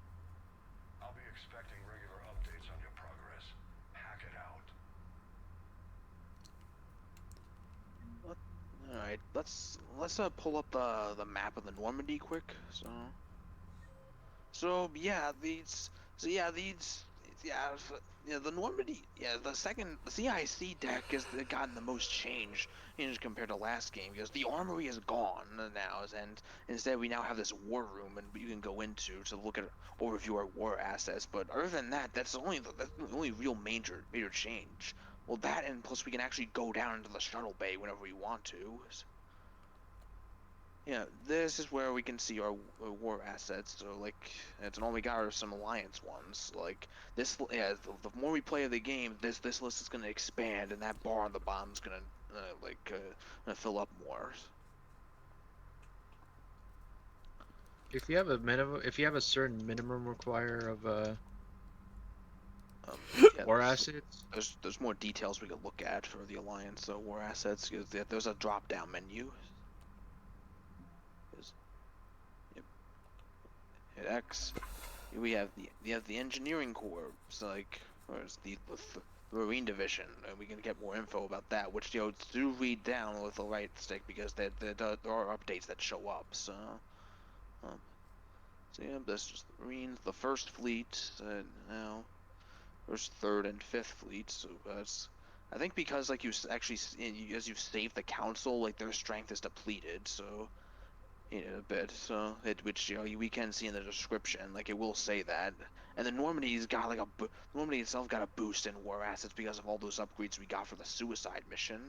I'll be expecting regular updates on your progress. Hack it out. Alright, let's pull up the map of the Normandy quick. The Normandy, the CIC deck has gotten the most change compared to last game, because the armory is gone now, and instead we now have this war room and you can go into to look at overview our war assets. But other than that, that's the only real major change. Well, that, and plus we can actually go down into the shuttle bay whenever we want to. Yeah, this is where we can see our war assets. So, like, it's all we got are some alliance ones. Like this, the more we play the game, this list is gonna expand, and that bar on the bottom is gonna fill up more. If you have a certain minimum require of war assets, there's more details we could look at for the alliance war assets. There's a drop down menu. Hit X. We have the engineering corps, so like, where's the Marine division, and we can get more info about that, which do read down with the right stick, because there are updates that show up. So yeah, that's just the Marines, the First Fleet, now there's Third and Fifth Fleet. So that's, I think, because like as you save the council, like their strength is depleted, so. A bit, so which we can see in the description, like it will say that. And the Normandy's got like Normandy itself got a boost in war assets because of all those upgrades we got for the suicide mission.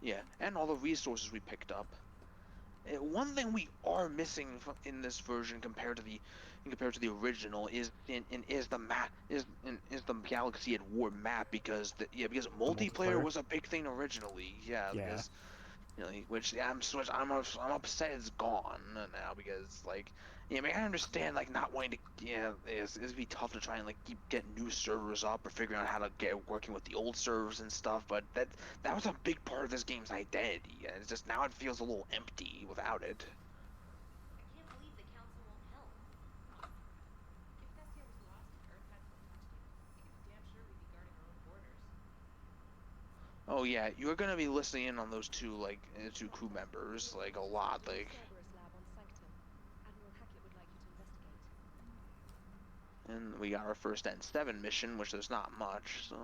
Yeah, and all the resources we picked up. One thing we are missing in this version compared to the original is the map, is the Galaxy at War map, because multiplayer was a big thing originally. Because which I'm upset it's gone now, because like I understand like not wanting to it'd be tough to try and like keep getting new servers up or figuring out how to get working with the old servers and stuff, but that was a big part of this game's identity, and it's just now it feels a little empty without it. I can't believe the council won't help. If Thessia was lost and Earth had some touched it, you can be damn sure we'd be guarding our own borders. Oh yeah, you're gonna be listening in on those two crew members like a lot, like. And we got our first N7 mission, which there's not much, so.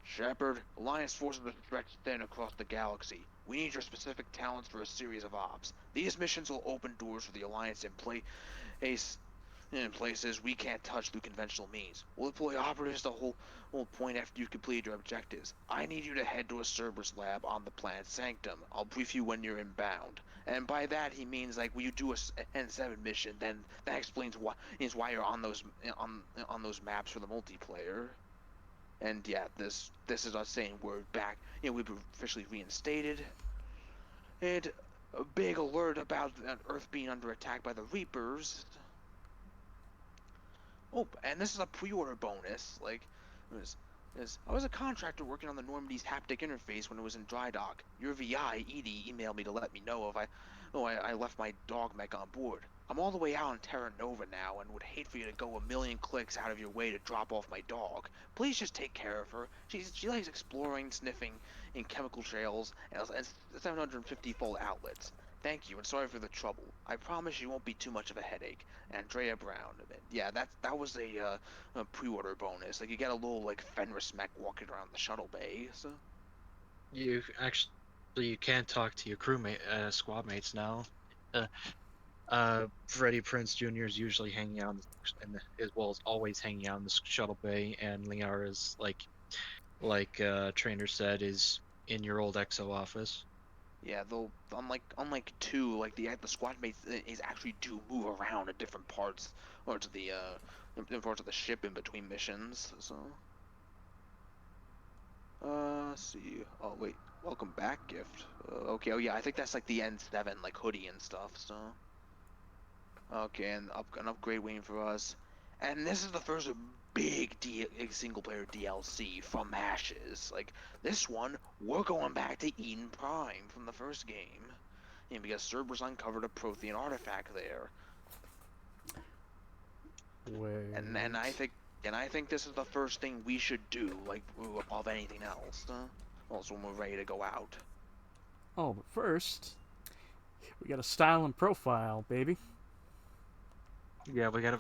Shepard, Alliance forces are stretched thin across the galaxy. We need your specific talents for a series of ops. These missions will open doors for the Alliance in places we can't touch through conventional means. We'll deploy operatives the whole point after you've completed your objectives. I need you to head to a Cerberus lab on the planet Sanctum. I'll brief you when you're inbound. And by that he means like when you do a N7 mission, then that explains why you're on those maps for the multiplayer. And yeah, this is us saying we're back. We've been officially reinstated. And a big alert about Earth being under attack by the Reapers. Oh, and this is a pre-order bonus. Like, I was a contractor working on the Normandy's haptic interface when it was in dry dock. Your VI, Edie, emailed me to let me know if I left my dog mech on board. I'm all the way out in Terra Nova now and would hate for you to go a million clicks out of your way to drop off my dog. Please just take care of her. She likes exploring, sniffing in chemical trails and 750-fold outlets. Thank you, and sorry for the trouble. I promise you won't be too much of a headache. Andrea Brown. Yeah, that was a pre-order bonus. Like, you get a little, like, Fenris mech walking around the shuttle bay, so... You actually you can talk to your crewmate, squad mates now. Freddie Prinze Jr. is usually hanging out as well as always hanging out in the shuttle bay, and Liara's like Trainer said, is in your old EXO office. Yeah, though unlike 2, like the squad mates is actually do move around in different parts or to the in parts of the ship in between missions. So let's see. Oh wait, welcome back gift. Okay, oh yeah, I think that's like the N7 like hoodie and stuff. So okay, and an upgrade waiting for us. And this is the first big single-player DLC from Ashes. Like, this one, we're going back to Eden Prime from the first game. And because Cerberus uncovered a Prothean artifact there. Wait. And I think this is the first thing we should do, like, above anything else. Also, when we're ready to go out. Oh, but first, we got a style and profile, baby. Yeah, we gotta.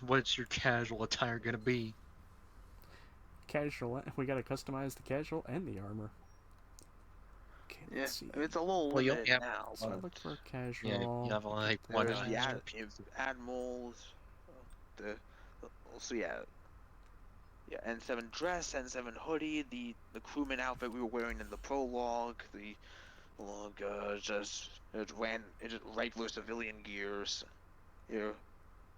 What's your casual attire gonna be? Casual. We gotta customize the casual and the armor. Okay, let's see. It's a little limited now. So I look for casual. Yeah, you have like one. There's the admirals. So yeah, N7 dress, N7 hoodie, the crewman outfit we were wearing in the prologue, the just regular civilian gears. Here.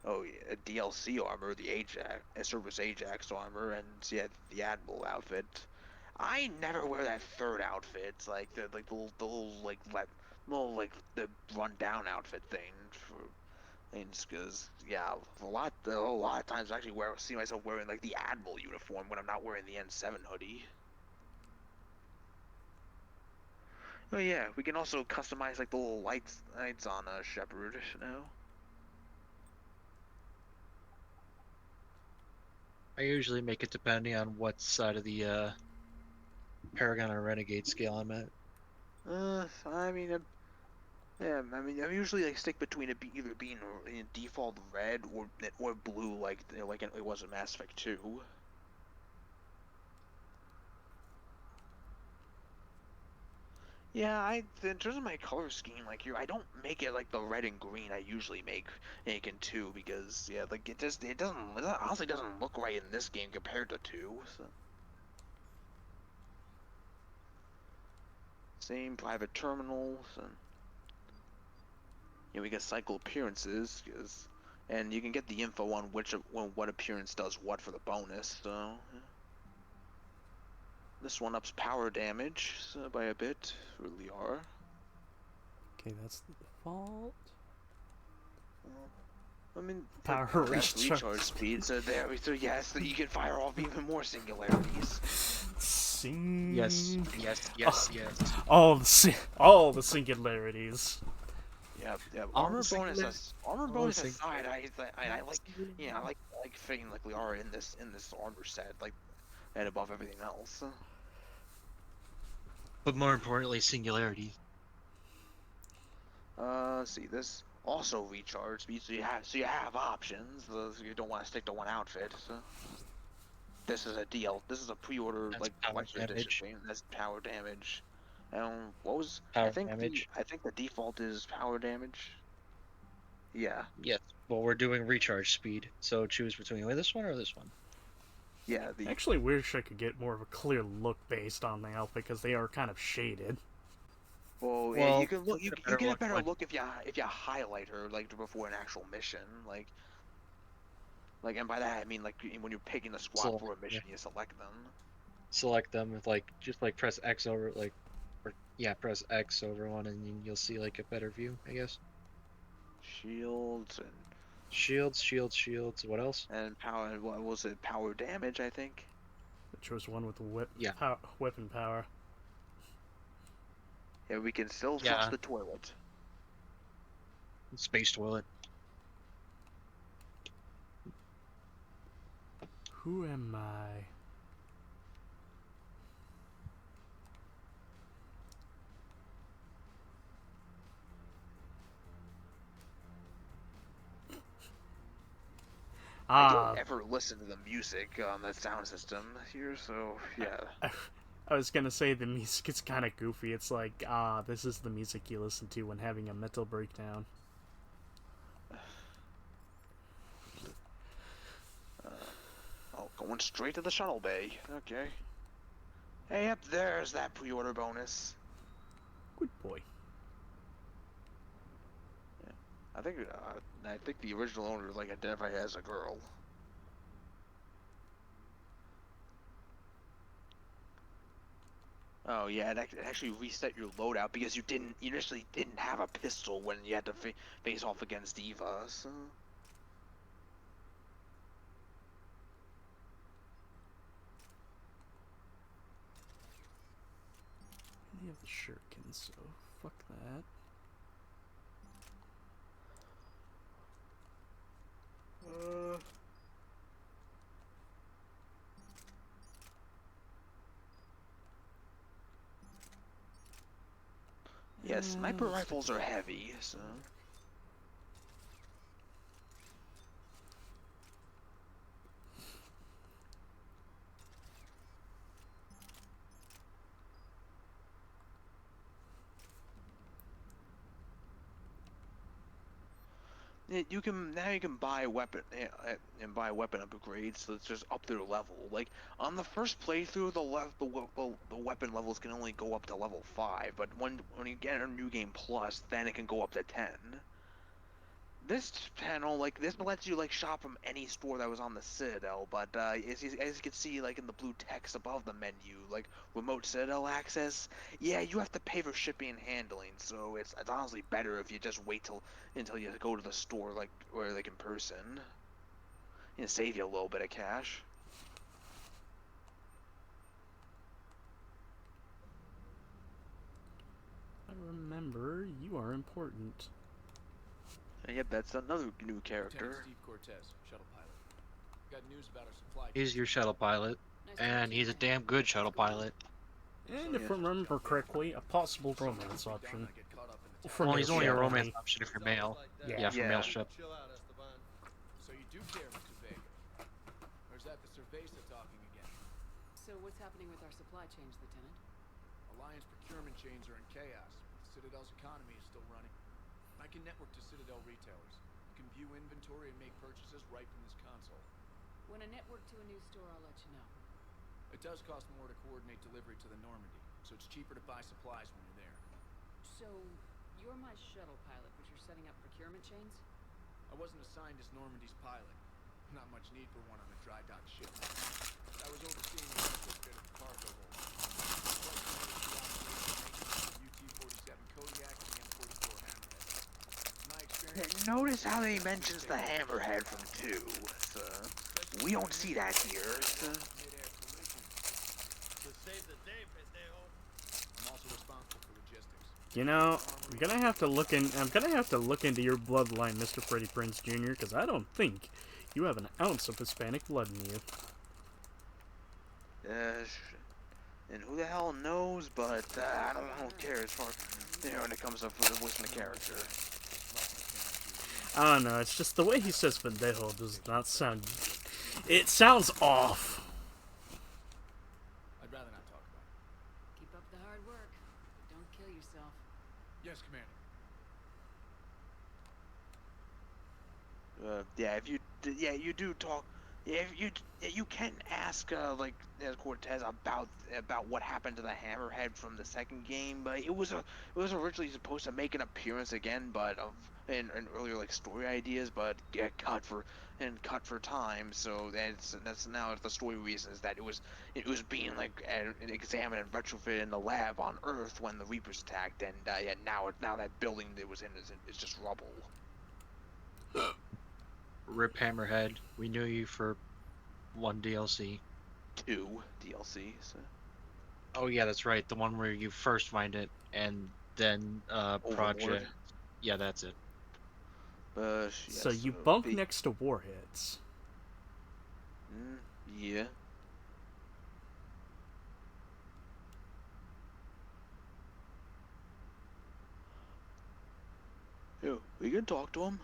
Oh yeah, a DLC armor, the Ajax, Cerberus Ajax armor, and yeah, the Admiral outfit. I never wear that third outfit, like the the rundown outfit thing for things, because yeah, a lot of times I actually see myself wearing like the Admiral uniform when I'm not wearing the N7 hoodie. Oh yeah, we can also customize like the little lights on Shepard now. I usually make it depending on what side of the Paragon or Renegade scale I'm at. I mean, I usually like stick between either being in default red or blue, like it was in Mass Effect 2. Yeah, in terms of my color scheme, like I don't make it like the red and green I usually make in 2, because yeah, like it honestly doesn't look right in this game compared to 2. So. Same private terminals, and we get cycle appearances, and you can get the info on what appearance does what for the bonus. So. Yeah. This one ups power damage by a bit for Liara. Okay, that's the default. I mean, power recharge speed. So there, so yes, you can fire off even more singularities. Yes. All the singularities. Yeah. Armor bonus aside, I like fitting like Liara in this armor set, like, and above everything else. But more importantly, singularity. See, this also recharge speed, so you have options. You don't want to stick to one outfit. So. This is a pre-order like edition thing. That's power damage. What was power damage? I think the default is power damage. Yeah. Yes. Well, we're doing recharge speed, so choose between this one or this one. Yeah. I actually wish I could get more of a clear look based on the outfit, because they are kind of shaded. Well, yeah, you can look. You get a better look if you highlight her like before an actual mission, like, and by that I mean like when you're picking the squad for a mission, you select them. Select them with just press X over press X over one, and you'll see like a better view, I guess. Shields. What else? And power. What was it? Power damage, I think. Which was one with the whip. Yeah. Weapon power. Yeah, we can still flush the toilet. Space toilet. Who am I? I don't ever listen to the music on the sound system here, so yeah. I was gonna say the music is kind of goofy. It's like, this is the music you listen to when having a mental breakdown. Oh, going straight to the shuttle bay. Okay. Hey, up there's that pre-order bonus. Good boy. Yeah. I think the original owner like identified as a girl. Oh yeah, it actually reset your loadout because you initially didn't have a pistol when you had to face off against Eva. So. They have the shuriken, so fuck that. Yeah, sniper rifles are heavy, so. You can buy weapon and buy weapon upgrades, so it's just up their level. Like on the first playthrough, the weapon levels can only go up to level 5, but when you get a new game plus, then it can go up to 10. This panel, like this, lets you like shop from any store that was on the Citadel, but as you can see, like in the blue text above the menu, like remote Citadel access, yeah, you have to pay for shipping and handling. So it's honestly better if you just wait until you go to the store, like or like in person, and save you a little bit of cash. I remember you are important. And yep, that's another new character. Steve Cortez, shuttle pilot. Got news about our supply. He's your shuttle pilot, and he's a damn good shuttle pilot. And if I remember correctly, a possible romance option. Well, he's only a romance option if you're male. Yeah, for male ship. So you do care, Mr. Vega? Or is that the Cerveza talking again? So what's happening with our supply chains, Lieutenant? Alliance procurement chains are in chaos. Citadel's economy is still running. I can network to Citadel retailers. You can view inventory and make purchases right from this console. When I network to a new store, I'll let you know. It does cost more to coordinate delivery to the Normandy, so it's cheaper to buy supplies when you're there. So, you're my shuttle pilot, but you're setting up procurement chains? I wasn't assigned as Normandy's pilot. Not much need for one on a dry dock ship. I was overseeing the bit of cargo hold. UT-47 Kodiak and the M44 Hammerhead. My experience... Notice how they mentions the Hammerhead from 2. We don't see that here. To save the day, pendejo. I'm also responsible for logistics. You know, I'm gonna have to look into your bloodline, Mr. Freddie Prinze Jr., because I don't think you have an ounce of Hispanic blood in you. And who the hell knows, but I don't care as far when it comes to voicing the character. I don't know, it's just the way he says pendejo does not sound... It sounds off. I'd rather not talk about it. Keep up the hard work, but don't kill yourself. Yes, Commander. You do talk. Yeah, you can ask like Cortez about what happened to the Hammerhead from the second game, but it was originally supposed to make an appearance again, but in earlier like story ideas, but get cut for time. So that's now the story reason is that it was being like examined and retrofitted in the lab on Earth when the Reapers attacked, and now that building it was in is just rubble. Rip Hammerhead. We knew you for 1 DLC. 2 DLC. So. Oh yeah, that's right. The one where you first find it, and then Project. Yeah, that's it. So you bunk next to warheads. Yeah. Yo, we can talk to him.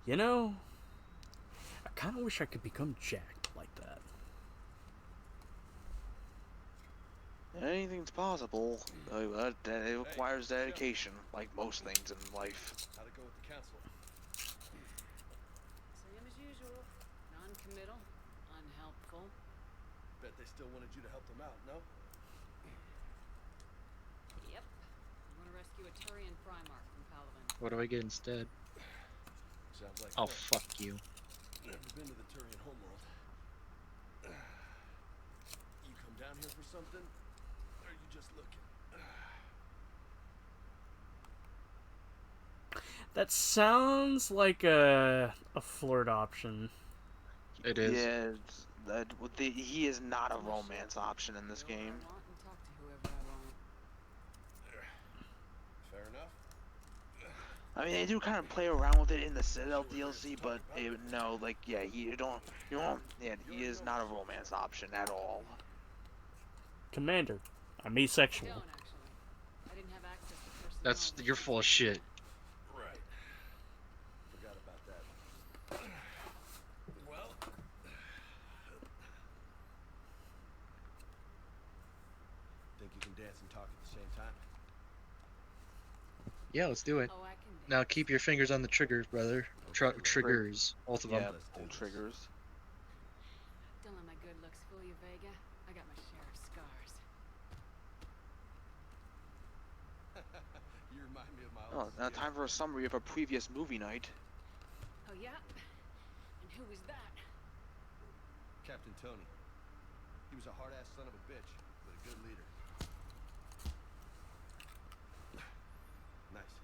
You know, I kind of wish I could become jacked like that. Anything's possible. But it requires dedication, like most things in life. How'd it go with the council? Same as usual. Non-committal, unhelpful. Bet they still wanted you to help them out, no? Yep. I'm gonna rescue a Turian Primarch from Palaven. What do I get instead? Sounds like Oh, fun. fuck you. Never been to the Turian homeworld. You come down here for something? Or are you just looking? That sounds like a flirt option. It is. Yeah, he is not a romance option in this game. I want and talk to whoever I want. Fair enough. I mean, they do kind of play around with it in the Citadel DLC, but no, like, yeah, he is not a romance option at all. Commander, I'm asexual. I don't actually. I didn't have access to personality. That's you're full of shit. Right. Forgot about that. Well. Think you can dance and talk at the same time? Yeah, let's do it. Oh, I can Now keep your fingers on the triggers, brother. Triggers, both of them. Yeah, pull triggers. Don't let my good looks fool you, Vega. I got my share of scars. You remind me of my Oh, old now time for a summary of a previous movie night. Oh yeah? And who was that? Captain Tony. He was a hard-ass son of a bitch, but a good leader. Nice.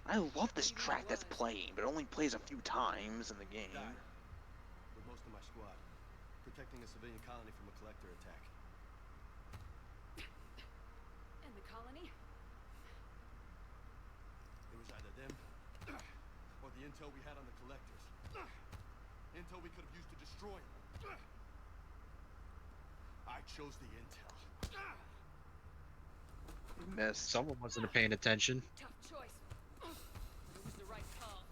I love this track that's playing, but it only plays a few times in the game. With most of my squad, protecting a civilian colony from a collector attack. And the colony? It was either them or the intel we had on the collectors. Intel we could have used to destroy them. I chose the intel. You missed. Someone wasn't paying attention. Tough choice. But it was the right call.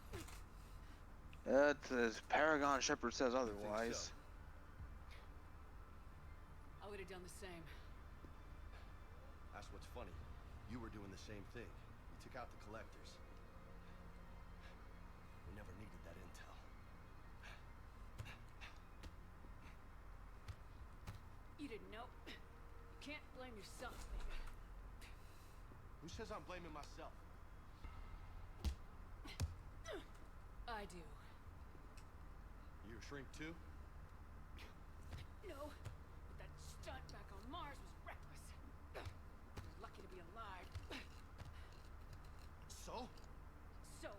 Paragon Shepard says otherwise. I would have done the same. That's what's funny. You were doing the same thing. You took out the collectors. We never needed that intel. You didn't know. You can't blame yourself, Vega. Who says I'm blaming myself? I do. You're a shrink too? No, but that stunt back on Mars was reckless. You're lucky to be alive. So? So,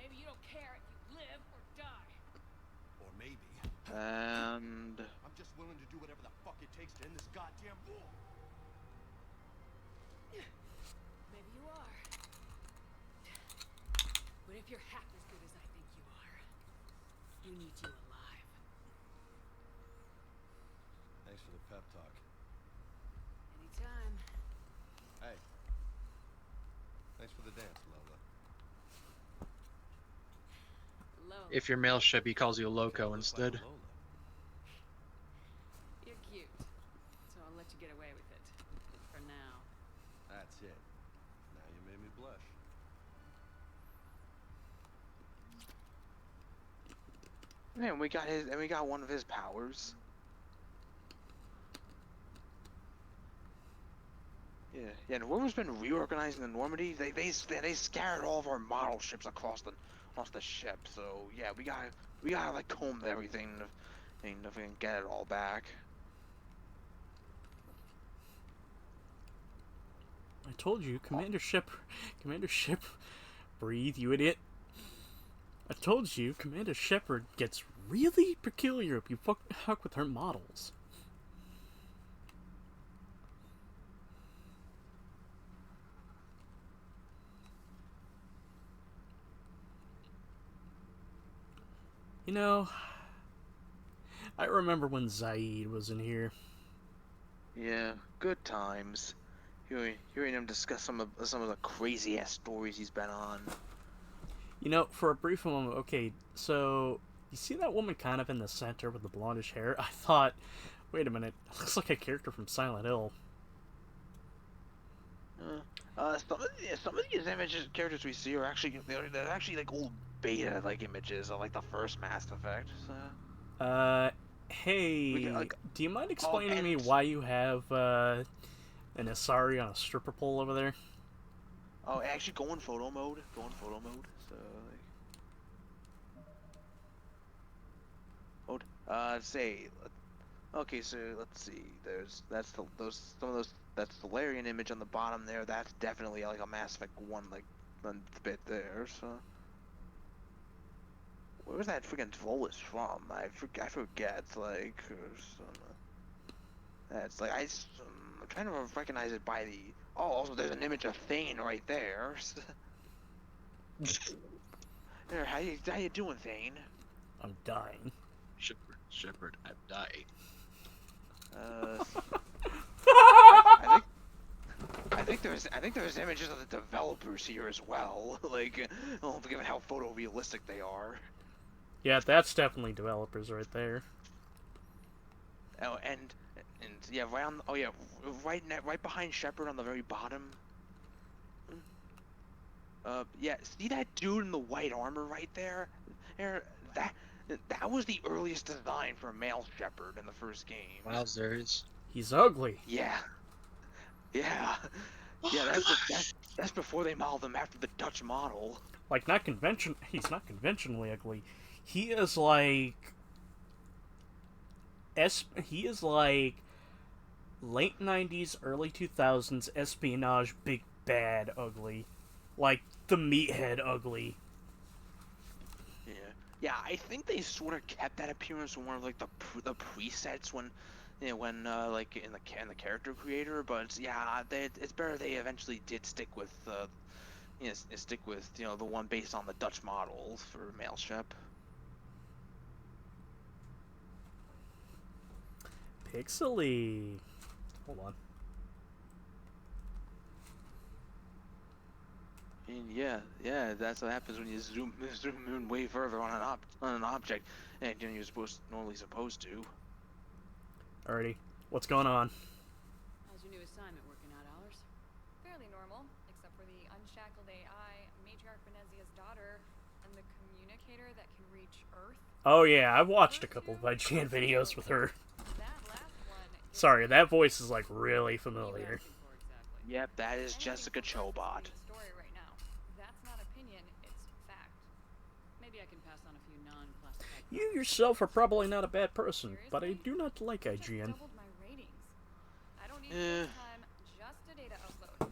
maybe you don't care if you live or die. Or maybe. And I'm just willing to do whatever the fuck it takes to end this goddamn war. Maybe you are. But if you're half as good as I think you are, you need you alive. Thanks for the pep talk. Anytime. Hey. Thanks for the dance, Lola. Lola. If you're male ship, he calls you a loco instead. Lola. You're cute. So I'll let you get away with it. For now. That's it. Now you made me blush. man, we got one of his powers. Yeah, and whoever's been reorganizing the Normandy, they scattered all of our model ships across the ship. So yeah, we gotta like comb everything and get it all back. I told you, Commander Shep, breathe, you idiot. I told you, Commander Shepard gets really peculiar if you fuck with her models. You know, I remember when Zaid was in here. Yeah, good times. Hearing him discuss some of the crazy ass stories he's been on. You know, for a brief moment, okay, so you see that woman kind of in the center with the blondish hair? I thought, wait a minute, looks like a character from Silent Hill. Some of these images characters we see are actually they're actually like old beta like images of like the first Mass Effect. So. Hey, do you mind explaining to me why you have an Asari on a stripper pole over there? Oh, actually, go in photo mode. So, okay, so let's see. That's the Solarian image on the bottom there. That's definitely like a Mass Effect 1 like bit there. So. Where was that freaking Volus from? I forget. Like, that's like I'm trying to recognize it by the. Oh, also there's an image of Thane right there. There, how you doing, Thane? I'm dying. Shepard, I'm dying. I think there's images of the developers here as well. Like, given how photorealistic they are. Yeah, that's definitely developers right there. Oh, and yeah, right behind Shepard on the very bottom. Yeah, see that dude in the white armor right there? That was the earliest design for a male Shepard in the first game. Wowzers. He's ugly. Yeah. Yeah. Yeah, that's before they modeled him after the Dutch model. Like, he's not conventionally ugly. He is like late 90s, early 2000s espionage big bad ugly. Like the meathead ugly. Yeah, I think they sort of kept that appearance in one of like the presets when like in the character creator, but yeah, it's better they eventually did stick with the one based on the Dutch model for male Shep. Pixely. Hold on. And yeah, that's what happens when you zoom in way further on an object, and you're normally supposed to. Alrighty, what's going on? How's your new assignment working out, Allers? Fairly normal, except for the unshackled AI, Matriarch Benezia's daughter, and the communicator that can reach Earth. Oh yeah, I've watched a couple of IGN videos with her. Sorry, that voice is like really familiar. Yep, that is Jessica Chobot. That's not opinion, it's fact. Maybe I can pass on a few non-classified. You yourself are probably not a bad person, but I do not like IGN. I don't need time, just a data upload.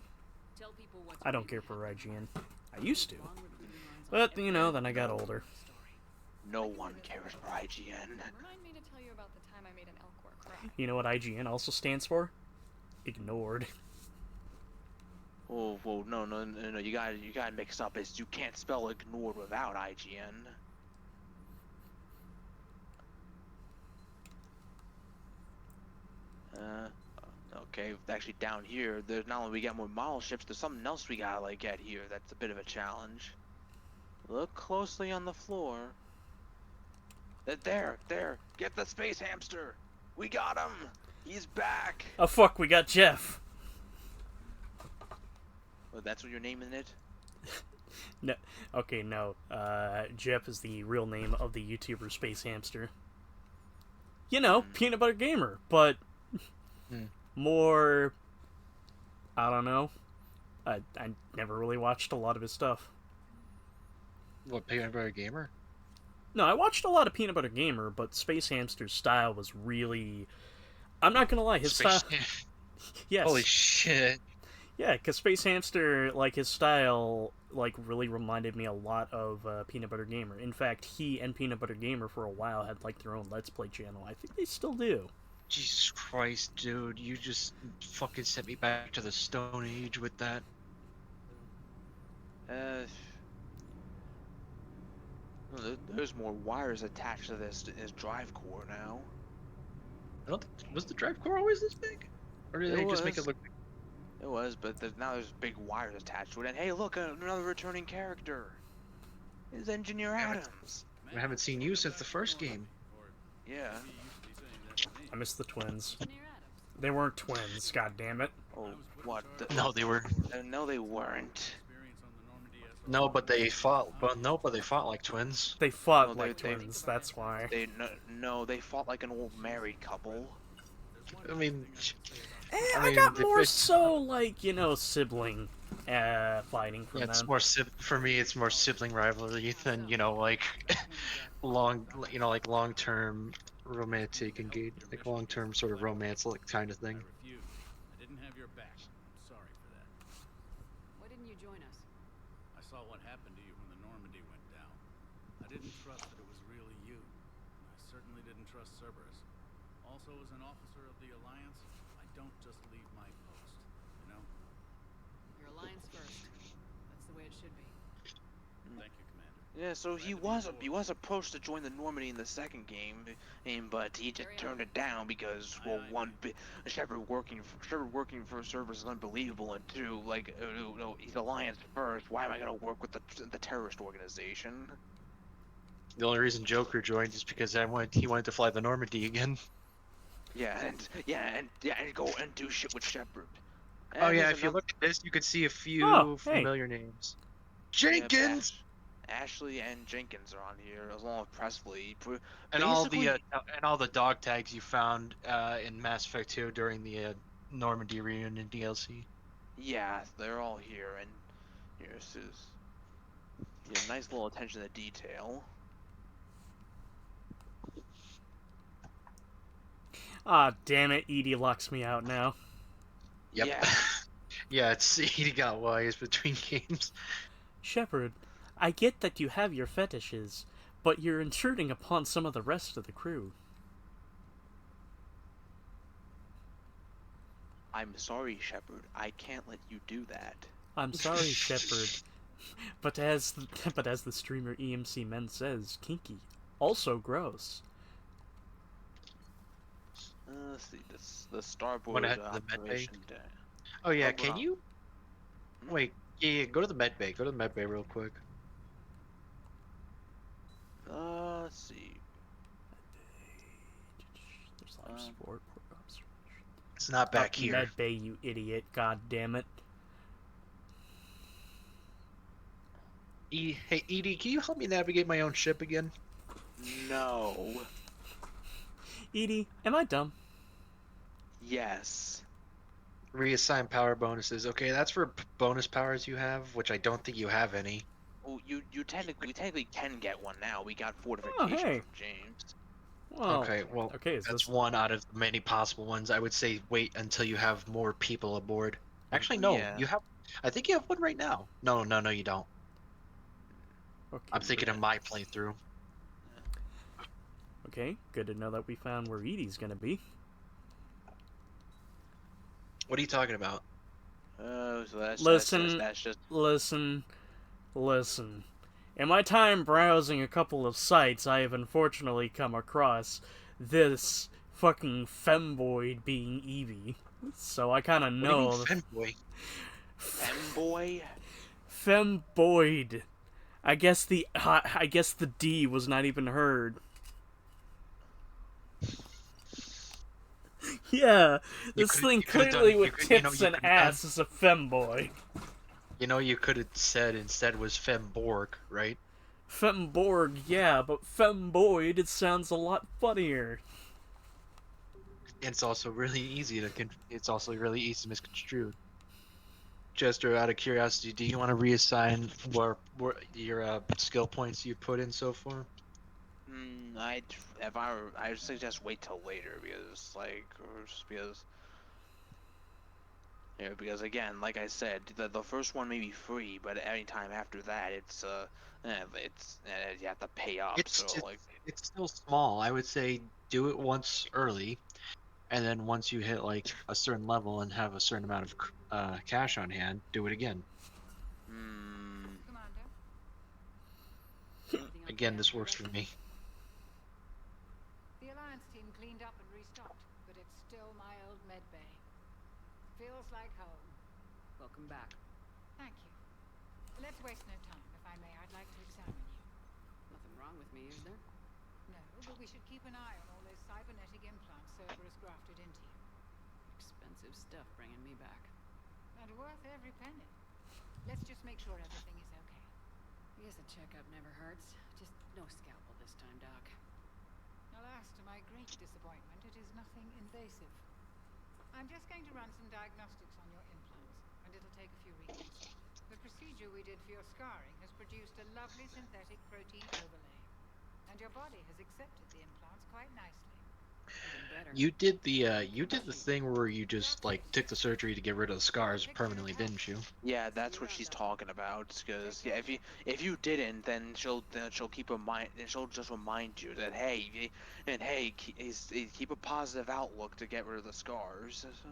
Tell people what I don't care for IGN. I used to. But, you know, then I got older. No one cares for IGN. Remind me to tell you about the time I made an Elcor cry. You know what IGN also stands for? Ignored. Oh, whoa, no, you gotta mix up. You can't spell ignored without IGN. Okay, actually down here, there's not only we got more model ships, there's something else we gotta like get here that's a bit of a challenge. Look closely on the floor. There, get the space hamster. We got him. He's back. Oh fuck, we got Jeff. Well, that's what you're naming it? No, okay, no. Jeff is the real name of the YouTuber Space Hamster. You know, Peanut Butter Gamer, but more. I don't know. I never really watched a lot of his stuff. What, Peanut Butter Gamer? No, I watched a lot of Peanut Butter Gamer, but Space Hamster's style was really. I'm not gonna lie, his style. Yes. Holy shit. Yeah, because Space Hamster, like, his style, like, really reminded me a lot of Peanut Butter Gamer. In fact, he and Peanut Butter Gamer for a while had, like, their own Let's Play channel. I think they still do. Jesus Christ, dude. You just fucking sent me back to the Stone Age with that. There's more wires attached to this drive core now. I don't think, was the drive core always this big? Or did they just make it look... It was, but now there's big wires attached to it. And hey, look, another returning character. It's Engineer Adams. I haven't seen you since the first game. Yeah. I missed the twins. They weren't twins, god damn it. Oh, what? No, they were. No, they weren't. No, but they fought. But no, but they fought like twins. They fought like twins. That's why. No, they fought like an old married couple. I mean, I got more so like, you know, sibling fighting from them. It's more for me. It's more sibling rivalry than, you know, like long-term romantic engagement, like long-term sort of romance like kind of thing. I didn't have your back. I'm sorry for that. Why didn't you join us? I saw what happened to you when the Normandy went down. I didn't trust that it was really you. I certainly didn't trust Cerberus. Also, as an officer of the Alliance, I don't just leave my post, you know? Your alliance first. That's the way it should be. Thank you, Commander. Yeah, so he was approached to join the Normandy in the second game, but he just turned it down because, well, Shepard working for Cerberus is unbelievable, and two, like, he's Alliance first. Why am I gonna work with the terrorist organization? The only reason Joker joined is because he wanted to fly the Normandy again. And go and do shit with Shepard. Oh yeah, if you look at this, you could see a few familiar names. Jenkins. Ashley and Jenkins are on here, along with Presley. And all the dog tags you found in Mass Effect 2 during the Normandy reunion DLC. Yeah, they're all here, and here's nice little attention to detail. Ah, damn it, Edie locks me out now. Yep. Yeah. Yeah, it's Edie got wires between games. Shepard, I get that you have your fetishes, but you're intruding upon some of the rest of the crew. I'm sorry, Shepard. I can't let you do that. I'm sorry, Shepard. But as the streamer EMC Men says, kinky. Also gross. Let's see, the Starboard operation. Oh yeah, can you? Wait, yeah, go to the med bay. Go to the med bay real quick. Let's see. There's life support. It's not back here. Med bay, you idiot! God damn it. Hey Edie, can you help me navigate my own ship again? No. Edie, am I dumb? Yes. Reassign power bonuses. Okay, that's for bonus powers you have, which I don't think you have any. Oh, you technically can get one now. We got fortification from James. Well, okay, that's one out of the many possible ones. I would say wait until you have more people aboard. Actually, no, you have. I think you have one right now. No, you don't. Okay, I'm thinking of my playthrough. Okay, good to know that we found where Edie's gonna be. What are you talking about? So that's just... Listen. In my time browsing a couple of sites, I have unfortunately come across this fucking femboid being Evie. So I kind of know. What do you mean, femboy? Femboid. I guess the D was not even heard. Yeah, this thing clearly with tits and ass is a femboy. You know, you could have said instead was femborg, right? Femborg, yeah, but femboid, it sounds a lot funnier. It's also really easy to misconstrue. Jester, out of curiosity, do you want to reassign where your skill points you put in so far? I suggest wait till later because again, like I said, the first one may be free, but any time after that, it's you have to pay up. It's still small. I would say do it once early, and then once you hit like a certain level and have a certain amount of cash on hand, do it again. Commander. Again, this works for me. The Alliance team cleaned up and restocked, but it's still my old med bay. Feels like home. Welcome back. Thank you. Let's waste no time. If I may, I'd like to examine you. Nothing wrong with me, is there? No, but we should keep an eye on all those cybernetic implants Cerberus grafted into you. Expensive stuff bringing me back. And worth every penny. Let's just make sure everything is okay. Guess a checkup never hurts. Just no scalpel this time, Doc. Alas, to my great disappointment, it is nothing invasive. I'm just going to run some diagnostics on your implants, and it'll take a few readings. The procedure we did for your scarring has produced a lovely synthetic protein overlay, and your body has accepted the implants quite nicely. You did the thing where you just like took the surgery to get rid of the scars permanently, didn't you? Yeah, that's what she's talking about. Because yeah, if you didn't, then she'll keep a mind, and she'll just remind you that hey, keep a positive outlook to get rid of the scars. So.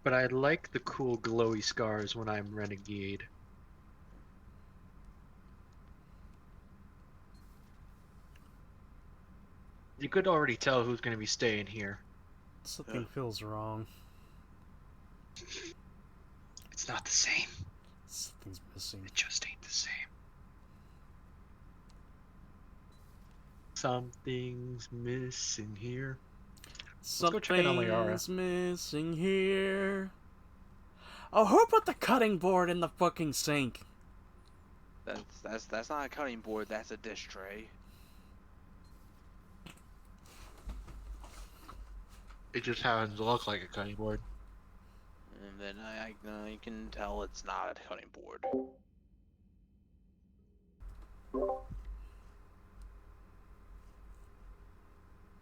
But I like the cool glowy scars when I'm Renegade. You could already tell who's going to be staying here. Something feels wrong. It's not the same. Something's missing. It just ain't the same. Something's missing here. Let's go check in on Liara. Something's missing here. Oh, who put the cutting board in the fucking sink? That's not a cutting board. That's a dish tray. It just happens to look like a cutting board. And then I can tell it's not a cutting board.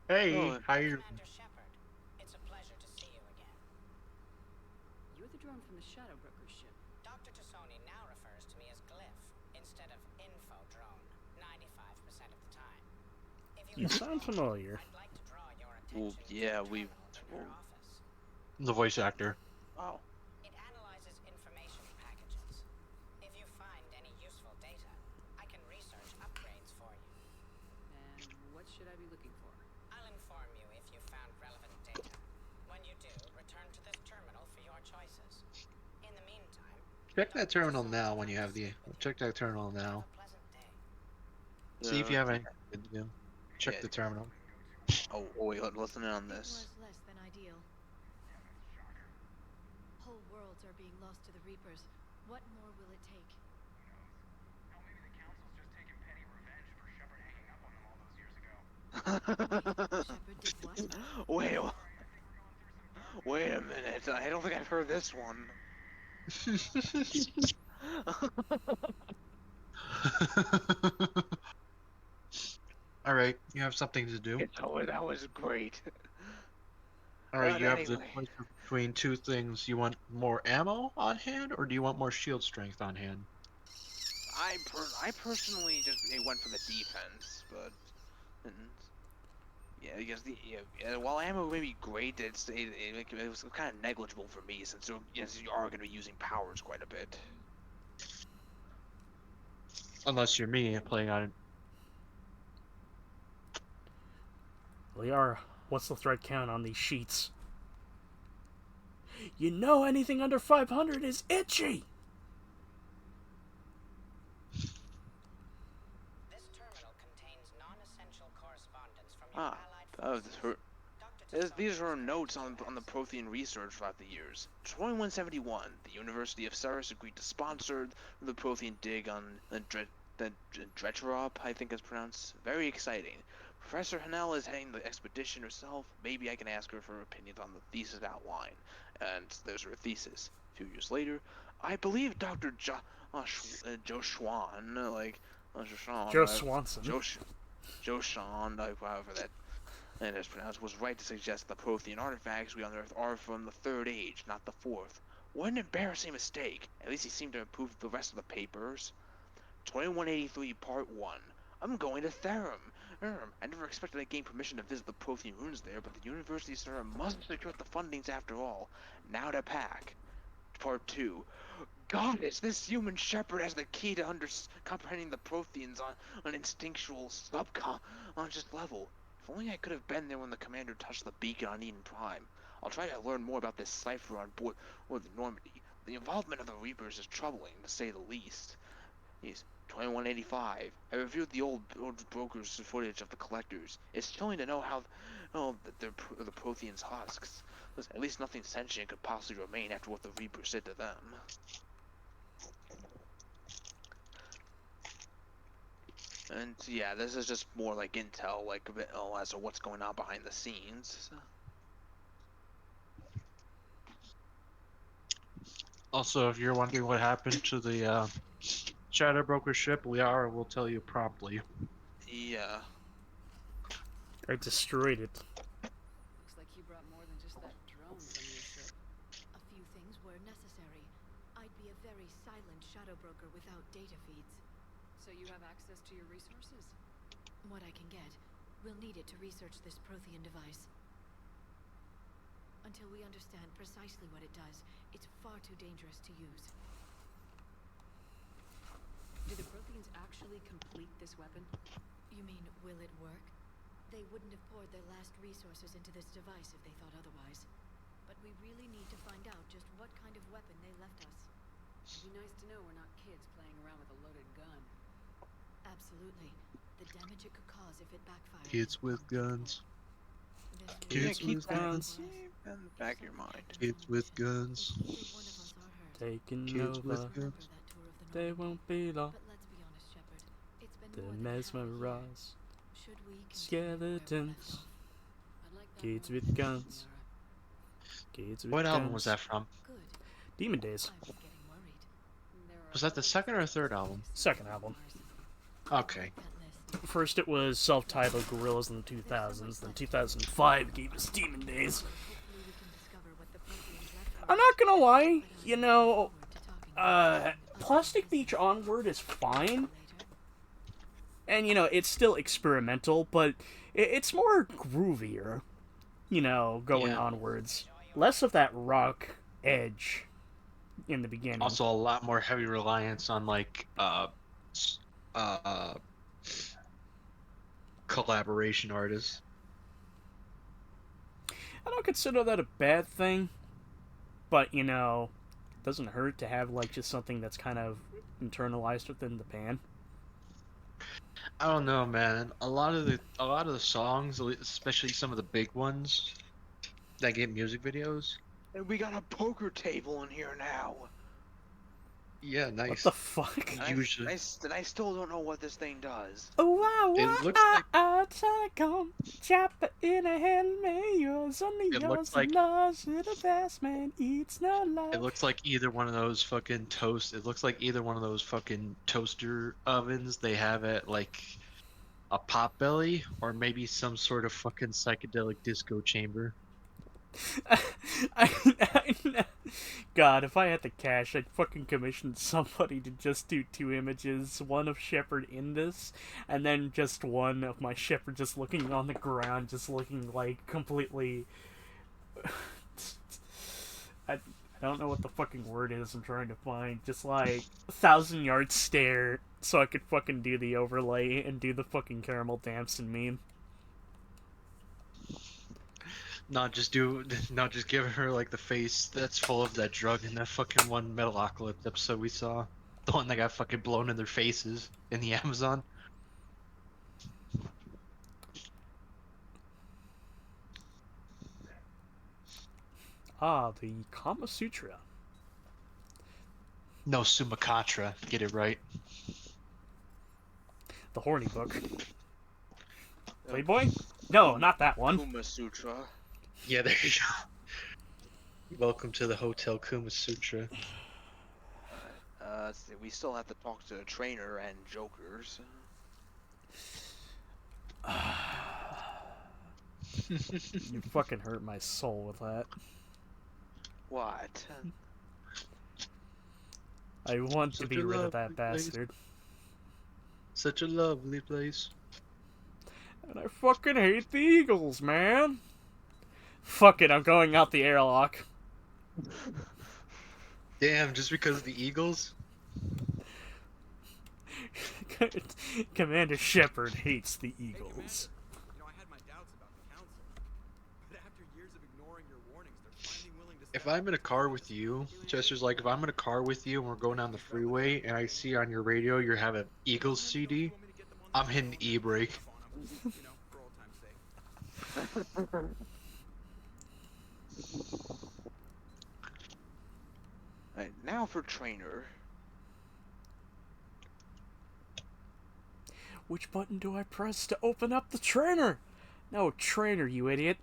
Hey, how you? Commander Shepard, it's a pleasure to see you again. You're the drone from the Shadow Broker's ship. Dr. Tassoni now refers to me as Glyph instead of Info Drone 95% of the time. If You sound familiar. I'd like to draw your Well, attention yeah, to we. her office. The voice actor. Oh. It analyzes information packages. If you find any useful data, I can research upgrades for you. And what should I be looking for? I'll inform you if you found relevant data. When you do, return to this terminal for your choices. In the meantime, Check that terminal now when you have the. Check that terminal now. See if you have anything to do. Check the terminal. Oh, wait, listen in on this. Was less than ideal. Whole worlds are being lost to the Reapers. What more will it take? Wait, wait a minute. I don't think I've heard this one. Alright, you have something to do. Oh, that was great. Alright, But you have the anyway. choice between two things. You want more ammo on hand, or do you want more shield strength on hand? I personally just went for the defense, but yeah, because while ammo may be great, it was kind of negligible for me since you are going to be using powers quite a bit. Unless you're me playing on it. Liara, what's the thread count on these sheets? You know anything under 500 is itchy! this terminal contains non-essential correspondence from Ah, these are notes on the Prothean research throughout the years. 2171, the University of Ceres agreed to sponsor the Prothean dig on the Drecherop, I think it's pronounced. Very exciting. Professor Hanel is heading the expedition herself. Maybe I can ask her for her opinions on the thesis outline. And there's her thesis. A few years later, I believe Dr. Joe Schwan, Joe Swanson. Joe Sean, however that and is pronounced, was right to suggest the Prothean artifacts we unearthed are from the Third Age, not the Fourth. What an embarrassing mistake. At least he seemed to improve the rest of the papers. 2183 Part 1. I'm going to Therum. I never expected to gain permission to visit the Prothean ruins there, but the University of Therum must secure the fundings after all. Now to pack. Part 2. Goddess, this human shepherd has the key to comprehending the Protheans on an instinctual, subconscious level. If only I could have been there when the commander touched the beacon on Eden Prime. I'll try to learn more about this cipher on board the Normandy. The involvement of the Reapers is troubling, to say the least. Yes, 2185. I reviewed the old broker's footage of the collectors. It's chilling to know how they're the Protheans' husks. At least nothing sentient could possibly remain after what the Reapers did to them. And yeah, this is just more like intel, like a bit as to what's going on behind the scenes. Also, if you're wondering what happened to the Shadow Broker ship, Liara will tell you promptly. Yeah. I destroyed it. Looks like you brought more than just that drone from your ship. A few things were necessary. I'd be a very silent shadow broker without data feeds. So you have access to your resources? What I can get. We'll need it to research this Prothean device. Until we understand precisely what it does, it's far too dangerous to use. Do the Protheans actually complete this weapon? You mean, will it work? They wouldn't have poured their last resources into this device if they thought otherwise. But we really need to find out just what kind of weapon they left us. It'd be nice to know we're not kids playing around with a loaded gun. Absolutely. The damage it could cause if it backfires. Kids with guns. Kids with guns. In the back of your mind. Kids with guns. Taking Kids over. with guns. They won't be long. But let's be honest, Shepard. It's been They more than half a year. mesmerize. Should we continue where we left Skeletons. off? Kids with guns. Kids with What guns. album was that from? Good. Demon Days. I was getting worried. Was that the second or third album? Second album. Okay. First it was self-titled Gorillaz in the 2000s, then 2005 gave us Demon Days. I'm not gonna lie, you know, Plastic Beach Onward is fine. And, you know, it's still experimental, but it's more groovier, you know, going onwards. Less of that rock edge in the beginning. Also, a lot more heavy reliance on, like, collaboration artists. I don't consider that a bad thing, but, you know, it doesn't hurt to have, like, just something that's kind of internalized within the band. I don't know, man. A lot of the songs, especially some of the big ones that get music videos. And we got a poker table in here now. Yeah, nice. What the fuck? Usually. And I still don't know what this thing does. Oh, wow, It looks like chopper in a helmet, yours only It looks yours, like- large little fast man eats no love. It looks like either one of those fucking It looks like either one of those fucking toaster ovens they have at like a Potbelly, or maybe some sort of fucking psychedelic disco chamber. God, if I had the cash, I'd fucking commission somebody to just do 2 images, one of Shepard in this, and then just one of my Shepard just looking on the ground, just looking like completely... I don't know what the fucking word is I'm trying to find, just like 1,000-yard stare, so I could fucking do the overlay and do the fucking Caramel Damson meme. Not just give her like the face that's full of that drug in that fucking one Metalocalypse episode we saw. The one that got fucking blown in their faces in the Amazon. Ah, the Kama Sutra. No, Sumakatra. Get it right. The horny book. Playboy? No, not that one. Kuma Sutra. Yeah, there you go. Welcome to the Hotel Kuma Sutra. We still have to talk to the trainer and Jokers. You fucking hurt my soul with that. What? I want to Such be a rid of that lovely place. bastard. Such a lovely place. And I fucking hate the Eagles, man. Fuck it, I'm going out the airlock. Damn, just because of the Eagles? Commander Shepard hates the Eagles. You know, I had my doubts about the council, but after years of ignoring your warnings, they're finally willing to. If I'm in a car with you, Chester's like, if I'm in a car with you and we're going down the freeway and I see on your radio you have an Eagles CD, I'm hitting the e-brake. You know, for old time's sake. Alright, now for trainer. Which button do I press to open up the trainer? No, trainer, you idiot.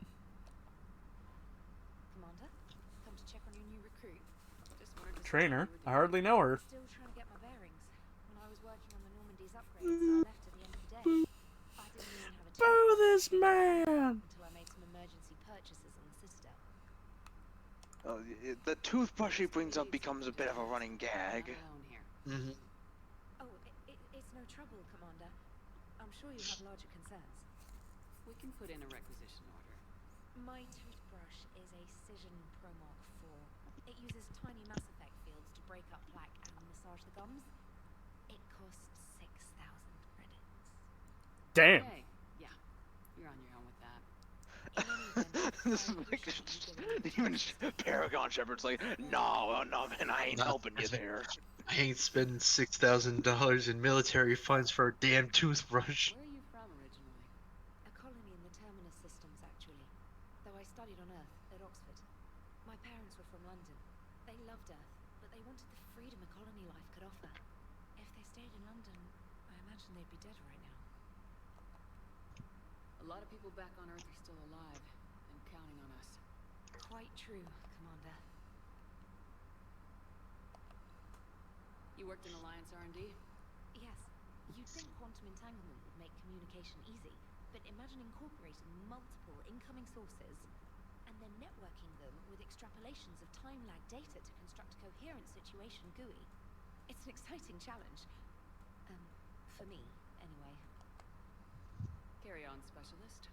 Commander, come to check on your new recruit. Just wanted to Trainer? I hardly know her. Still trying to get my bearings. When I was working on the Normandy's upgrades, I left at the end of the day. I didn't even have a Boo this man! until I made some emergency purchases on the system. The toothbrush he brings up becomes a bit of a running gag. Mm-hmm. Oh, it's no trouble, Commander. I'm sure you have larger concerns. We can put in a requisition order. My toothbrush is a Cision Pro Mark IV. It uses tiny Mass Effect fields to break up plaque and massage the gums. It costs 6,000 credits. Damn. Okay. Yeah, you're on your own with that. This is like even Paragon Shepard's like, no, man, I ain't helping you there. I ain't spending $6,000 in military funds for a damn toothbrush. Where are you from originally? A colony in the Terminus systems, actually. Though I studied on Earth at Oxford. My parents were from London. They loved Earth, but they wanted the freedom a colony life could offer. If they stayed in London, I imagine they'd be dead right now. A lot of people back on Earth are still alive and counting on us. Quite true, Commander. You worked in Alliance R&D? Yes, you'd think quantum entanglement would make communication easy, but imagine incorporating multiple incoming sources and then networking them with extrapolations of time-lag data to construct a coherent situation GUI. It's an exciting challenge. For me, anyway. Carry on, Specialist.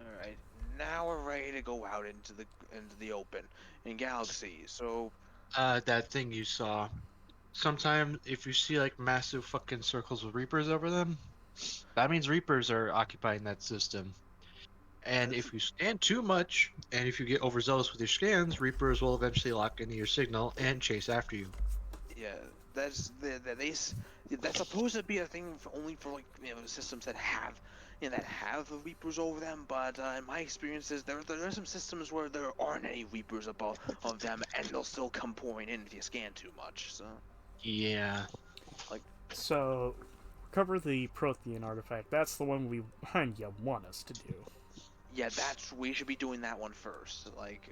Alright, now we're ready to go out into the open in Galaxy. So That thing you saw. Sometimes if you see like massive fucking circles with Reapers over them, that means Reapers are occupying that system. And if you scan too much, and if you get overzealous with your scans, Reapers will eventually lock into your signal and chase after you. yeah, that's that's supposed to be a thing only for like systems that have the Reapers over them. But in my experiences, there are some systems where there aren't any Reapers above of them, and they'll still come pouring in if you scan too much. So Yeah. like So, cover the Prothean artifact. That's the one you want us to do. yeah, we should be doing that one first. Like.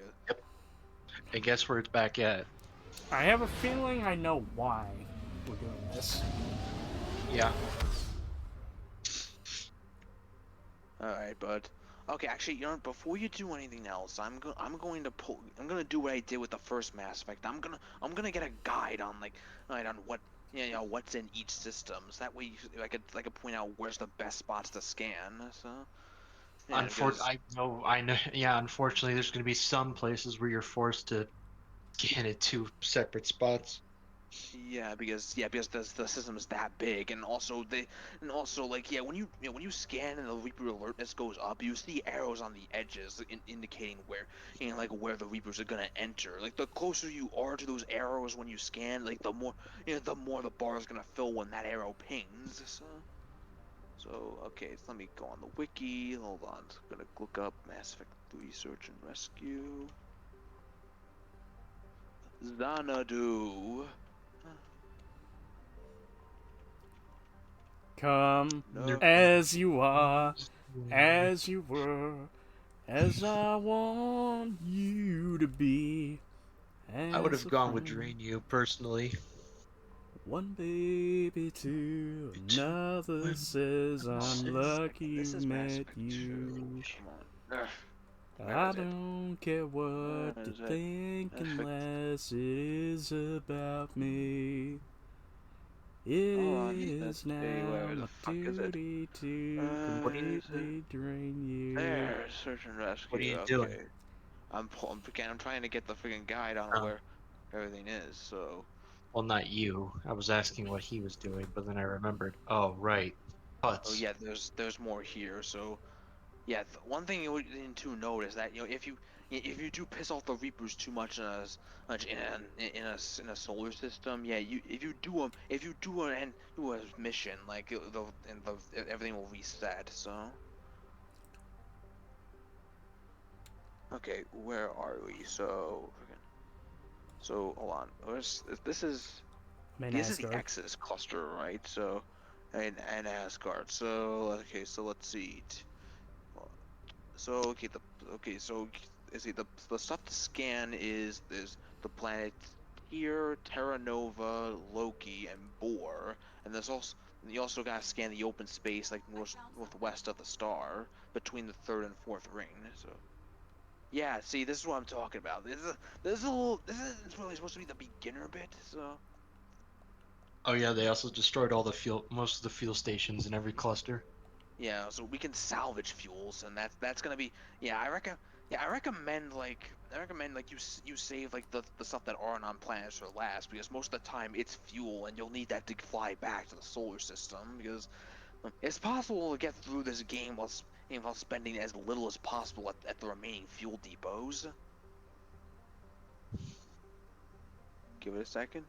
And guess where it's back at? I have a feeling I know why we're doing this. Yeah. Alright, but okay, actually, before you do anything else, I'm going to do what I did with the first Mass Effect. I'm gonna get a guide on on what what's in each system. So that way I could point out where's the best spots to scan. So yeah, I know. Yeah, unfortunately, there's going to be some places where you're forced to scan at two separate spots. Yeah, because the system is that big, and also when you scan and the Reaper alertness goes up, you see arrows on the edges indicating where where the Reapers are gonna enter. Like the closer you are to those arrows when you scan, like the more the bar is gonna fill when that arrow pings. So okay, so let me go on the wiki. Hold on, I'm gonna look up Mass Effect 3 Search and Rescue. Xanadu. Come as you are, as you were, as I want you to be. I would have gone with Drain You personally. One baby to another says I'm lucky you met you. I don't care what you think unless it is about me. It is now my duty to completely drain you. There, Search and Rescue. What are you okay. doing? I'm trying to get the freaking guide on Oh. where everything is. So Well, not you. I was asking what he was doing, but then I remembered. Oh, right. Huts. oh yeah, there's more here. So yeah, one thing you need to note is that if you do piss off the Reapers too much in a solar system, yeah, if you do a mission, like everything will reset. So okay, where are we? So hold on. This is I'm in this is the Asgard. Exodus cluster, right? So and Asgard. So okay, so let's see. So the stuff to scan is there's the planet here, Terra Nova, Loki, and Bohr, and there's also you also gotta scan the open space like northwest of the star between the third and fourth ring. So yeah, see, this is what I'm talking about. This is really supposed to be the beginner bit. So Oh yeah, they also destroyed all the most of the fuel stations in every cluster. yeah, so we can salvage fuels, and that's gonna be yeah. I recommend like you save like the stuff that aren't on planets for last because most of the time it's fuel, and you'll need that to fly back to the solar system because it's possible to get through this game while spending as little as possible at the remaining fuel depots. Give it a second.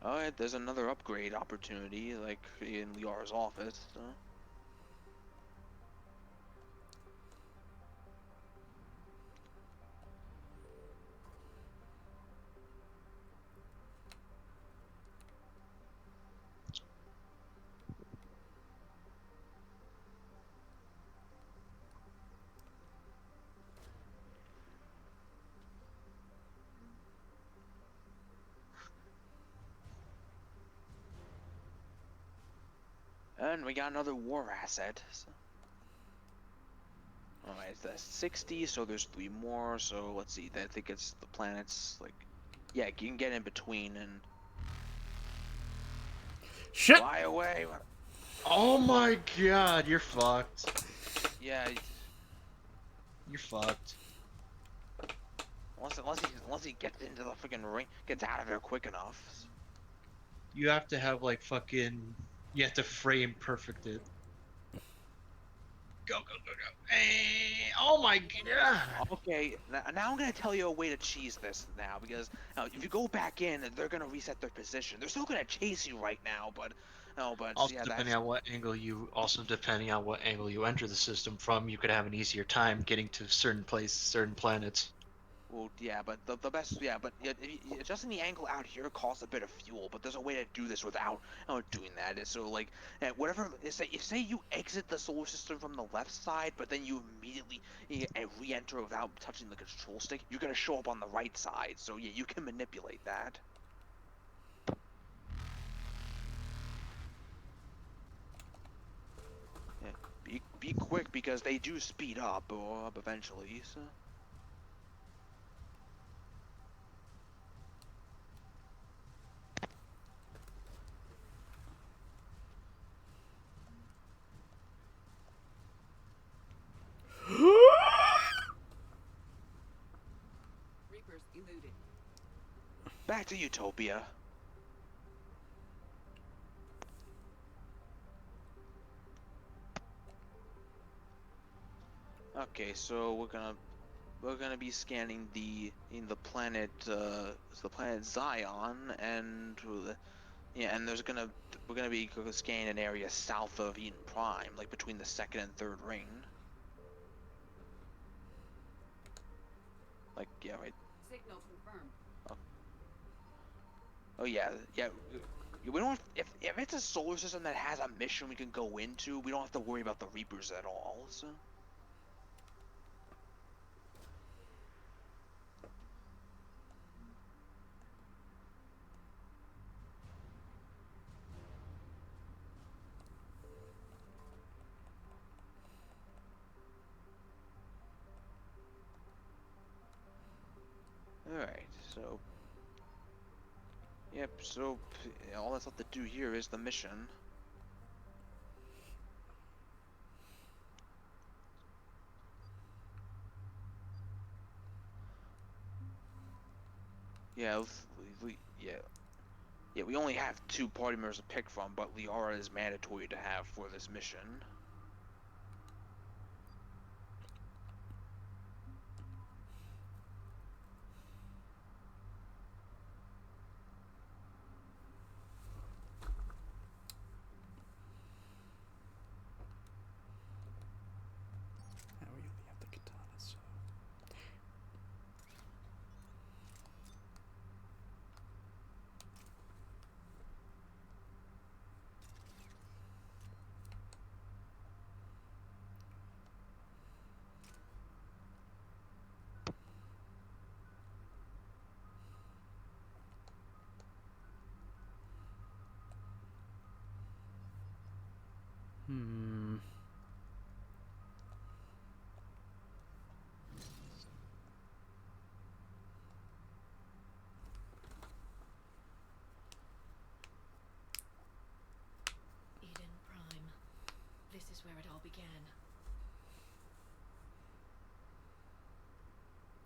Alright, there's another upgrade opportunity, like in Liara's office. So. And we got another war asset. So. Alright, that's 60, so there's 3 more, so let's see, I think it's the planets, like, yeah, you can get in between and... Shit! Fly away! Oh my god, you're fucked. Yeah. You're fucked. Unless he gets into the freaking ring, gets out of there quick enough. You have to have like fucking... You have to frame perfect it. Go, go, go, go. Oh my god! Okay, now I'm gonna tell you a way to cheese this now, because if you go back in, they're gonna reset their position. They're still gonna chase you right now, but Also, yeah, depending on what angle you enter the system from, you could have an easier time getting to certain places, certain planets. well, yeah, but the best, yeah, but adjusting the angle out here costs a bit of fuel, but there's a way to do this without doing that. So like, whatever, say you exit the solar system from the left side, but then you immediately re-enter without touching the control stick, you're gonna show up on the right side. So yeah, you can manipulate that. Yeah, be quick because they do speed up eventually. So. Reapers eluded. Back to Utopia. Okay, so we're gonna be scanning the planet Zion, and yeah, and we're gonna be scanning an area south of Eden Prime, like between the second and third ring. Like yeah, right. Signal confirmed. Oh yeah, yeah. We don't if it's a solar system that has a mission we can go into, we don't have to worry about the Reapers at all. So. Alright, so... Yep, so all that's left to do here is the mission. Yeah, we only have 2 party members to pick from, but Liara is mandatory to have for this mission. Now we only have the katana, so. Hmm. Eden Prime. This is where it all began.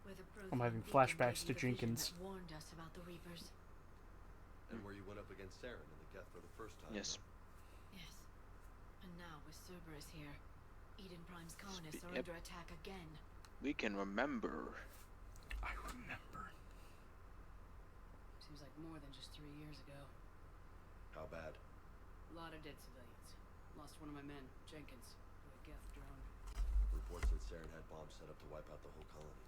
Where the I'm having Prothean flashbacks to beacon gave you the vision Jenkins. that warned us about the Reapers. And where you went up against Saren in the Geth for the first time. Yes. Yes. And now with Cerberus here, Eden Prime's colonists are Yep. under attack again. We can remember. I remember. Seems like more than just 3 years ago. How bad? A lot of dead civilians. Lost one of my men, Jenkins, to a Geth drone. Reports that Saren had bombs set up to wipe out the whole colony.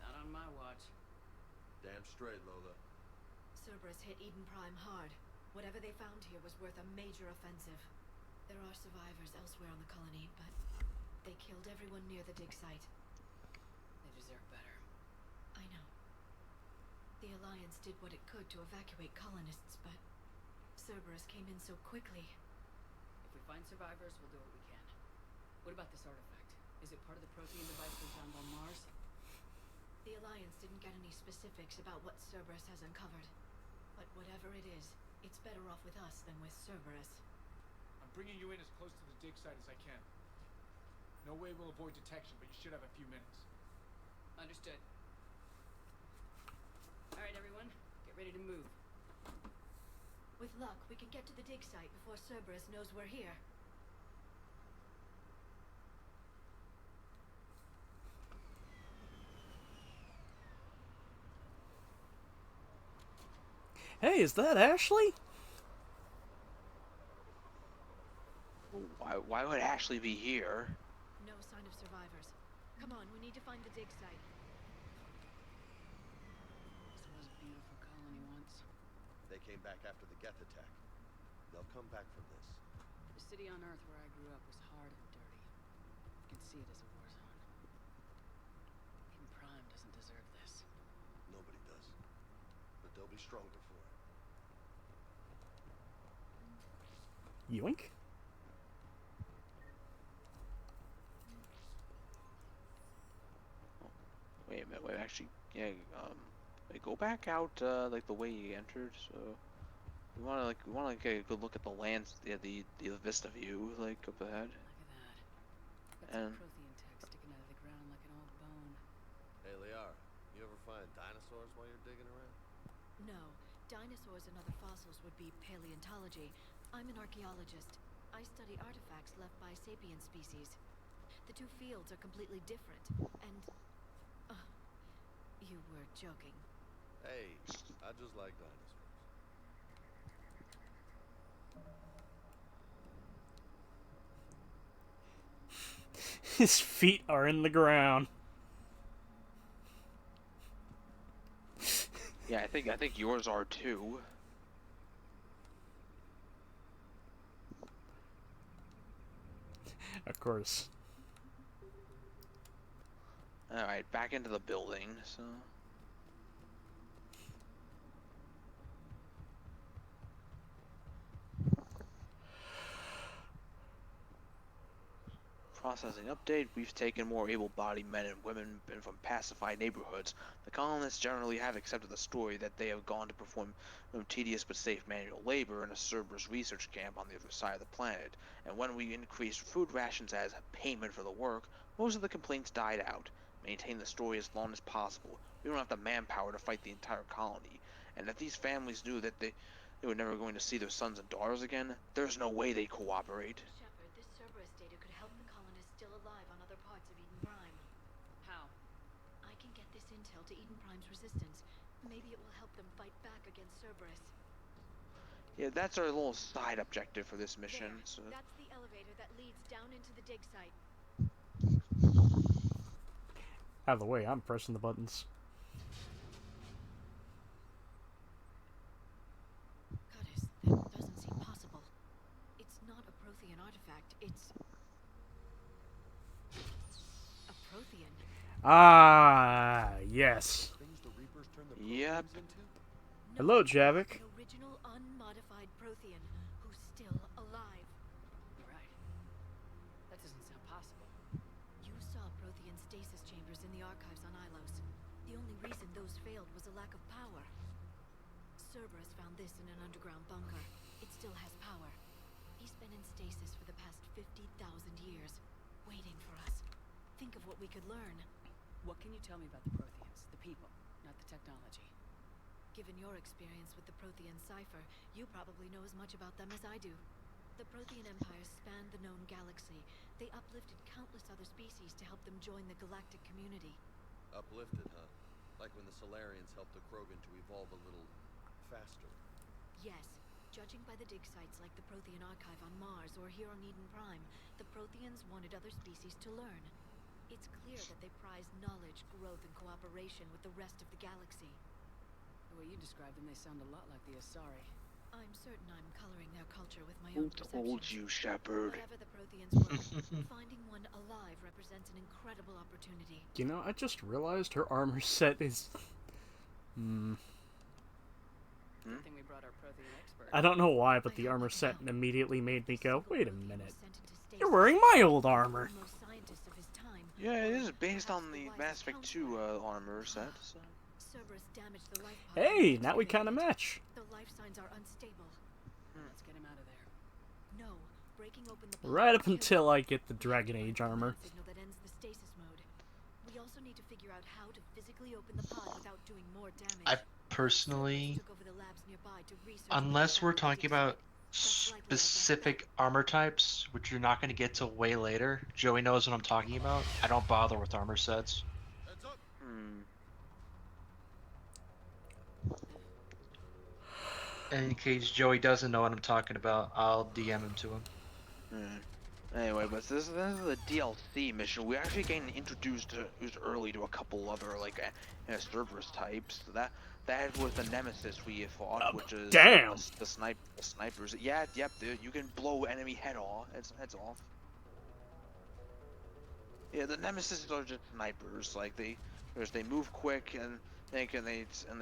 Not on my watch. Damn straight, Lola. Cerberus hit Eden Prime hard. Whatever they found here was worth a major offensive. There are survivors elsewhere on the colony, but they killed everyone near the dig site. They deserve better. I know. The Alliance did what it could to evacuate colonists, but Cerberus came in so quickly. If we find survivors, we'll do what we can. What about this artifact? Is it part of the Prothean device we found on Mars? The Alliance didn't get any specifics about what Cerberus has uncovered. But whatever it is, it's better off with us than with Cerberus. I'm bringing you in as close to the dig site as I can. No way we'll avoid detection, but you should have a few minutes. Understood. Alright, everyone. Get ready to move. With luck, we can get to the dig site before Cerberus knows we're here. Hey, is that Ashley? Why would Ashley be here? No sign of survivors. Come on, we need to find the dig site. This was a beautiful colony once. They came back after the Geth attack. They'll come back from this. The city on Earth where I grew up was hard and dirty. You can see it as a war zone. Eden Prime doesn't deserve this. Nobody does. But they'll be stronger for it. Yoink. Wait a minute. Wait, actually, yeah. Wait, go back out like the way you entered. So we want to get a good look at the lands, the vista view, like up ahead. Look at that. Got And some Prothean tech sticking out of the ground like an old bone. Hey, Liara, you ever find dinosaurs while you're digging around? No, dinosaurs and other fossils would be paleontology. I'm an archaeologist. I study artifacts left by sapient species. The two fields are completely different, and... you were joking. Hey, I just like dinosaurs. His feet are in the ground. Yeah, I think yours are too. Of course. All right, back into the building. So. Processing update. We've taken more able-bodied men and women from pacified neighborhoods. The colonists generally have accepted the story that they have gone to perform tedious but safe manual labor in a Cerberus research camp on the other side of the planet. And when we increased food rations as payment for the work, most of the complaints died out. Maintain the story as long as possible. We don't have the manpower to fight the entire colony. And if these families knew that they were never going to see their sons and daughters again, there's no way they'd cooperate. Shepard, this Cerberus data could help the colonists still alive on other parts of Eden Prime. How? I can get this intel to Eden Prime's resistance. Maybe it will help them fight back against Cerberus. Yeah, that's our little side objective for this mission. There. So. That's the elevator that leads down into the dig site. Out of the way, I'm pressing the buttons. Curtis, that doesn't seem possible. It's not a Prothean artifact, it's... a Prothean. Ah, yes. Yep. Hello, Javik. An original unmodified Prothean who's still alive. Right. That doesn't sound possible. You saw Prothean stasis chambers in the archives on Ilos. The only reason those failed was a lack of power. Cerberus found this in an underground bunker. It still has power. He's been in stasis for the past 50,000 years, waiting for us. Think of what we could learn. What can you tell me about the Protheans? The people, not the technology. Given your experience with the Prothean cipher, you probably know as much about them as I do. The Prothean Empire spanned the known galaxy. They uplifted countless other species to help them join the galactic community. Uplifted, huh? Like when the Solarians helped the Krogan to evolve a little faster. Yes. Judging by the dig sites like the Prothean Archive on Mars or here on Eden Prime, the Protheans wanted other species to learn. It's clear that they prize knowledge, growth, and cooperation with the rest of the galaxy. The way you describe them, they sound a lot like the Asari. I'm certain I'm coloring their culture with my own Who perceptions. told you, Shepard? Whatever the Protheans were, finding one alive represents an incredible opportunity. You know, I just realized her armor set is... I think we brought our Prothean expert. I don't know why, but the armor set immediately made me go, wait a minute. You're wearing my old armor. Yeah, it is based on the Mass Effect 2 armor set. So. Cerberus damaged the life pod. Hey, now we kind of match. The life signs are unstable. Let's get him out of there. No, breaking open the pod Right up will until I get the Dragon Age armor. signal that ends the stasis mode. We also need to figure out how to physically open the pod without doing more damage. I personally, Took over the labs nearby to research unless we're talking about specific armor types, which you're not going to get till way later, Joey knows what I'm talking about. I don't bother with armor sets. In case Joey doesn't know what I'm talking about, I'll DM him to him. Anyway, but this is the DLC mission. We're actually getting introduced early to a couple other like Cerberus types. That was the nemesis we fought, which is damn the snipers. Yeah, yep. You can blow enemy heads off. Yeah, the nemesis are just snipers. Like they move quick and they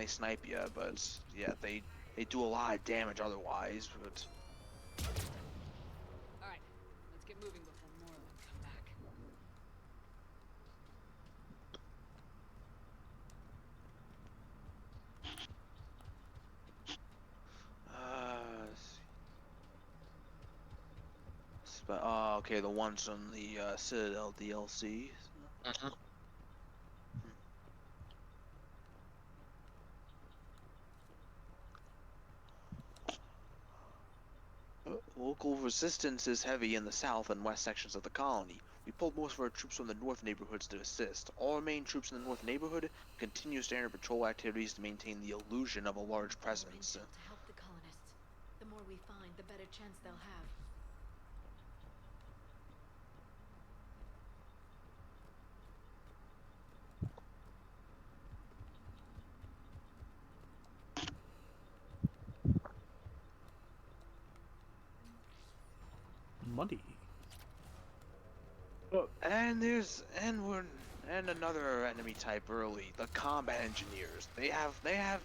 snipe you, but yeah, they do a lot of damage otherwise. But All right, let's get moving before more of them come back. okay, the ones on the Citadel DLC. Local resistance is heavy in the south and west sections of the colony. We pulled most of our troops from the north neighborhoods to assist. All our main troops in the north neighborhood continue standard patrol activities to maintain the illusion of a large presence. to help the colonists. The more we find, the better chance they'll have. Money. And another enemy type early, the combat engineers. They're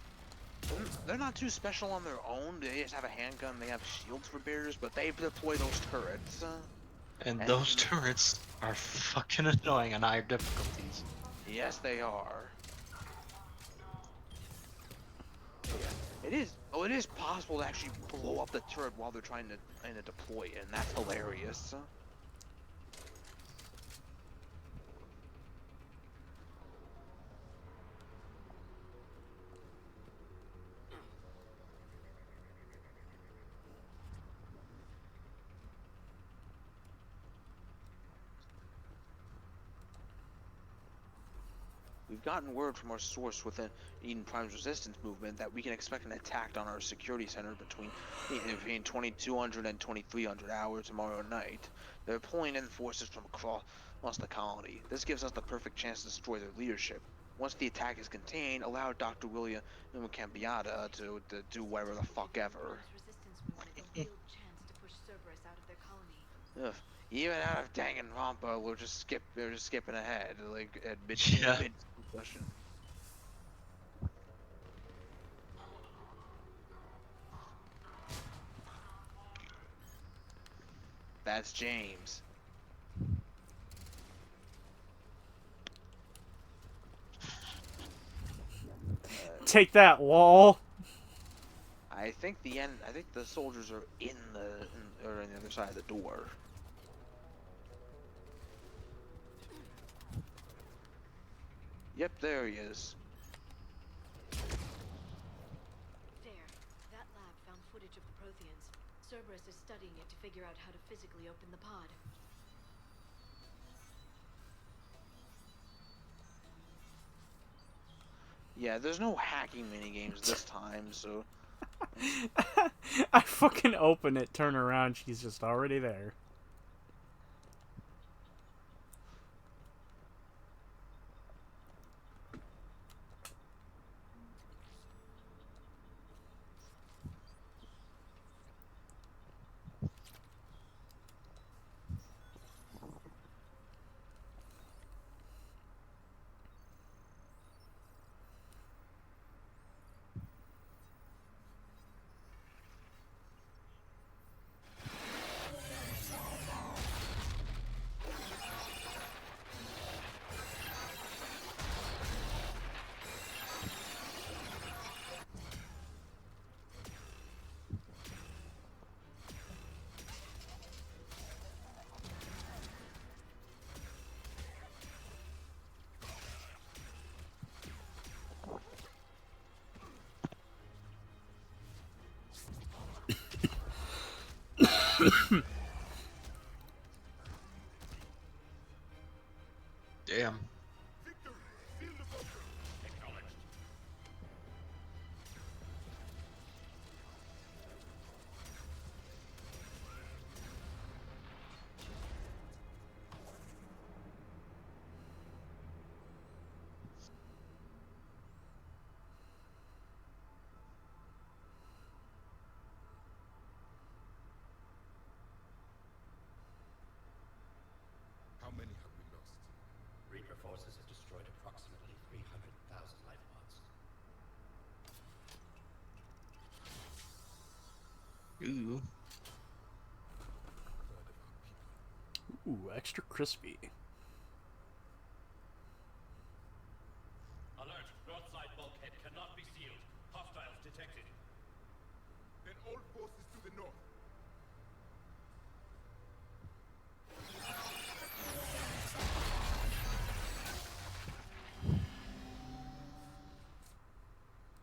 not too special on their own. They just have a handgun, they have shields for bearers, but they deploy those turrets. And those turrets are fucking annoying on higher difficulties. Yes, they are. Yeah. It is possible to actually blow up the turret while they're trying to deploy it, and that's hilarious. We've gotten word from our source within Eden Prime's resistance movement that we can expect an attack on our security center between 2200 and 2300 hours tomorrow night. They're pulling in forces from across the colony. This gives us the perfect chance to destroy their leadership. Once the attack is contained, allow Dr. William Cambiata to do whatever the fuck ever. Ugh. Even out of Danganronpa, we're just skipping ahead, like at mid discussion. That's James. Take that, wall. I think the soldiers are on the other side of the door. Yep, there he is. There. That lab found footage of the Protheans. Cerberus is studying it to figure out how to physically open the pod. Yeah, there's no hacking minigames this time, so... I fucking open it, turn around, she's just already there. Damn. How many have we lost? Reaper forces have destroyed approximately 300,000 life pods. Ooh. Ooh, extra crispy. Alert! Broadside bulkhead cannot be sealed. Hostiles detected. Then all forces to the north.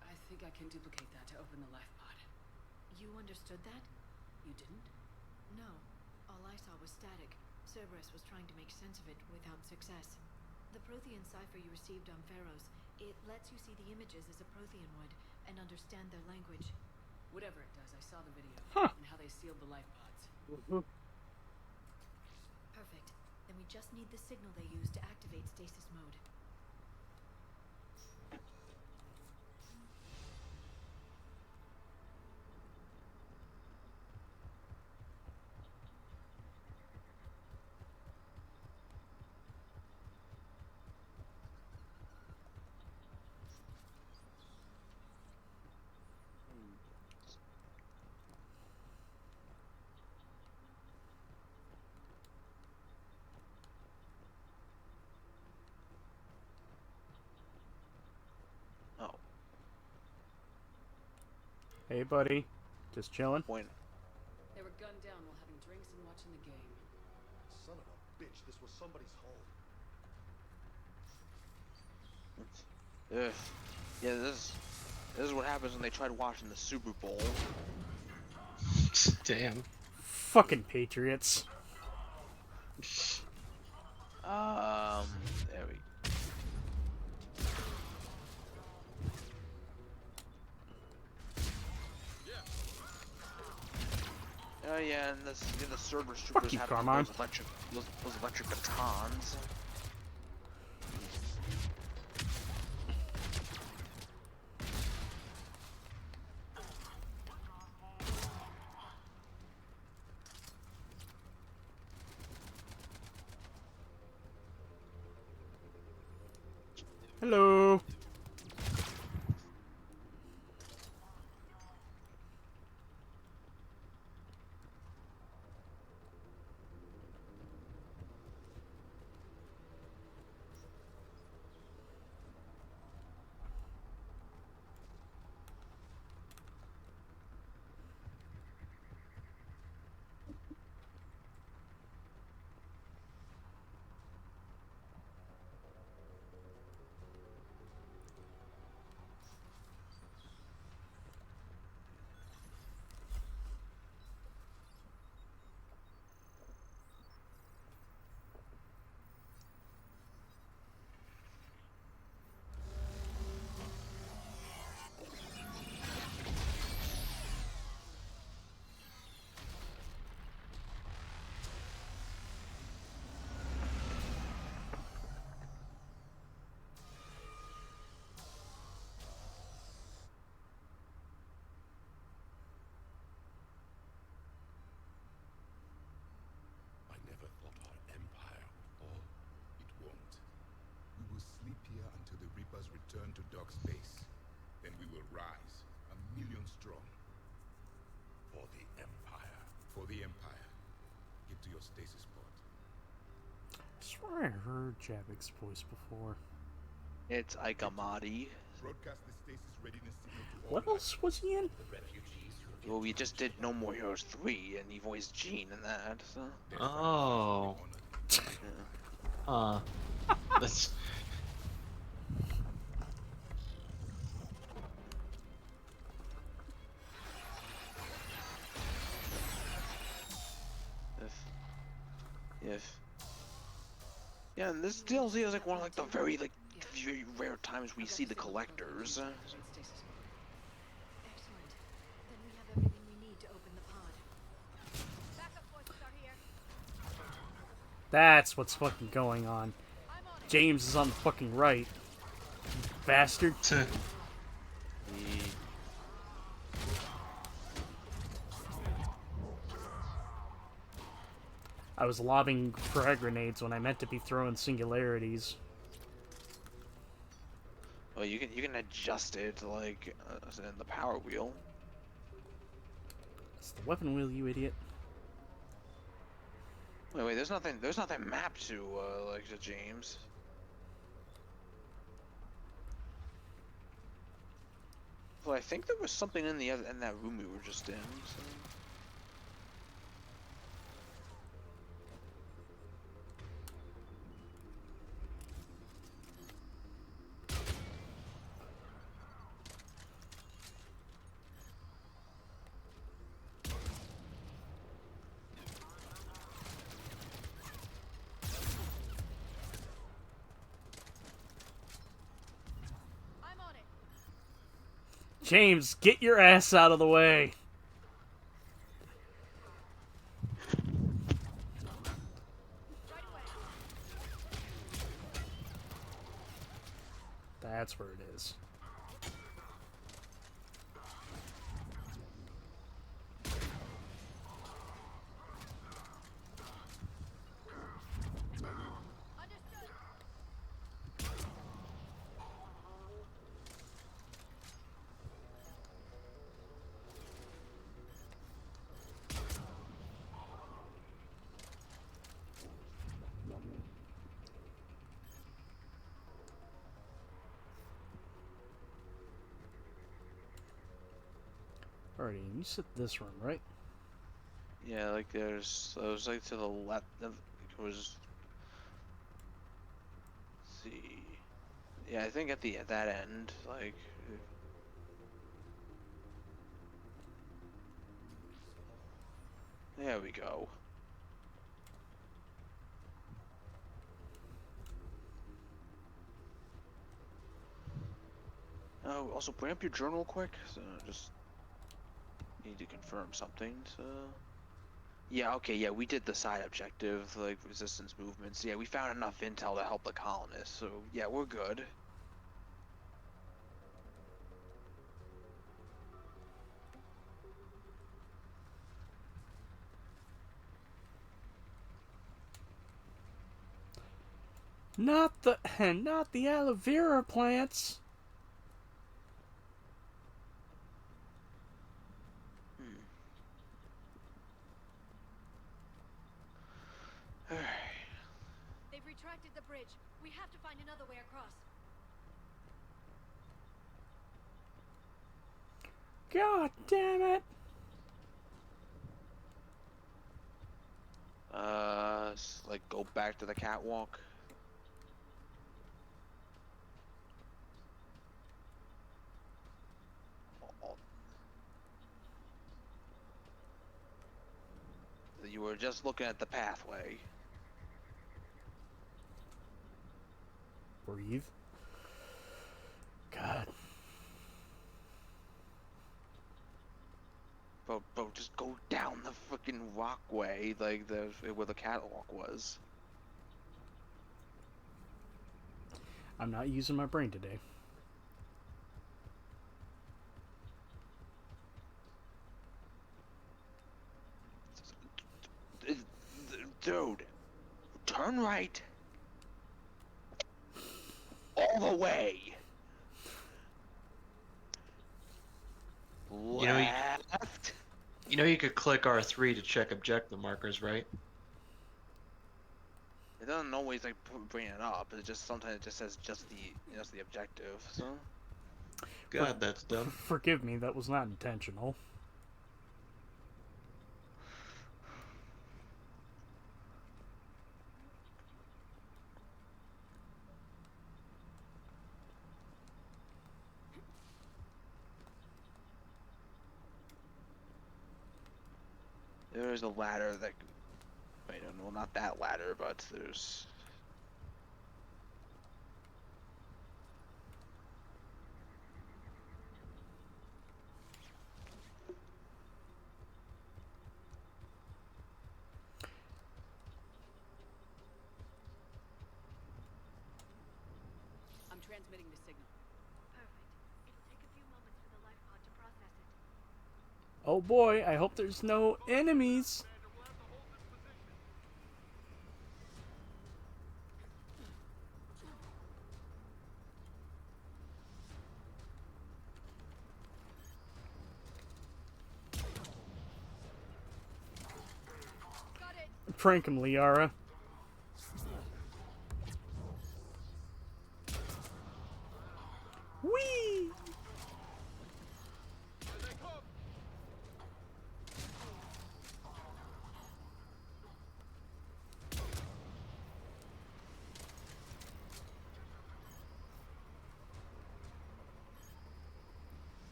I think I can duplicate that to open the life pod. You understood that? You didn't? No. All I saw was static. Cerberus was trying to make sense of it without success. The Prothean cipher you received on Pharaohs, it lets you see the images as a Prothean would and understand their language. Whatever it does, I saw the video and how they sealed the life pods. Perfect. Then we just need the signal they use to activate stasis mode. Hey, buddy. Just chilling? Point. They were gunned down while having drinks and watching the game. Son of a bitch, this was somebody's home. Ugh. Yeah, this is what happens when they tried watching the Super Bowl. Damn. Fucking Patriots. There we go. Yeah, and the Cerberus troopers you, have Carmine. those electric batons. Hello. I never thought our empire would fall. It won't. We will sleep here until the Reapers return to Dock Space. Then we will rise, 1,000,000 strong. For the Empire. For the Empire. Get to your stasis pod. I swear I heard Javic's voice before. It's Ikamati. Broadcast the stasis readiness signal to all. What else was he in? Well, we just did No More Heroes 3, and he voiced Gene in that, so... Oh. Yeah. That's... If... Yeah, and this DLC is like one of like the very rare times we see the collectors. Excellent. Then we have everything we need to open the pod. Backup forces are here. That's what's fucking going on. James is on the fucking right. You bastard. I was lobbing frag grenades when I meant to be throwing singularities. Well, you can adjust it like in the power wheel. It's the weapon wheel, you idiot. Wait, there's nothing mapped to like to James. Well, I think there was something in that room we were just in. So. James, get your ass out of the way. That's where it is. Alrighty, you said this room, right? Yeah, like it was like to the left. It was. Let's see. Yeah, I think at that end, like. There we go. Oh, also bring up your journal quick. So just need to confirm something. So. Yeah, okay, yeah, we did the side objective, like resistance movements. Yeah, we found enough intel to help the colonists, so yeah, we're good. Not the aloe vera plants. They've retracted the bridge. We have to find another way across. God damn it! Like go back to the catwalk. You were just looking at the pathway. Breathe. God. Bro, just go down the freaking walkway, like where the catwalk was. I'm not using my brain today. Dude, turn right. All the way. Left. You know you could click R3 to check objective markers, right? It doesn't always like bring it up. It just sometimes it just says just the objective. So. God, that's dumb. Forgive me, that was not intentional. There's a ladder that. Wait, no, not that ladder, but there's. I'm transmitting the signal. Perfect. It'll take a few moments for the life pod to process it. Oh boy, I hope there's no enemies. Prank him, Liara. Whee!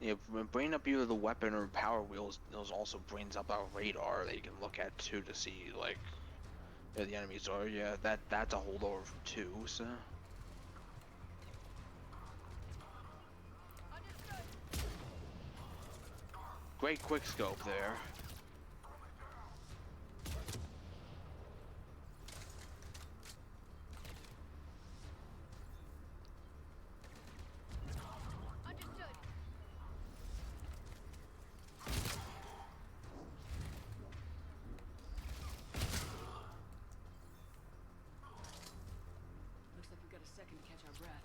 Yeah, bringing up either the weapon or power wheels, those also brings up our radar that you can look at too to see like where the enemies are. Yeah, that's a holdover from 2, so. Great quick scope there. Looks like we've got a second to catch our breath.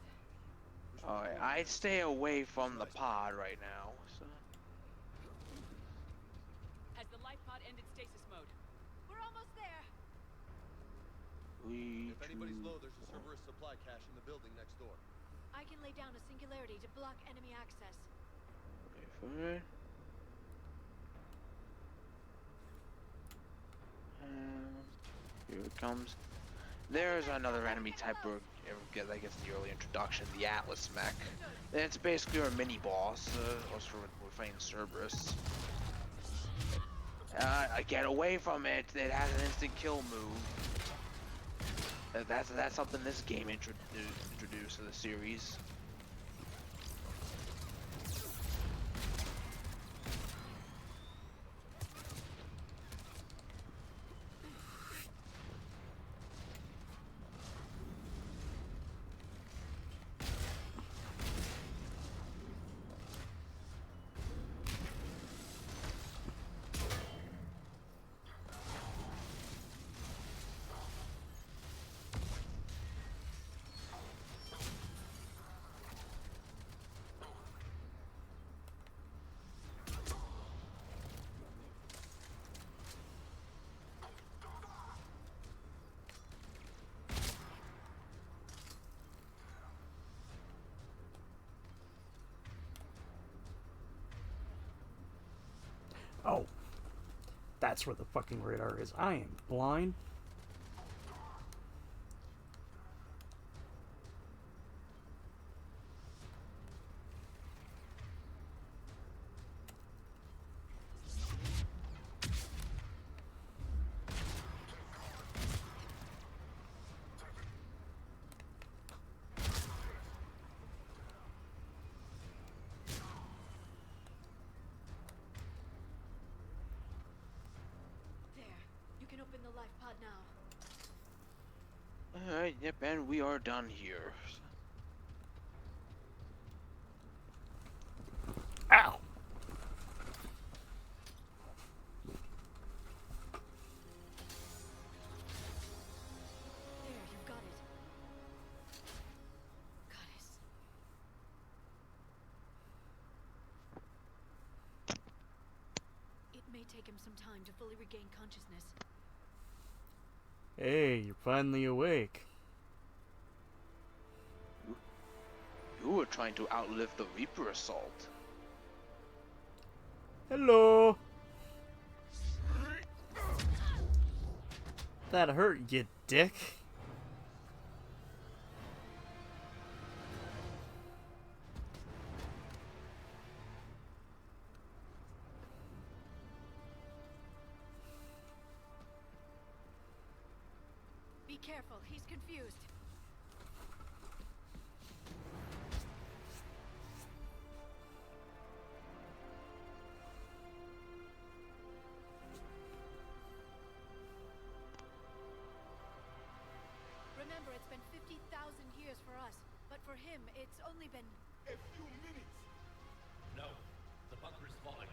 Alright, I'd stay away from the pod right now. So. Has the life pod ended stasis mode? We're almost there. If anybody's low, there's a Cerberus supply cache in the building next door. I can lay down a singularity to block enemy access. Okay. Here it comes. There's another enemy type that gets the early introduction, the Atlas mech. It's basically our mini boss. We're fighting Cerberus. Get away from it. It has an instant kill move. That's something this game introduced to the series. That's where the fucking radar is. I am blind. Open the life pod now. Alright, yep, and we are done here. Ow! There, you've got it. Goddess. It may take him some time to fully regain consciousness. Hey, you're finally awake. You were trying to outlive the Reaper assault. Hello. That hurt, you dick. Be careful, he's confused. Remember, it's been 50,000 years for us, but for him, it's only been... A few minutes! No. The bunker is falling.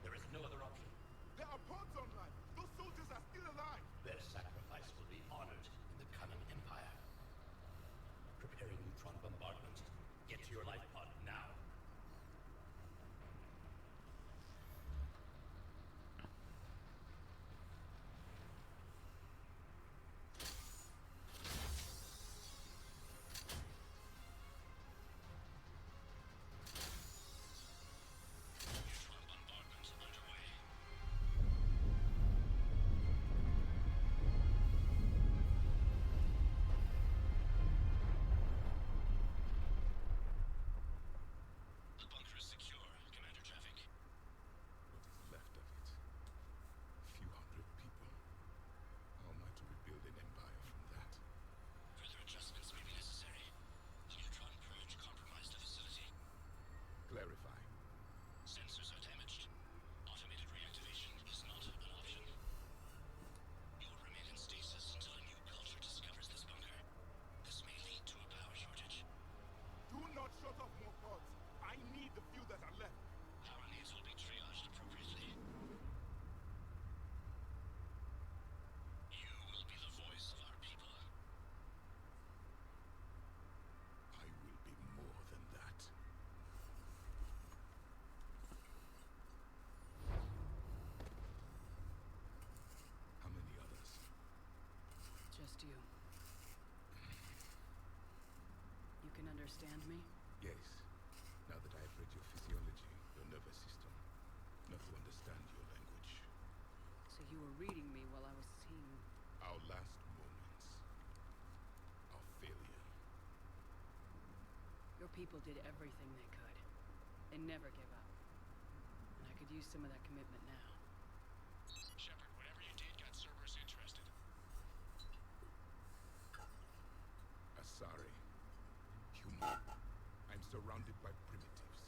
There is no other option. There are pods online! Those soldiers are still alive! Their sacrifice will be honored in the coming Empire. Preparing neutron bombardment. Get to your life pod now. Just you. You can understand me? Yes. Now that I've read your physiology, your nervous system, enough to understand your language. So you were reading me while I was seeing... Our last moments. Our failure. Your people did everything they could. They never gave up. And I could use some of that commitment now. Shepard, whatever you did got Cerberus interested. Asari. Human. I'm surrounded by primitives.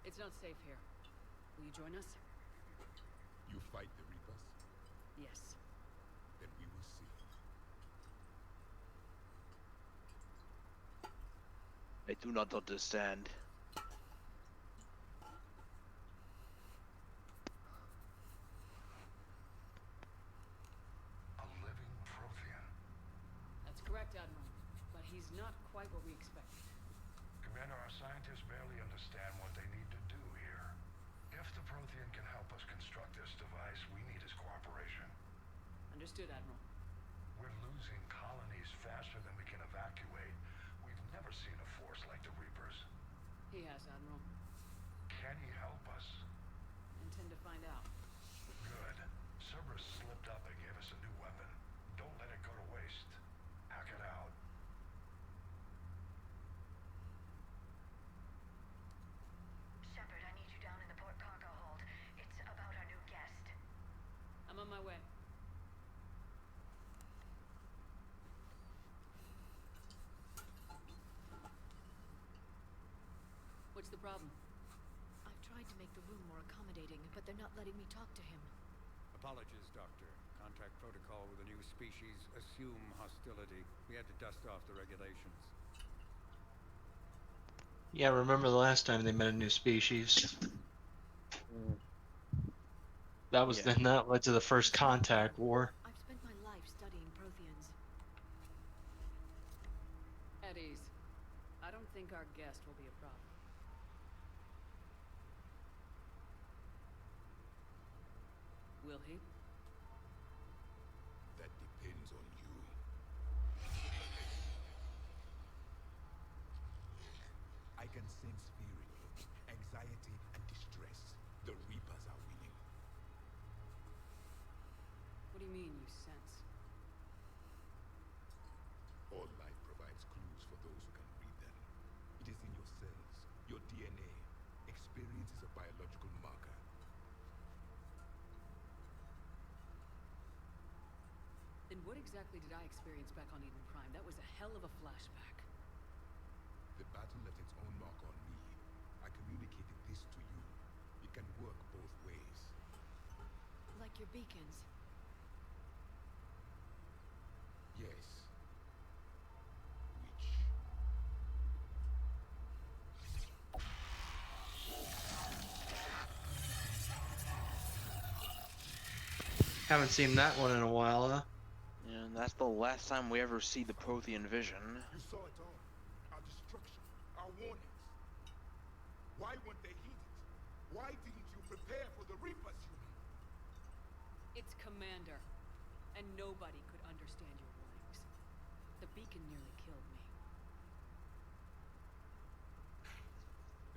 It's not safe here. Will you join us? You fight the Reapers? Yes. Then we will see. I do not understand. A living Prothean. That's correct, Admiral. But he's not quite what we expected. Commander, our scientists barely understand what they need to do here. If the Prothean can help us construct this device, we need his cooperation. Understood, Admiral. We're losing colonies faster than we can evacuate. We've never seen a force like the Reapers. He has, Admiral. Can he help us? Intend to find out. Good. Cerberus slipped up and gave us a new weapon. Don't let it go to waste. Hack it out. Shepard, I need you down in the port cargo hold. It's about our new guest. I'm on my way. What's the problem? I've tried to make the room more accommodating, but they're not letting me talk to him. Apologies, Doctor. Contact protocol with a new species. Assume hostility. We had to dust off the regulations. Yeah, remember the last time they met a new species? That was then that led to the first contact war. I've spent my life studying Protheans. At ease. I don't think our guest will be a problem. Will he? That depends on you. I can sense fear in you, anxiety and distress. The Reapers are winning. What do you mean, you sense? All life provides clues for those who can read them. It is in your cells, your DNA. Experience is a biological marker. Then what exactly did I experience back on Eden Prime? That was a hell of a flashback. The battle left its own mark on me. I communicated this to you. It can work both ways. Like your beacons. Yes. Haven't seen that one in a while, huh? Yeah, and that's the last time we ever see the Prothean vision. You saw it all. Our destruction, our warnings. Why weren't they heeded? Why didn't you prepare for the Reapers, human? It's Commander, and nobody could understand your warnings. The beacon nearly killed me.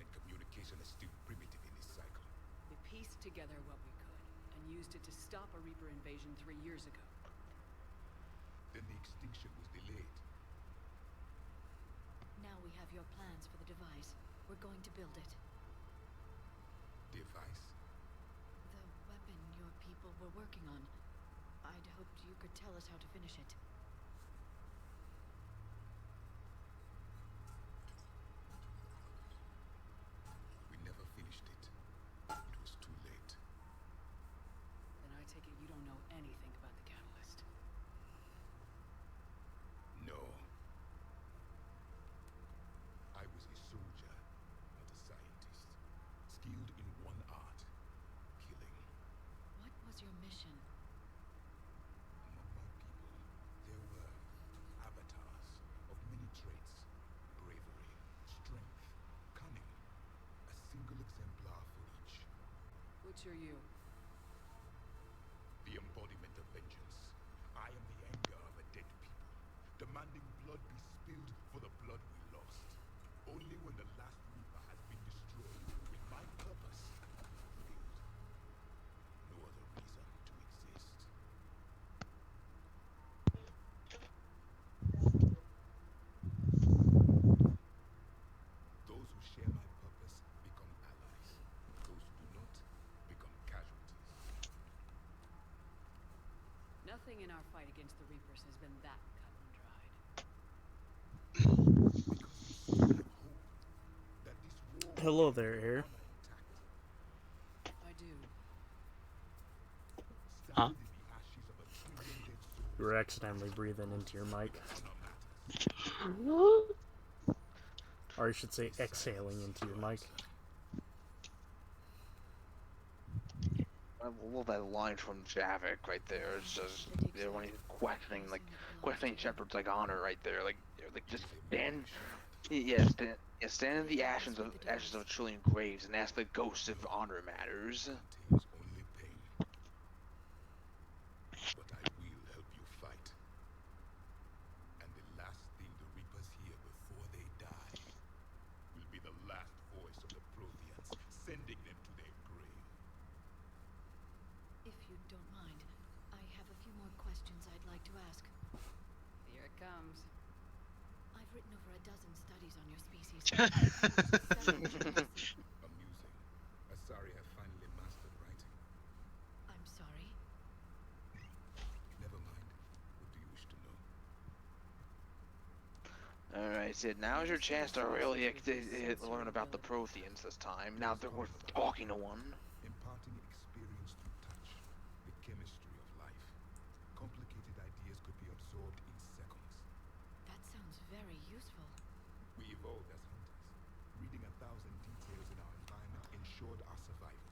Then communication is still primitive in this cycle. We pieced together what we could, and used it to stop a Reaper invasion 3 years ago. Then the extinction was delayed. Now we have your plans for the device. We're going to build it. Device? The weapon your people were working on. I'd hoped you could tell us how to finish it. We never finished it. It was too late. Then I take it you don't know anything about the catalyst. No. I was a soldier, not a scientist. Skilled in one art, killing. What was your mission? Among my people, there were avatars of many traits. Bravery, strength, cunning. A single exemplar for each. Which are you? The embodiment of vengeance. I am the anger of a dead people, demanding blood be spilled for the blood we lost. Only when the last Reaper has been destroyed will my purpose fulfilled. No other reason to exist. Those who share my purpose become allies. Those who do not become casualties. Nothing in our fight against the Reapers has been that cut and dried. Hello there, Air. I do. Huh? You were accidentally breathing into your mic. Or I should say exhaling into your mic. I love that line from Javik right there. It's just when he's questioning Shepard's like honor right there, like just stand, stand in the ashes of a trillion graves and ask the ghosts if honor matters. Only pain. But I will help you fight. And the last thing the Reapers hear before they die will be the last voice of the Protheans, sending them to their grave. If you don't mind, dozen studies on your species. Amusing. Asari have finally mastered writing. I'm sorry. Never mind. What do you wish to know? Alright, Sid, now's your chance to really learn about the Protheans this time, now that we're talking to one. Imparting experience through touch. The chemistry of life. Complicated ideas could be absorbed in seconds. That sounds very useful. We evolved as hunters. Reading 1,000 details in our environment ensured our survival.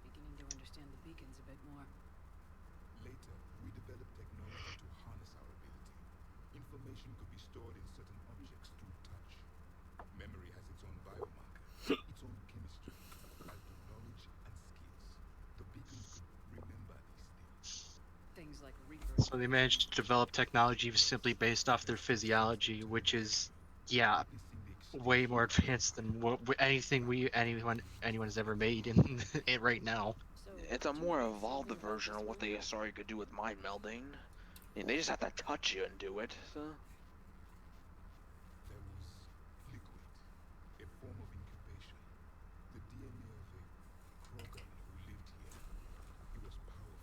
Beginning to understand the beacons a bit more. Later, we developed technology to harness our ability. Information could be stored in certain objects through touch. Memory has its own biomarker, its own chemistry, as do knowledge and skills. The beacons could remember these things. Things like Reaper. So they managed to develop technology simply based off their physiology, which is, yeah, way more advanced than anything anyone has ever made in it right now. It's a more evolved version of what the Asari could do with mind melding. I mean, they just have to touch you and do it, so... There was liquid, a form of incubation. The DNA of a Krogan who lived here. He was powerful,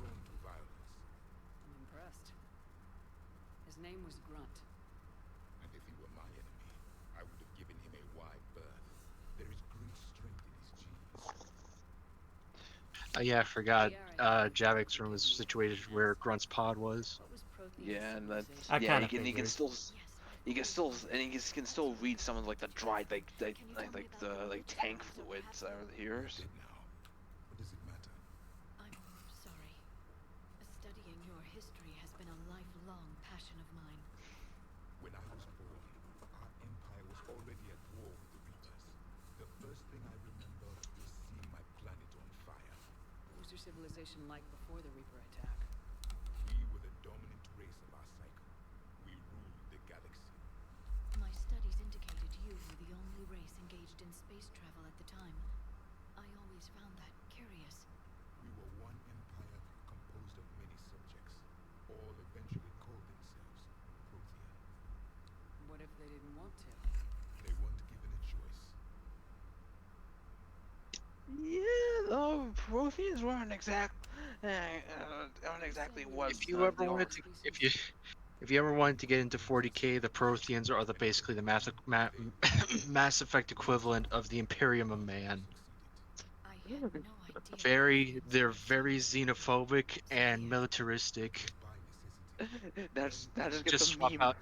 prone to violence. I'm impressed. His name was Grunt. And if he were my enemy, I would have given him a wide berth. There is great strength in his genes. Yeah, I forgot. Javik's room was situated where Grunt's pod was. Yeah, and that, I yeah, kinda he can figured. can still read some of like the dried like tank fluids that are here. What does it matter? I'm sorry. Studying your history has been a lifelong passion of mine. When I was born, our empire was already at war with the Reapers. The first thing I remember was seeing my planet on fire. What was your civilization like before the Reaper attack? We were the dominant race of our cycle. We ruled the galaxy. My studies indicated you were the only race engaged in space travel at the time. I always found that curious. We were one empire composed of many subjects. All eventually called themselves Prothean. What if they didn't want to? They weren't given a choice. Yeah, the Protheans weren't exactly what If you ever wanted to, if you ever wanted to get into 40K, the Protheans are basically the Mass Effect equivalent of the Imperium of Man. They're very xenophobic and militaristic. That's just Just get the swap meme. out-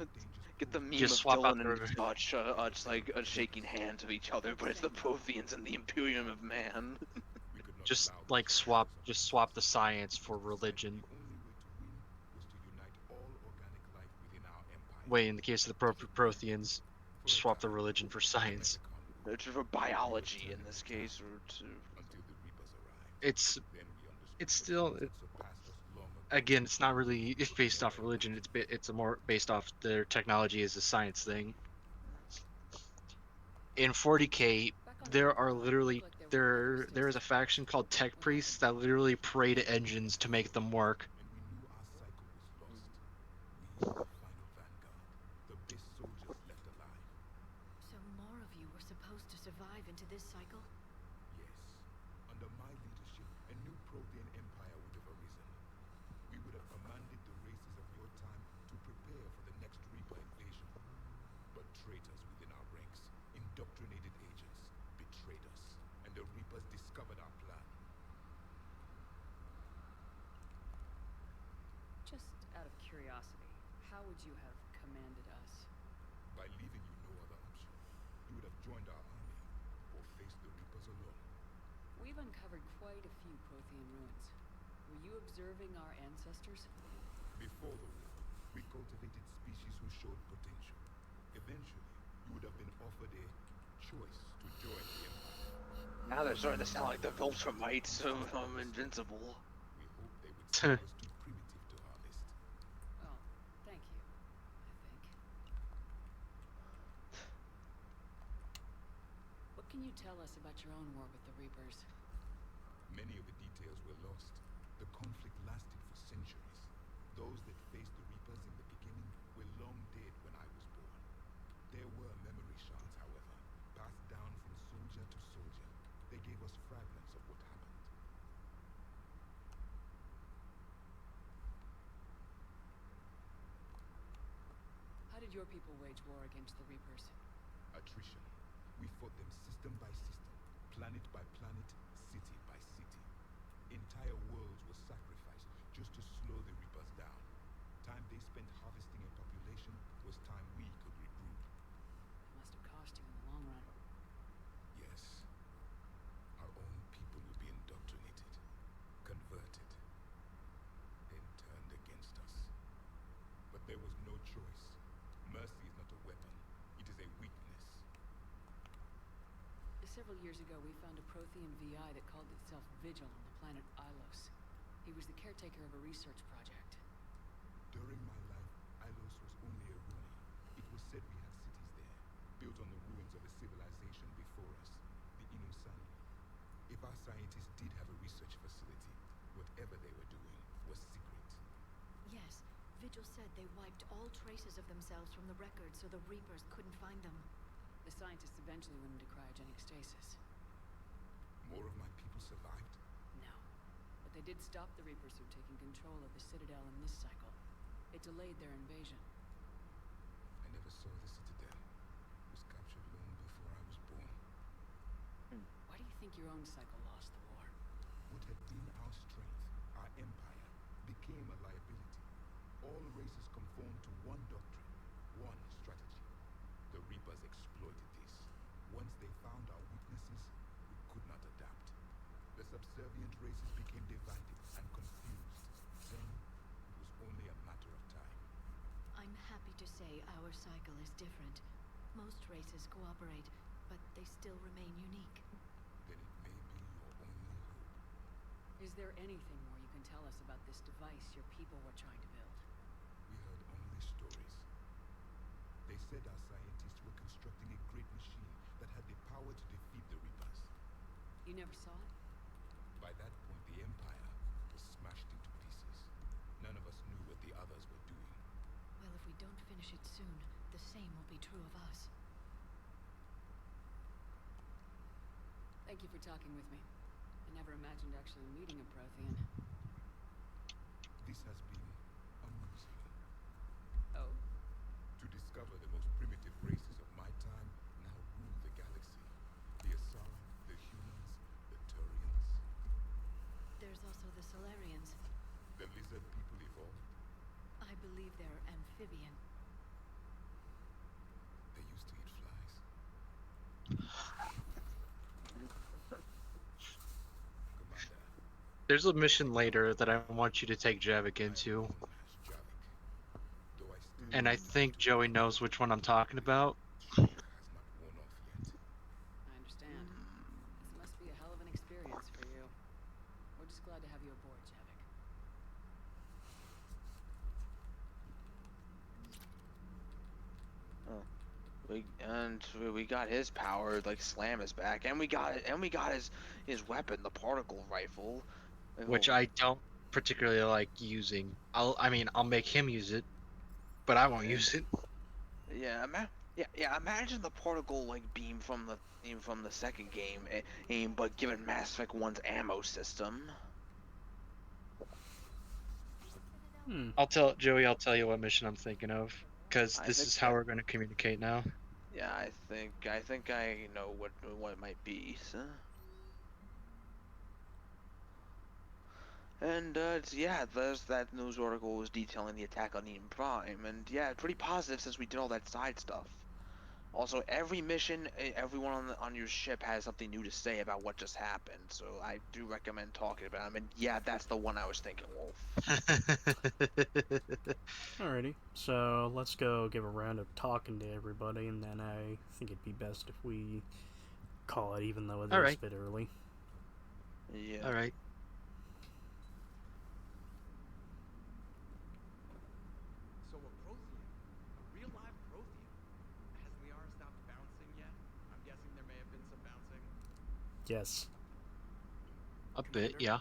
Get the meme just of swap out Dylan the- and Dutch just like shaking hands of each other, but it's the Protheans and the Imperium of Man. Just like swap the science for religion. Wait, in the case of the Protheans, just swap the religion for science. It's for biology in this case, or to... It's still again, it's not really based off religion. It's more based off their technology as a science thing. In 40K, there is a faction called Tech Priests that literally pray to engines to make them work. So more of you were supposed to survive into this cycle? Yes. Under my leadership, a new Prothean empire would have arisen. We would have commanded the races of your time to prepare for the next Reaper invasion. But traitors within our ranks, indoctrinated agents, betrayed us, and the Reapers discovered our plan. Just out of curiosity, how would you have commanded us? By leaving you no other option, you would have joined our army or faced the Reapers alone. We've uncovered quite a few Prothean ruins. Were you observing our ancestors? Before the war, we cultivated species who showed potential. Eventually, you would have been offered a choice to join the Empire. Now they're starting to sound like the Viltrumites, so I'm invincible. We hope they would see us too primitive to harvest. Oh, thank you, I think. What can you tell us about your own war with the Reapers? Many of the details were lost. The conflict lasted for centuries. Those that faced the Reapers in the beginning were long dead when I was born. did your people wage war against the Reapers? Attrition. We fought them system by system, planet by planet, city by city. Entire worlds were sacrificed just to slow the Reapers down. Time they spent harvesting a population was time we could regroup. It must have cost you in the long run. Yes. Our own people would be indoctrinated, converted, then turned against us. But there was no choice. Mercy is not a weapon. It is a weakness. Several years ago, we found a Prothean VI that called itself Vigil on the planet Ilos. He was the caretaker of a research project. During my life, Ilos was only a ruin. It was said we had cities there, built on the ruins of a civilization before us, the Inusani. If our scientists did have a research facility, whatever they were doing was secret. Yes, Vigil said they wiped all traces of themselves from the records so the Reapers couldn't find them. The scientists eventually went into cryogenic stasis. More of my people survived? No. But they did stop the Reapers from taking control of the Citadel in this cycle. It delayed their invasion. I never saw the Citadel. It was captured long before I was born. Why do you think your own cycle lost the war? What had been our strength, our empire, became a liability. All races conformed to one doctrine, one strategy. The Reapers exploited this. Once they found our weaknesses, we could not adapt. The subservient races became divided and confused. Then, it was only a matter of time. I'm happy to say our cycle is different. Most races cooperate, but they still remain unique. Then it may be your only hope. Is there anything more you can tell us about this device your people were trying to build? We heard only stories. They said our scientists were constructing a great machine that had the power to defeat the Reapers. You never saw it? By that point, the Empire was smashed into pieces. None of us knew what the others were doing. Well, if we don't finish it soon, the same will be true of us. Thank you for talking with me. I never imagined actually meeting a Prothean. This has been amusing. Oh? To discover the most primitive races of my time now rule the galaxy. The Asari, the humans, the Turians. There's also the Solarians. The lizard people evolved. I believe they're amphibian. They used to eat flies. There's a mission later that I want you to take Javik into. And I think Joey knows which one I'm talking about. I understand. This must be a hell of an experience for you. We're just glad to have you aboard, Javik. We got his power, like slam is back, and we got his weapon, the particle rifle. Which I don't particularly like using. I'll make him use it, but I won't use it. Yeah, imagine the particle like beam from the second game, but given Mass Effect 1's ammo system. I'll tell you what mission I'm thinking of, because this is how we're going to communicate now. Yeah, I think I know what it might be. So. And yeah, there's that news article was detailing the attack on Eden Prime, and yeah, pretty positive since we did all that side stuff. Also, every mission, everyone on your ship has something new to say about what just happened, so I do recommend talking about them. And yeah, that's the one I was thinking, Wolf. Alrighty, so let's go give a round of talking to everybody, and then I think it'd be best if we call it, even though it is a bit early. Yeah. Alright. So a Prothean, a real live Prothean. Has Liara stopped bouncing yet? I'm guessing there may have been some bouncing. Yes. A bit, yeah.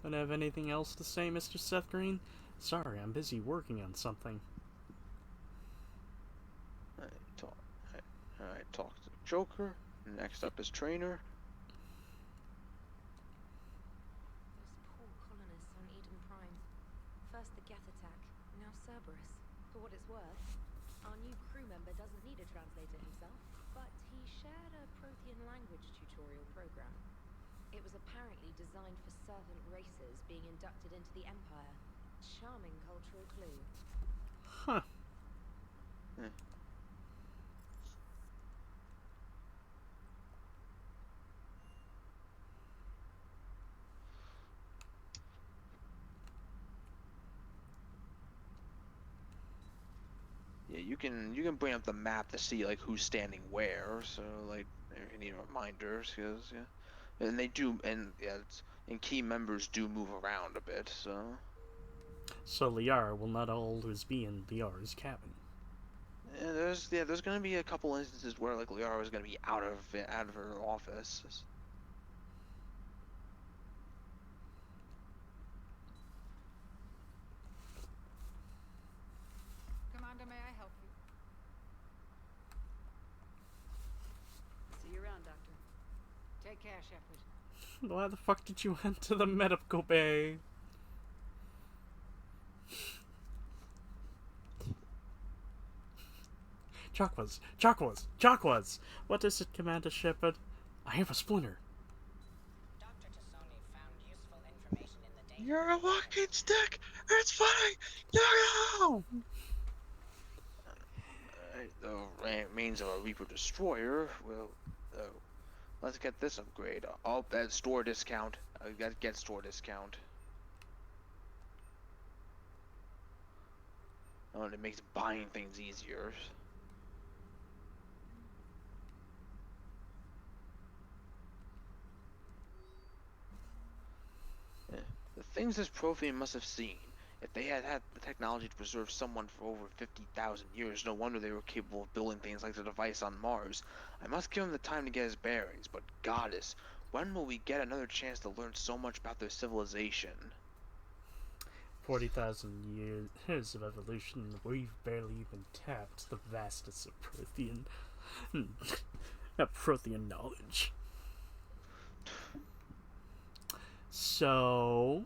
Don't have anything else to say, Mr. Seth Green? Sorry, I'm busy working on something. Alright, talk to Joker. Next up is Trainer. Those poor colonists on Eden Prime. First the Geth attack, now Cerberus. For what it's worth. Our new crew member doesn't need a translator himself, but he shared a Prothean language tutorial program. It was apparently designed for servant races being inducted into the Empire. Charming cultural clue. Huh. Yeah, you can bring up the map to see like who's standing where. So like if you need reminders, because yeah, and they do, and yeah, and key members do move around a bit. So Liara will not always be in Liara's cabin. Yeah, there's gonna be a couple instances where like Liara is gonna be out of her office. Commander, may I help you? See you around, Doctor. Take care, Shepard. Why the fuck did you enter the medical bay? Chakwas! What is it, Commander Shepard? I have a splinter. Dr. Tassoni found useful information in the data. You're a walking stick! It's funny! Yo! The remains of a Reaper Destroyer. Well, let's get this upgrade. Oh, that store discount. Get store discount. Oh, and it makes buying things easier. The things this Prothean must have seen. If they had had the technology to preserve someone for over 50,000 years, no wonder they were capable of building things like the device on Mars. I must give him the time to get his bearings, but Goddess, when will we get another chance to learn so much about their civilization? 40,000 years of evolution, we've barely even tapped the vastness of Prothean knowledge. So,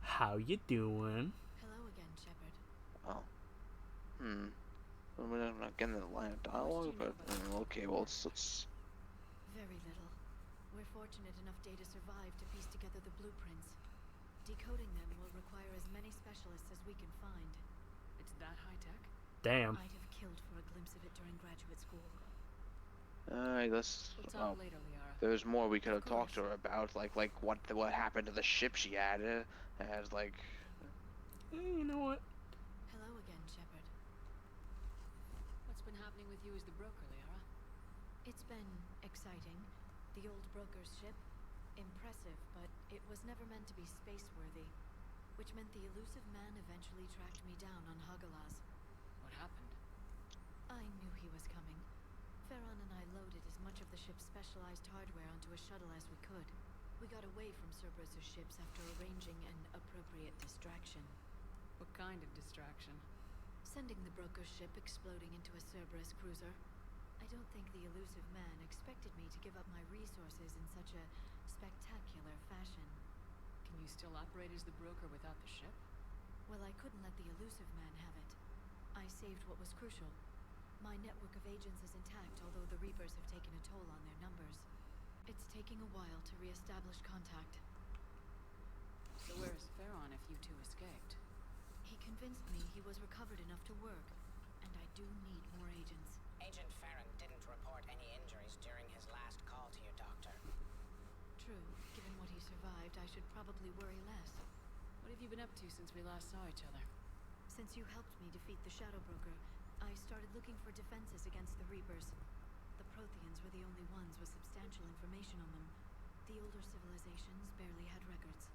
how you doing? Hello again, Shepard. Oh. I'm not getting the line of dialogue, but okay, well, let's... Very little. We're fortunate enough data survived to piece together the blueprints. Decoding them will require as many specialists as we can find. It's that high tech? Damn. I'd have killed for a glimpse of it during graduate school. Alright, let's... We'll talk later, Liara. There's more we could have talked to her about, like what happened to the ship she had. As like... You know what? Hello again, Shepard. What's been happening with you as the broker, Liara? It's been exciting. The old broker's ship, impressive, but it was never meant to be space-worthy, which meant the elusive man eventually tracked me down on Hagalaz. What happened? I knew he was coming. Farron and I loaded as much of the ship's specialized hardware onto a shuttle as we could. We got away from Cerberus' ships after arranging an appropriate distraction. What kind of distraction? Sending the broker's ship exploding into a Cerberus cruiser. I don't think the elusive man expected me to give up my resources in such a spectacular fashion. Can you still operate as the broker without the ship? Well, I couldn't let the elusive man have it. I saved what was crucial. My network of agents is intact, although the Reapers have taken a toll on their numbers. It's taking a while to re-establish contact. So where is Farron if you two escaped? He convinced me he was recovered enough to work, and I do need more agents. Agent Farron didn't report any injuries during his last call to you, Doctor. True. Given what he survived, I should probably worry less. What have you been up to since we last saw each other? Since you helped me defeat the Shadow Broker, I started looking for defenses against the Reapers. The Protheans were the only ones with substantial information on them. The older civilizations barely had records.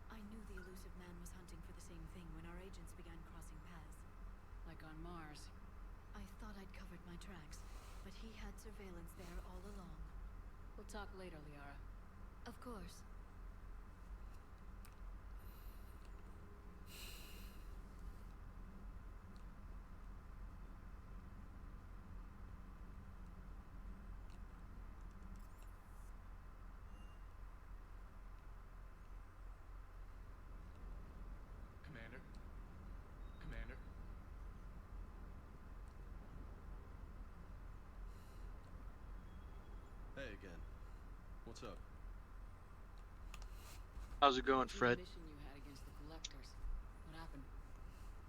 I knew the elusive man was hunting for the same thing when our agents began crossing paths. Like on Mars. I thought I'd covered my tracks, but he had surveillance there all along. We'll talk later, Liara. Of course. What's up? How's it going, Fred? Mission you had against the collectors. What happened?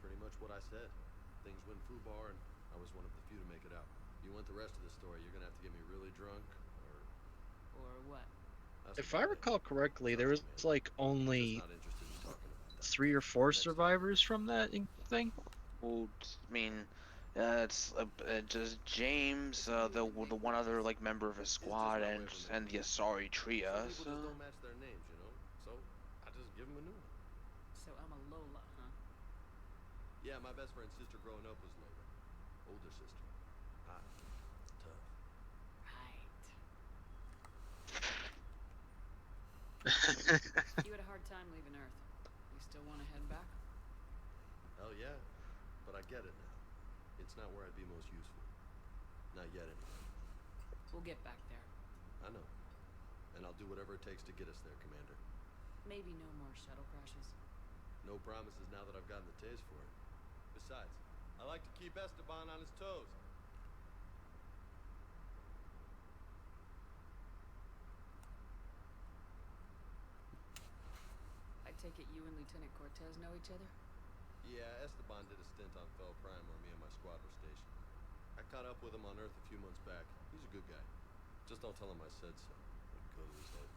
Pretty much what I said. Things went foobar, and I was one of the few to make it out. You want the rest of the story, you're gonna have to get me really drunk, Or what? If I recall correctly, there was like only not interested in talking about that. 3 or 4 survivors from that thing. Well, I mean, it's just James, the one other like member of his squad, and the Asari Tria. Some people just don't match their names, you know. So I just give them a new one. So I'm a Lola, huh? Yeah, my best friend's sister growing up was Lola. Older sister. Hot. Tough. You had a hard time leaving Earth. You still want to head back? Hell yeah. But I get it now. It's not where I'd be most useful. Not yet, anyway. We'll get back there. I know. And I'll do whatever it takes to get us there, Commander. Maybe no more shuttle crashes. No promises now that I've gotten the taste for it. Besides, I like to keep Esteban on his toes. I take it you and Lieutenant Cortez know each other? Yeah, Esteban did a stint on Fel Prime where me and my squad were stationed. I caught up with him on Earth a few months back. He's a good guy. Just don't tell him I said so. It'd go to his head.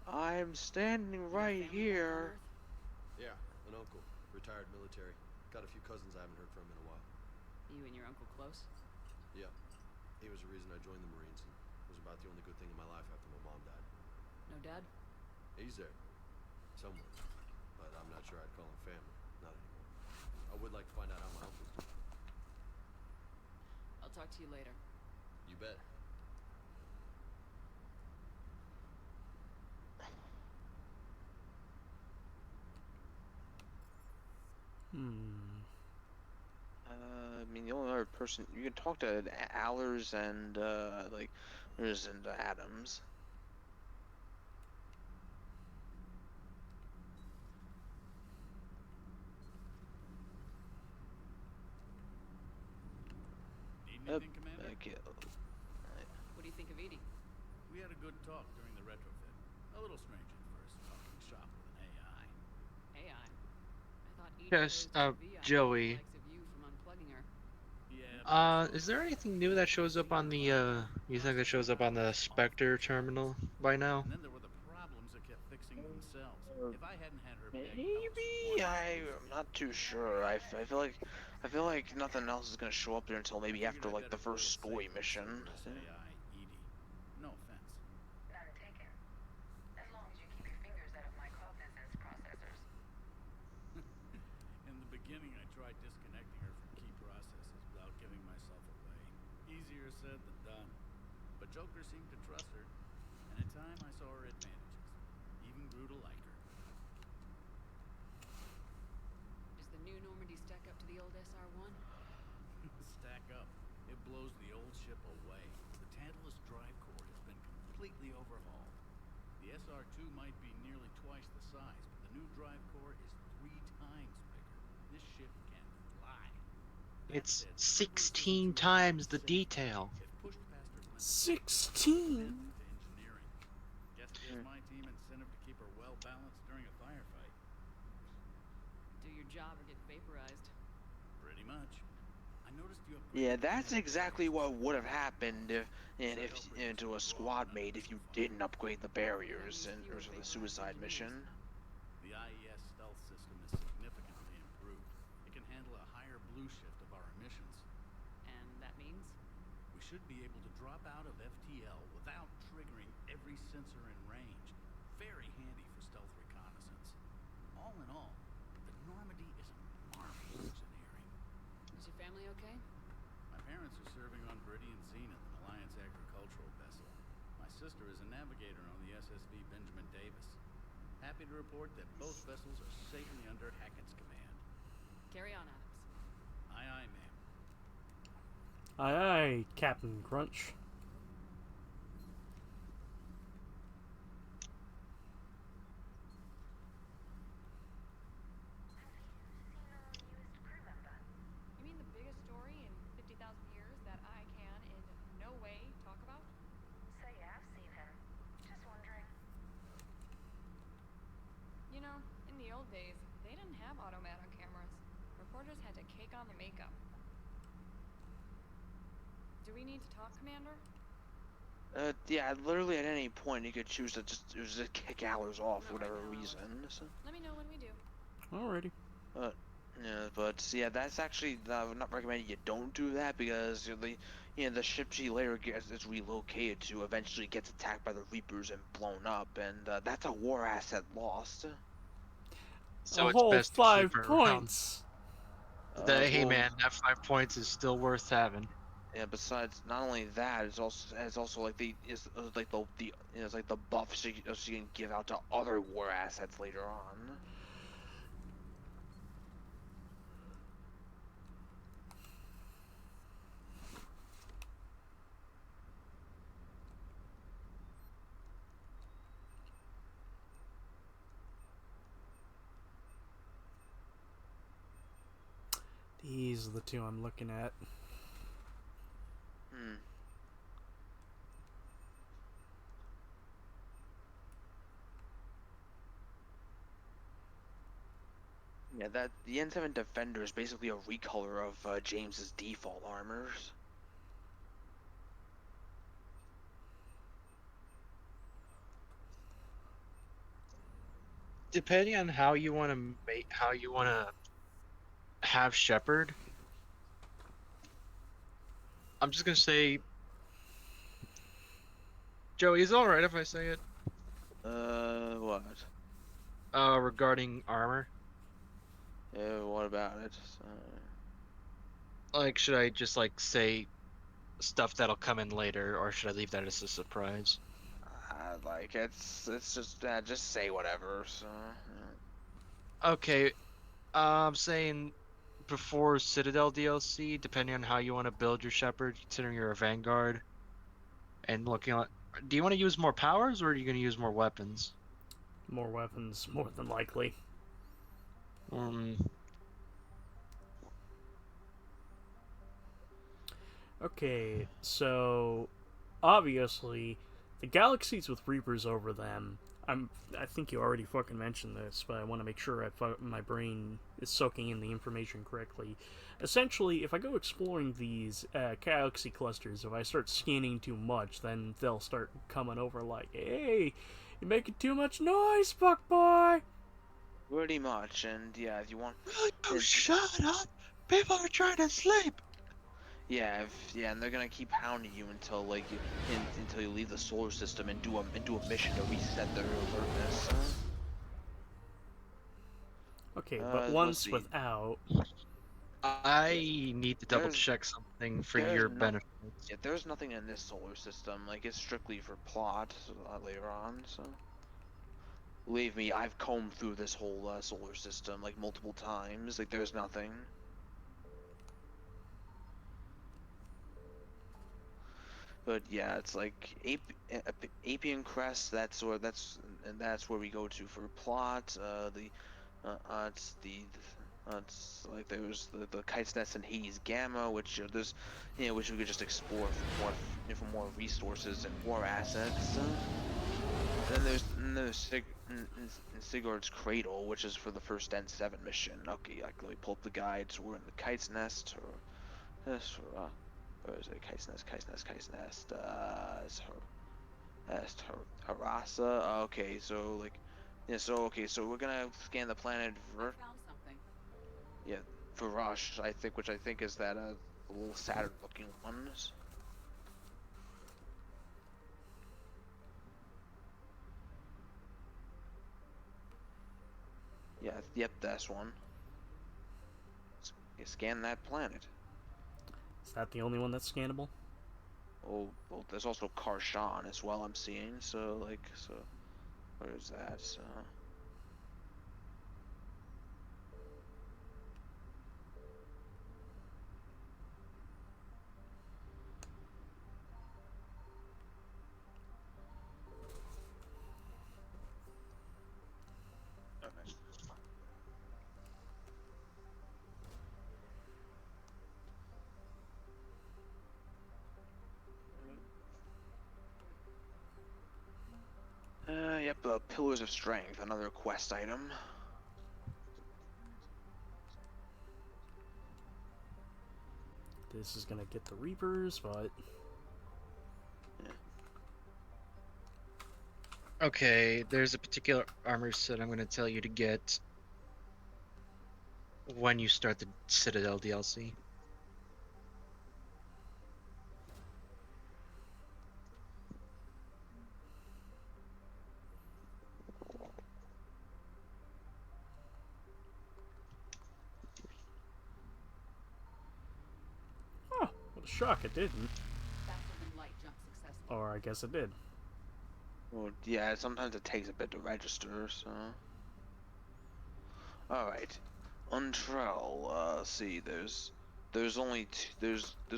I'm standing right here. Yeah, an uncle. Retired military. Got a few cousins I haven't heard from in a while. You and your uncle close? Yeah. He was the reason I joined the Marines, and it was about the only good thing in my life after my mom died. No dad? He's there. Somewhere. But I'm not sure I'd call him family. Not anymore. I would like to find out how my uncle's doing. I'll talk to you later. You bet. I mean, the only other person you can talk to Allers and like there's and Adams. Need anything, Commander? What do you think of Edie? We had a good talk during the retrofit. A little strange at first, talking shop with an AI. AI? I thought Edie Yes, was the Joey. likes of you from unplugging her. Is there anything new that shows up on the, you think that shows up on the Spectre terminal by now? And then there were the problems that kept fixing themselves. If I hadn't had her beg, Maybe I'm not too sure. I feel like nothing else is gonna show up there until maybe after like the first story mission. No offense. None taken. As long as you keep your fingers out of my cognizance processors. In the beginning, I tried disconnecting her from key processes without giving myself away. Easier said than done. But Joker seemed to trust her, and in time I saw her advantages. Even grew to like her. Does the new Normandy stack up to the old SR-1? Stack up. It blows the old ship away. The Tantalus drive core has been completely overhauled. The SR-2 might be nearly twice the size, but the new drive core is 3 times bigger. This ship can fly. It's 16 times the detail. 16? Guess it gives my team incentive to keep her well balanced during a firefight. Do your job or get vaporized. Pretty much. I noticed you Yeah, that's exactly what would have happened if into a squad mate if you didn't upgrade the barriers in terms of the suicide mission. The IES stealth system is significantly improved. It can handle a higher blue shift of our emissions. And that means? We should be able to drop out of FTL without triggering every sensor in range. Very handy for stealth reconnaissance. All in all, the Normandy is a marvelous engineering. Is your family okay? My parents are serving on Viridian Zenith, an Alliance agricultural vessel. My sister is a navigator on the SSV Benjamin Davis. Happy to report that both vessels are safely under Hackett's command. Carry on, Adams. Aye, aye, ma'am. Aye, aye, Captain Crunch. You mean the biggest story in 50,000 years that I can in no way talk about? Say you have seen him. old days, they didn't have automat on cameras. Reporters had to cake on the makeup. Do we need to talk, Commander? Yeah, literally at any point you could choose to just kick Allers off for whatever reason. So. Let me know when we do. Alrighty. Yeah, but yeah, that's actually not recommended you don't do that because the ship she later gets is relocated to eventually gets attacked by the Reapers and blown up, and that's a war asset lost. So a it's whole best to 5 keep her points. Hey Well, man, that 5 points is still worth having. Yeah. Besides, not only that, it's also like it's like the buff she can give out to other war assets later on. These are the two I'm looking at. Yeah, that the N7 Defender is basically a recolor of James's default armors. Depending on how you want to have Shepard, I'm just gonna say, Joey, is it alright if I say it? What? Regarding armor. What about it? Like, should I just like say stuff that'll come in later, or should I leave that as a surprise? Like it's just say whatever. So. Okay, I'm saying before Citadel DLC, depending on how you want to build your Shepard, considering you're a Vanguard, and looking at, do you want to use more powers or are you going to use more weapons? More weapons, more than likely. Okay, so obviously the galaxies with Reapers over them. I think you already fucking mentioned this, but I want to make sure my brain is soaking in the information correctly. Essentially, if I go exploring these galaxy clusters, if I start scanning too much, then they'll start coming over like, "Hey, you're making too much noise, fuck boy." Pretty much, and yeah, if you want. Oh, shut up! People are trying to sleep. Yeah, and they're gonna keep hounding you until until you leave the solar system and do a mission to reset their alertness. Okay, but once without. I need to double check something for your benefit. Yeah, there's nothing in this solar system. Like, it's strictly for plot later on. So, believe me, I've combed through this whole solar system like multiple times. Like, there's nothing. But yeah, it's like Apian Crest. That's where we go to for plot. It's like there's the Kite's Nest and Hades Gamma, which which we could just explore for more resources and war assets. And then there's Sigurd's Cradle, which is for the first N7 mission. Okay, let me pull up the guide. So we're in the Kite's Nest, or this, where is it? Kite's Nest. It's Harasa. Okay, so so we're gonna scan the planet Found something. Yeah, Varash, which I think is that little Saturn-looking one. Yeah, yep, that's one. Scan that planet. Is that the only one that's scannable? Oh, well, there's also Karshan as well, I'm seeing, so where is that? Yep, Pillars of Strength, another quest item. this is gonna get the Reapers, but Okay, there's a particular armor set I'm gonna tell you to get when you start the Citadel DLC. what a shock! It didn't. Faster than light jump successful. Or I guess it did. Well, yeah, sometimes it takes a bit to register, so... Alright. Untrell, see, there's only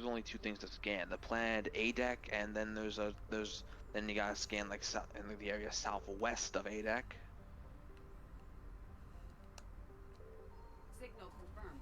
only two things to scan. The planned ADEC, and then then you gotta scan like in the area southwest of ADEC. Signal confirmed.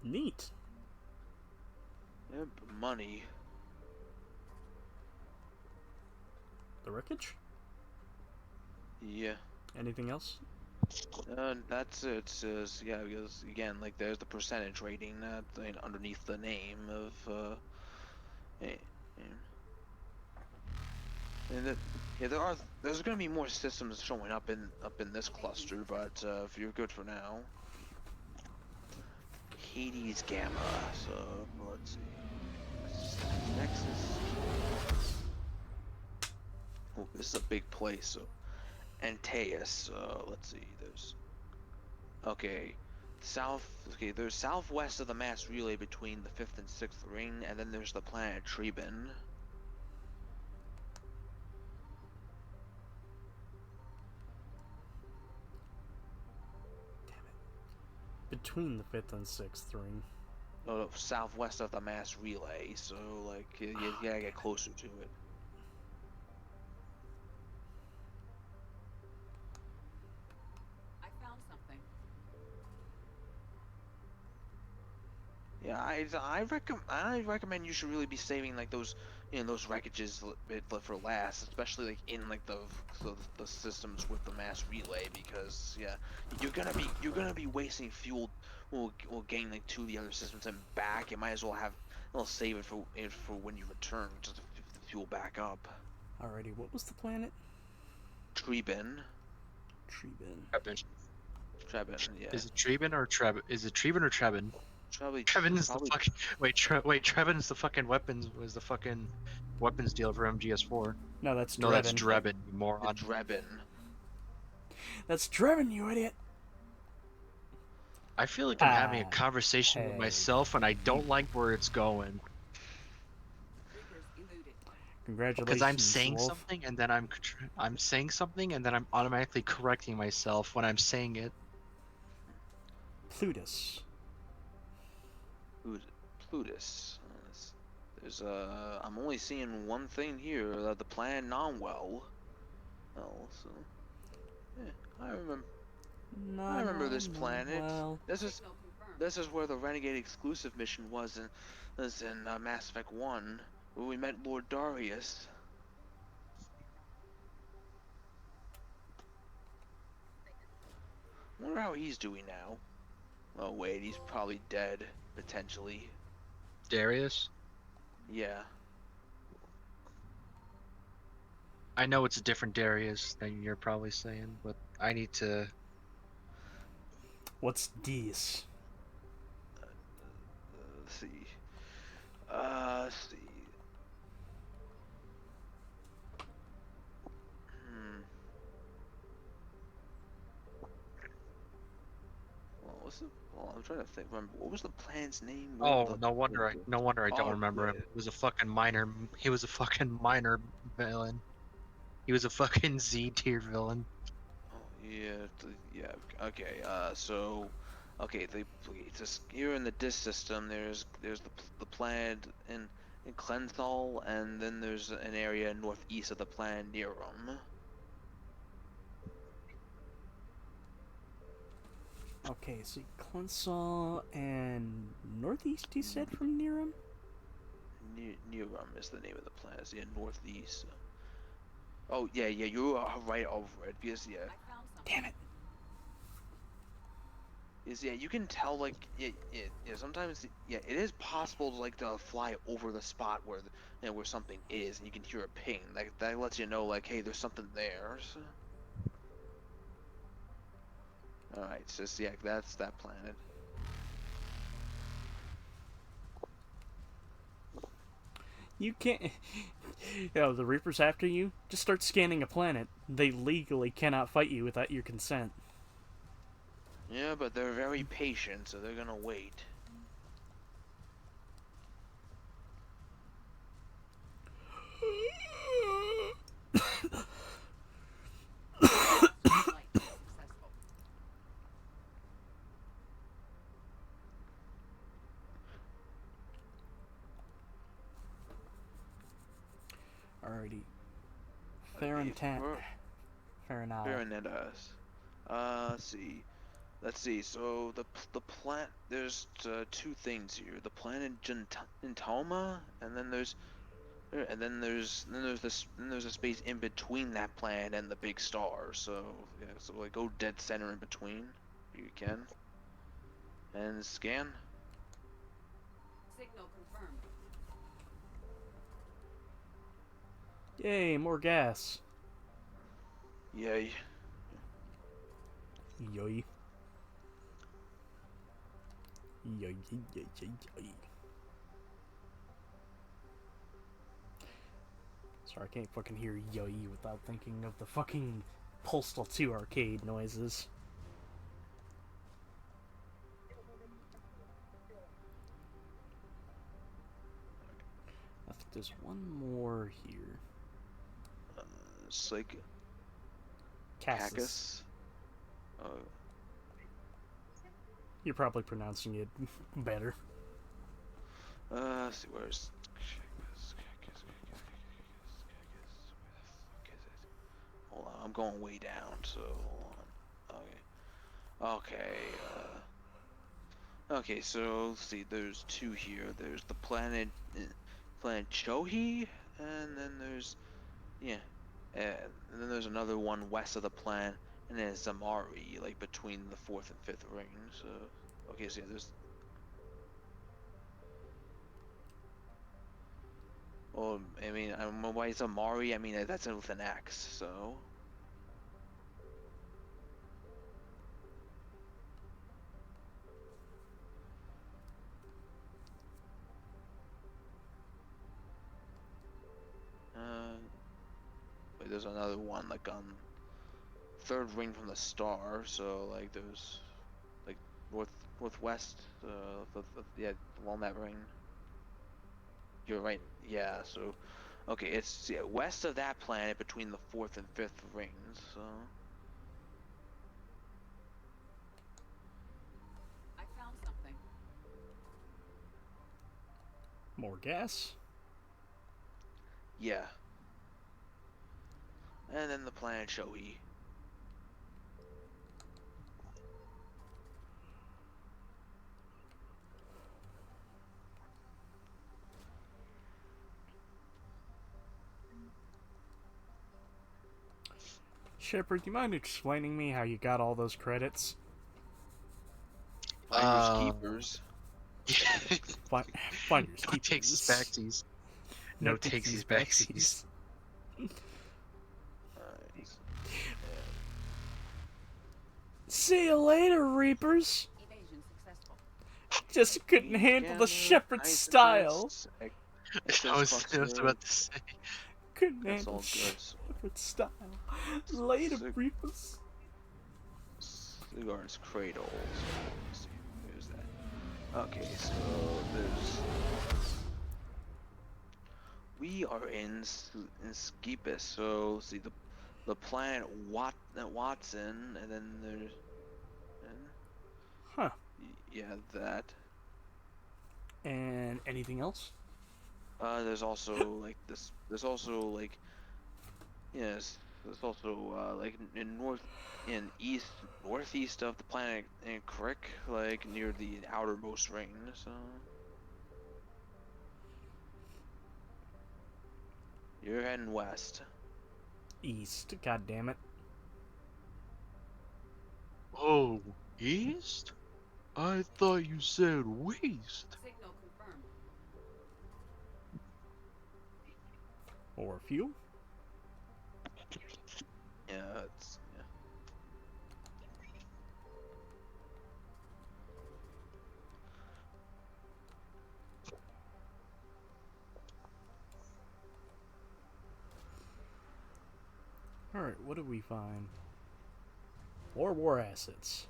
Neat. Yep, money. The wreckage? Yeah. Anything else? That's it. Yeah, because again, like there's the percentage rating that underneath the name of and yeah, there's gonna be more systems showing up in this cluster, but if you're good for now. Hades Gamma. So let's see. Nexus. Oh, this is a big place. So Antaeus. Let's see. There's there's southwest of the mass relay between the 5th and 6th ring, and then there's the planet Treban. Between the 5th and 6th ring. No, southwest of the mass relay, so like you gotta get closer to it. I found something. Yeah, I recommend you should really be saving like those those wreckages for last, especially like in like the systems with the mass relay, because yeah, you're gonna be wasting fuel. Will gain like to the other systems and back. You might as well save it for when you return, just to fuel back up. Alrighty, what was the planet? Treban. Treban, yeah. Is it Treban or Treb? Is it Treban or Treban? Treban is the fucking wait. Treban is the fucking weapons deal for MGS4. No, that's Drebin. No, that's Drebin, you moron. Drebin. That's Drebin, you idiot. I feel like I'm having a conversation with myself, and I don't like where it's going. Congratulations. Because I'm saying Wolf. something, and then I'm saying something, and then I'm automatically correcting myself when I'm saying it. Plutus. Plutus. There's I'm only seeing one thing here. The planet Nonwell. Oh, so yeah, I remember this planet. This is where the Renegade exclusive mission was in Mass Effect 1, where we met Lord Darius. Wonder how he's doing now. Oh wait, he's probably dead, potentially. Darius? Yeah. I know it's a different Darius than you're probably saying, but I need to... What's D's? Let's see. Let's see. I'm trying to think. Remember, what was the plan's name? Oh, no wonder I don't remember him. He was a fucking minor. He was a fucking minor villain. He was a fucking Z tier villain. Oh yeah, okay. So, okay, just here in the disk system, there's the planet in Klenthal, and then there's an area northeast of the planet Nerum. Okay, so Cleansall and northeast, you said, from Niram? Niram is the name of the planet. Yeah, northeast. Oh, yeah, you are right over it. Because, yeah. Damn it. Yeah, you can tell, like, sometimes, yeah, it is possible, like, to fly over the spot where, where something is, and you can hear a ping. Like, that lets you know, like, hey, there's something there, so. Alright, so, yeah, that's that planet. You can't... Yo, the Reaper's after you? Just start scanning a planet. They legally cannot fight you without your consent. Yeah, but they're very patient, so they're gonna wait. Alrighty. Farintat. Farinal. Farinatas. Let's see. So the plant. There's two things here. The planet Gentoma, and then there's a space in between that planet and the big star. So yeah. So like go dead center in between, if you can, and scan. Signal confirmed. Yay, more gas. Yay. Yoy. Yoy, yoy, yoy, yoy. Sorry, I can't fucking hear yoy without thinking of the fucking Postal 2 arcade noises. I think there's one more here. It's like Cassis. Oh. You're probably pronouncing it better. Let's see, where's hold on, I'm going way down, so hold on. Okay, so let's see, there's two here. There's the planet Chohi, and then there's and then there's another one west of the planet, and then Zamari, like between the 4th and 5th ring. So okay, so yeah, there's. Well, I mean, I don't know why it's Zamari. I mean, that's with an X, so. Wait, there's another one like on 3rd ring from the star. So like there's like northwest, yeah, along that ring. You're right. Yeah. So, okay, it's west of that planet between the 4th and 5th rings. So. I found something. More gas? Yeah. And then the planet Shoei. Shepard, do you mind explaining me how you got all those credits? Finders keepers. Finders No takesies backsies. No takesies backsies. See you later, Reapers. Evasion successful. Just couldn't handle the Shepard style. I was about to say. Couldn't That's handle all good. Shepard style. Later, Reapers. Cigar's cradle. So, there's that. Okay, so there's. We are in Skipus. So see the planet Watson, and then there's. Huh. Yeah, that. And anything else? There's also like this. There's also like, yes, There's also like in east northeast of the planet in Crick, like near the outermost ring. So you're heading west. East, god damn it. Oh, east? I thought you said west. Signal confirmed. Or fuel? Yeah, it's yeah. Alright, what do we find? More war assets.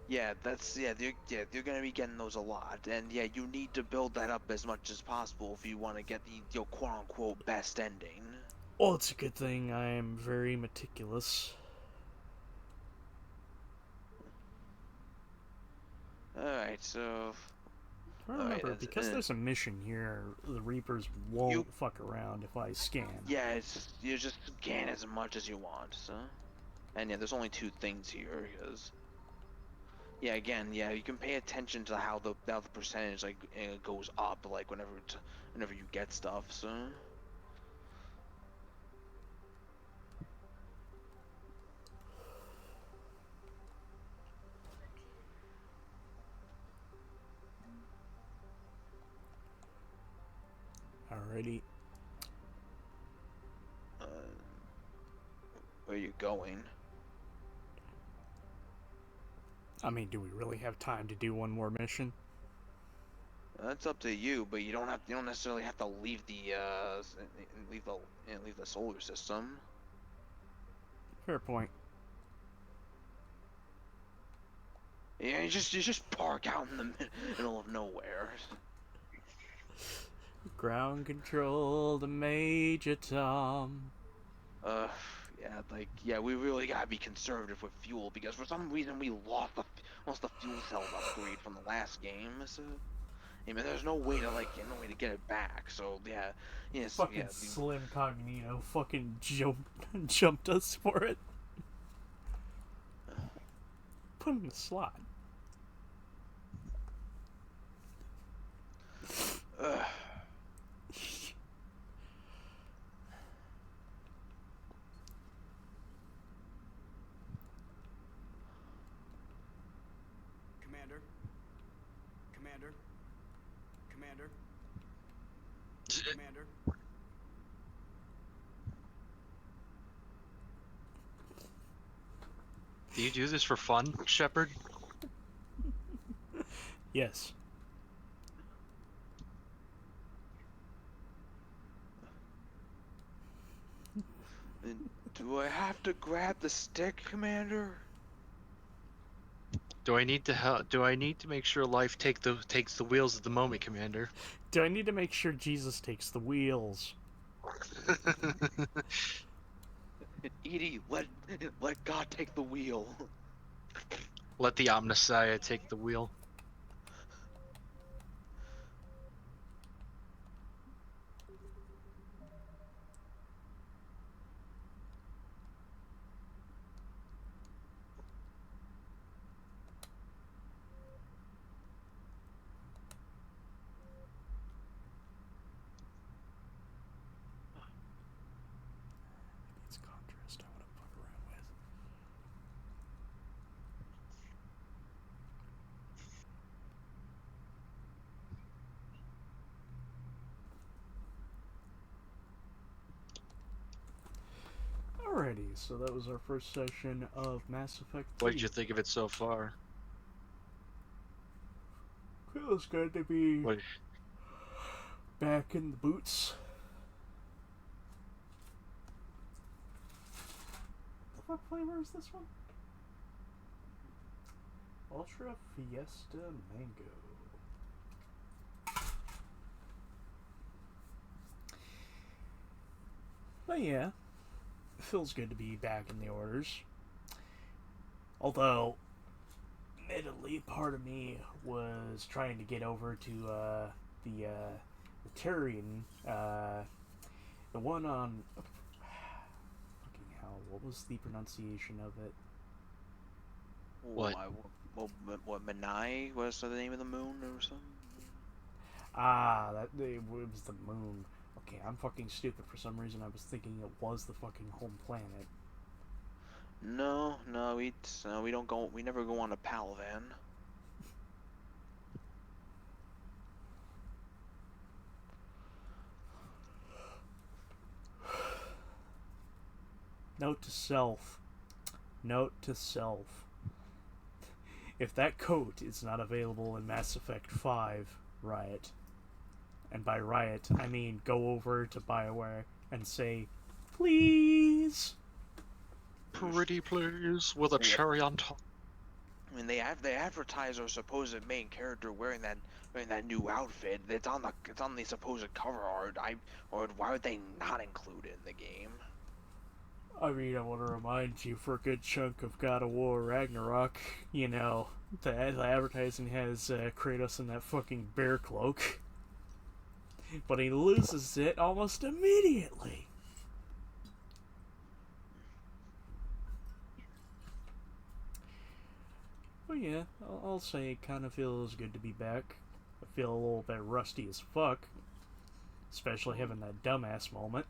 Yeah, they're gonna be getting those a lot, and yeah, you need to build that up as much as possible if you want to get the quote unquote best ending. Well, it's a good thing I am very meticulous. Alright, so I remember, because there's a mission here, the Reapers won't fuck around if I scan. yeah, you just scan as much as you want, so. And yeah, there's only 2 things here, because yeah, again, yeah, you can pay attention to how the percentage like goes up, like whenever you get stuff, so. Alrighty. Where you going? I mean, do we really have time to do one more mission? That's up to you, but you don't necessarily have to leave the leave the solar system. Fair point. Yeah, you just park out in the middle of nowhere. Ground control to Major Tom. Yeah, like, yeah, we really gotta be conservative with fuel, because for some reason we lost the fuel cells upgrade from the last game, so. I mean, there's no way to, like, no way to get it back, so, yeah. Yes, Fucking yeah, Slim Cognito fucking jumped us for it. Put him in the slot. Commander. Do you do this for fun, Shepard? Yes. Do I have to grab the stick, Commander? Do I need to make sure life takes the wheels at the moment, Commander? Do I need to make sure Jesus takes the wheels? Edie, let God take the wheel. Let the Omnissiah take the wheel. It's contrast I want to fuck around with. Alrighty, so that was our first session of Mass Effect 3. What did you think of it so far? Feels good to be back in the boots. What flavor is this one? Ultra Fiesta Mango. But yeah, it feels good to be back in the orders. Although, admittedly, part of me was trying to get over to the Turian, the one on what was the pronunciation of it? What? What Menai was the name of the moon or something? Ah, it was the moon. Okay, I'm fucking stupid. For some reason, I was thinking it was the fucking home planet. No, we don't go. We never go on a Palavan. Note to self. Note to self. If that coat is not available in Mass Effect 5, Riot, and by Riot, I mean go over to BioWare and say, please. Pretty please, with a cherry on top. I mean, they advertise our supposed main character wearing that new outfit. It's on the supposed cover art. Or why would they not include it in the game? I mean, I want to remind you, for a good chunk of God of War Ragnarok, you know, the advertising has Kratos in that fucking bear cloak. But he loses it almost immediately. Well, yeah, I'll say it kind of feels good to be back. I feel a little bit rusty as fuck. Especially having that dumbass moment.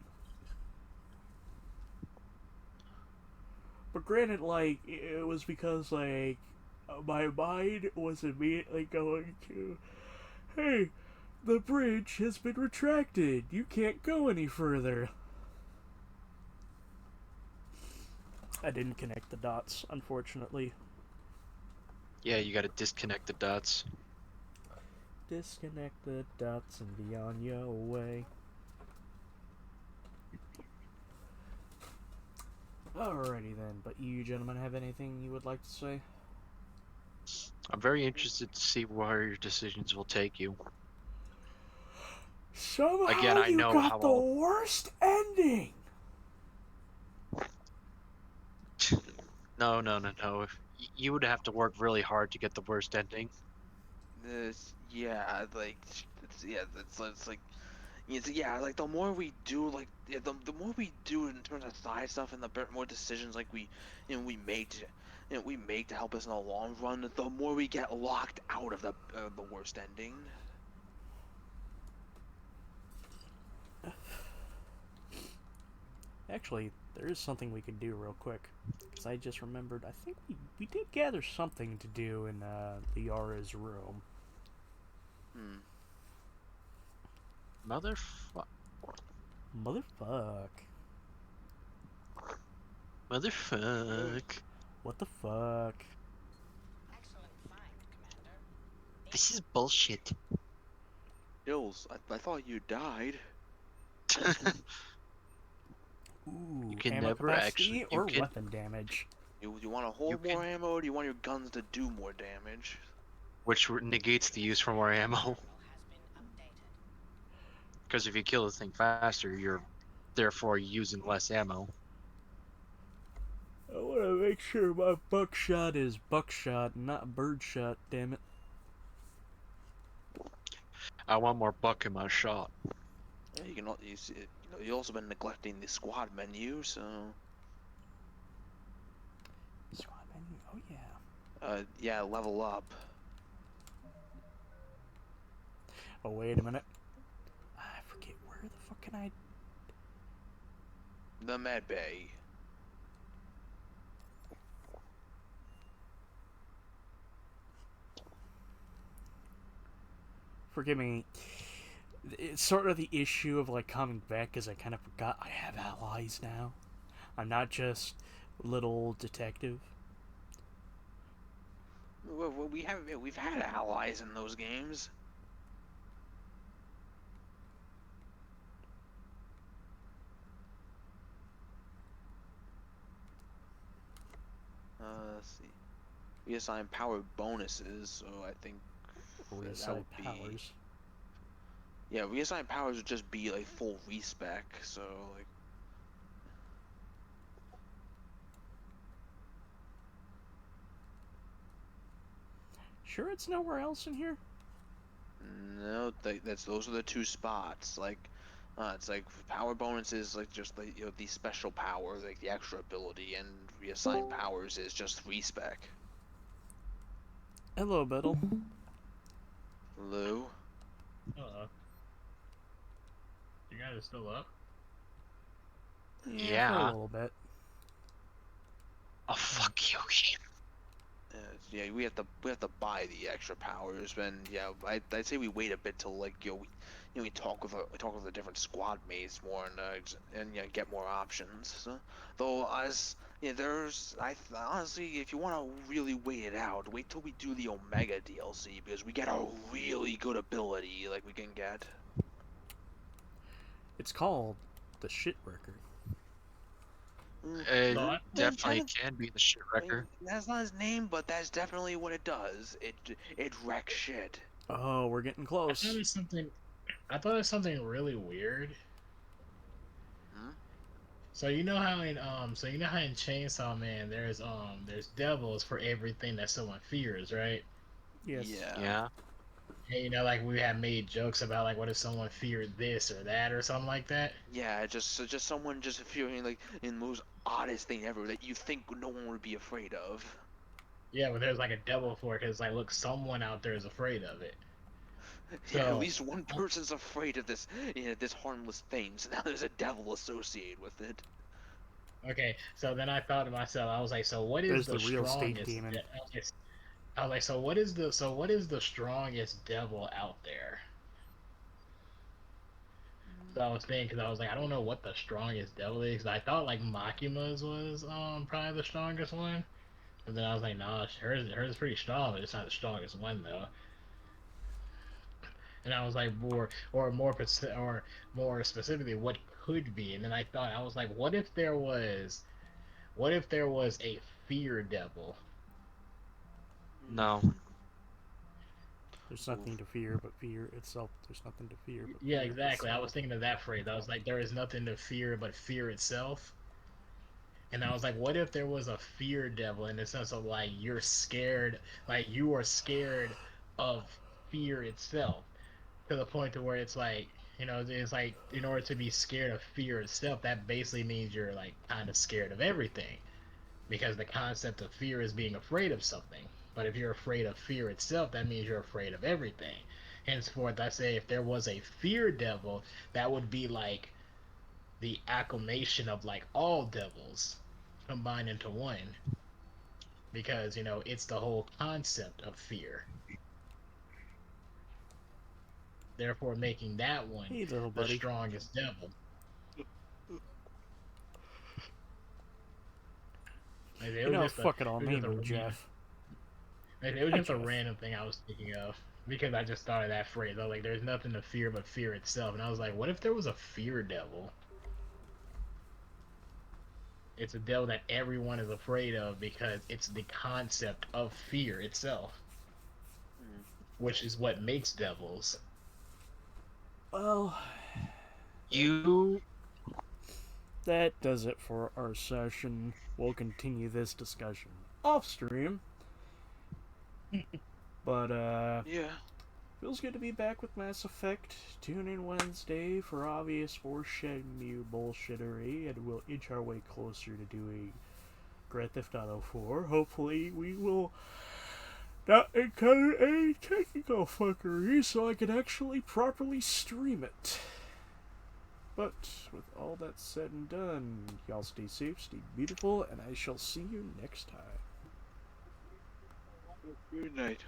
But granted, like, it was because, like, my mind was immediately going to, hey, the bridge has been retracted. You can't go any further. I didn't connect the dots, unfortunately. Yeah, you gotta disconnect the dots. Disconnect the dots and be on your way. Alrighty then, but you gentlemen have anything you would like to say? I'm very interested to see where your decisions will take you. Somehow Again, I know got how the I'll... worst ending! No. You would have to work really hard to get the worst ending. Yeah, like, like the more we do, like, the more we do in terms of side stuff and the more decisions like we make to help us in the long run, the more we get locked out of the worst ending. Actually, there is something we could do real quick. Because I just remembered, I think we did gather something to do in Liara's room. Motherfuck. What the fuck? This is bullshit. Hills, I thought you died. Ooh, You can ammo never capacity actually... or weapon damage? You want to hold more ammo, or do you want your guns to do more damage? Which negates the use for more ammo. Because if you kill the thing faster, you're therefore using less ammo. I want to make sure my buckshot is buckshot, not birdshot, damn it. I want more buck in my shot. Yeah, you've also been neglecting the squad menu, so. Squad menu? Oh yeah. Yeah, level up. Oh wait a minute. I forget where the fuck can I? The med bay. Forgive me. It's sort of the issue of like coming back, is I kind of forgot I have allies now. I'm not just little detective. Well, we've had allies in those games. Let's see. We assign power bonuses, so I think We that assign would be... powers. Yeah, reassign powers would just be like full respec, so like. Sure, it's nowhere else in here. No, those are the two spots. Like, It's like power bonuses, like just the the special powers, like the extra ability, and reassigned powers is just respec. Hello, Biddle. Lou. Hello. You guys are still up? For a Yeah. little bit. Oh fuck you, game. Yeah, we have to buy the extra powers, and yeah, I'd say we wait a bit till like we talk with the different squad mates more and get more options. So, though as there's honestly, if you want to really wait it out, wait till we do the Omega DLC because we get a really good ability like we can get. It's called the Shit Wrecker. It Well, definitely can be the shit wrecker. That's not his name, but that's definitely what it does. It wrecks shit. Oh, we're getting close. I thought it was something really weird. Hmm? So you know how in Chainsaw Man there's devils for everything that someone fears, right? Yes. Yeah. And like we have made jokes about like what if someone feared this or that or something like that. Yeah, just someone just feeling like in the most oddest thing ever that you think no one would be afraid of. Yeah, but there's like a devil for it because like look, someone out there is afraid of it. Yeah, So- at least one person's afraid of this this harmless thing, so now there's a devil associated with it. Okay, so then I thought to myself, I was like, so what is There's the the real state strongest? demon. I was like, so what is the strongest devil out there? So I was thinking, because I was like, I don't know what the strongest devil is. 'Cause I thought like Makima's was probably the strongest one, and then I was like, nah, hers is pretty strong, but it's not the strongest one though. And I was like, more specifically, what could be? And then I thought, I was like, what if there was a fear devil? No. There's nothing to fear but fear itself. There's nothing to fear but Yeah, fear exactly. I itself. was thinking of that phrase. I was like, there is nothing to fear but fear itself. And I was like, what if there was a fear devil in the sense of like you're scared, like you are scared of fear itself, to the point to where it's like, it's like in order to be scared of fear itself, that basically means you're like kind of scared of everything, because the concept of fear is being afraid of something. But if you're afraid of fear itself, that means you're afraid of everything. Henceforth, I say if there was a fear devil, that would be like the acclamation of like all devils combined into one. Because, it's the whole concept of fear. Therefore, making that one Hey, little the buddy. strongest devil. Like, it You was know, just a- fuck it all, it was just name a him random- Jeff. Like, it was Hi, just a Jeff. random thing I was thinking of because I just thought of that phrase. I was like, "There's nothing to fear but fear itself," and I was like, "What if there was a fear devil?" It's a devil that everyone is afraid of because it's the concept of fear itself, which is what makes devils. Well, that does it for our session. We'll continue this discussion off stream. But, Yeah. feels good to be back with Mass Effect. Tune in Wednesday for obvious foreshadow bullshittery, and we'll inch our way closer to doing Grand Theft Auto 4. Hopefully, we will not encounter any technical fuckery so I can actually properly stream it. But with all that said and done, y'all stay safe, stay beautiful, and I shall see you next time. Good night.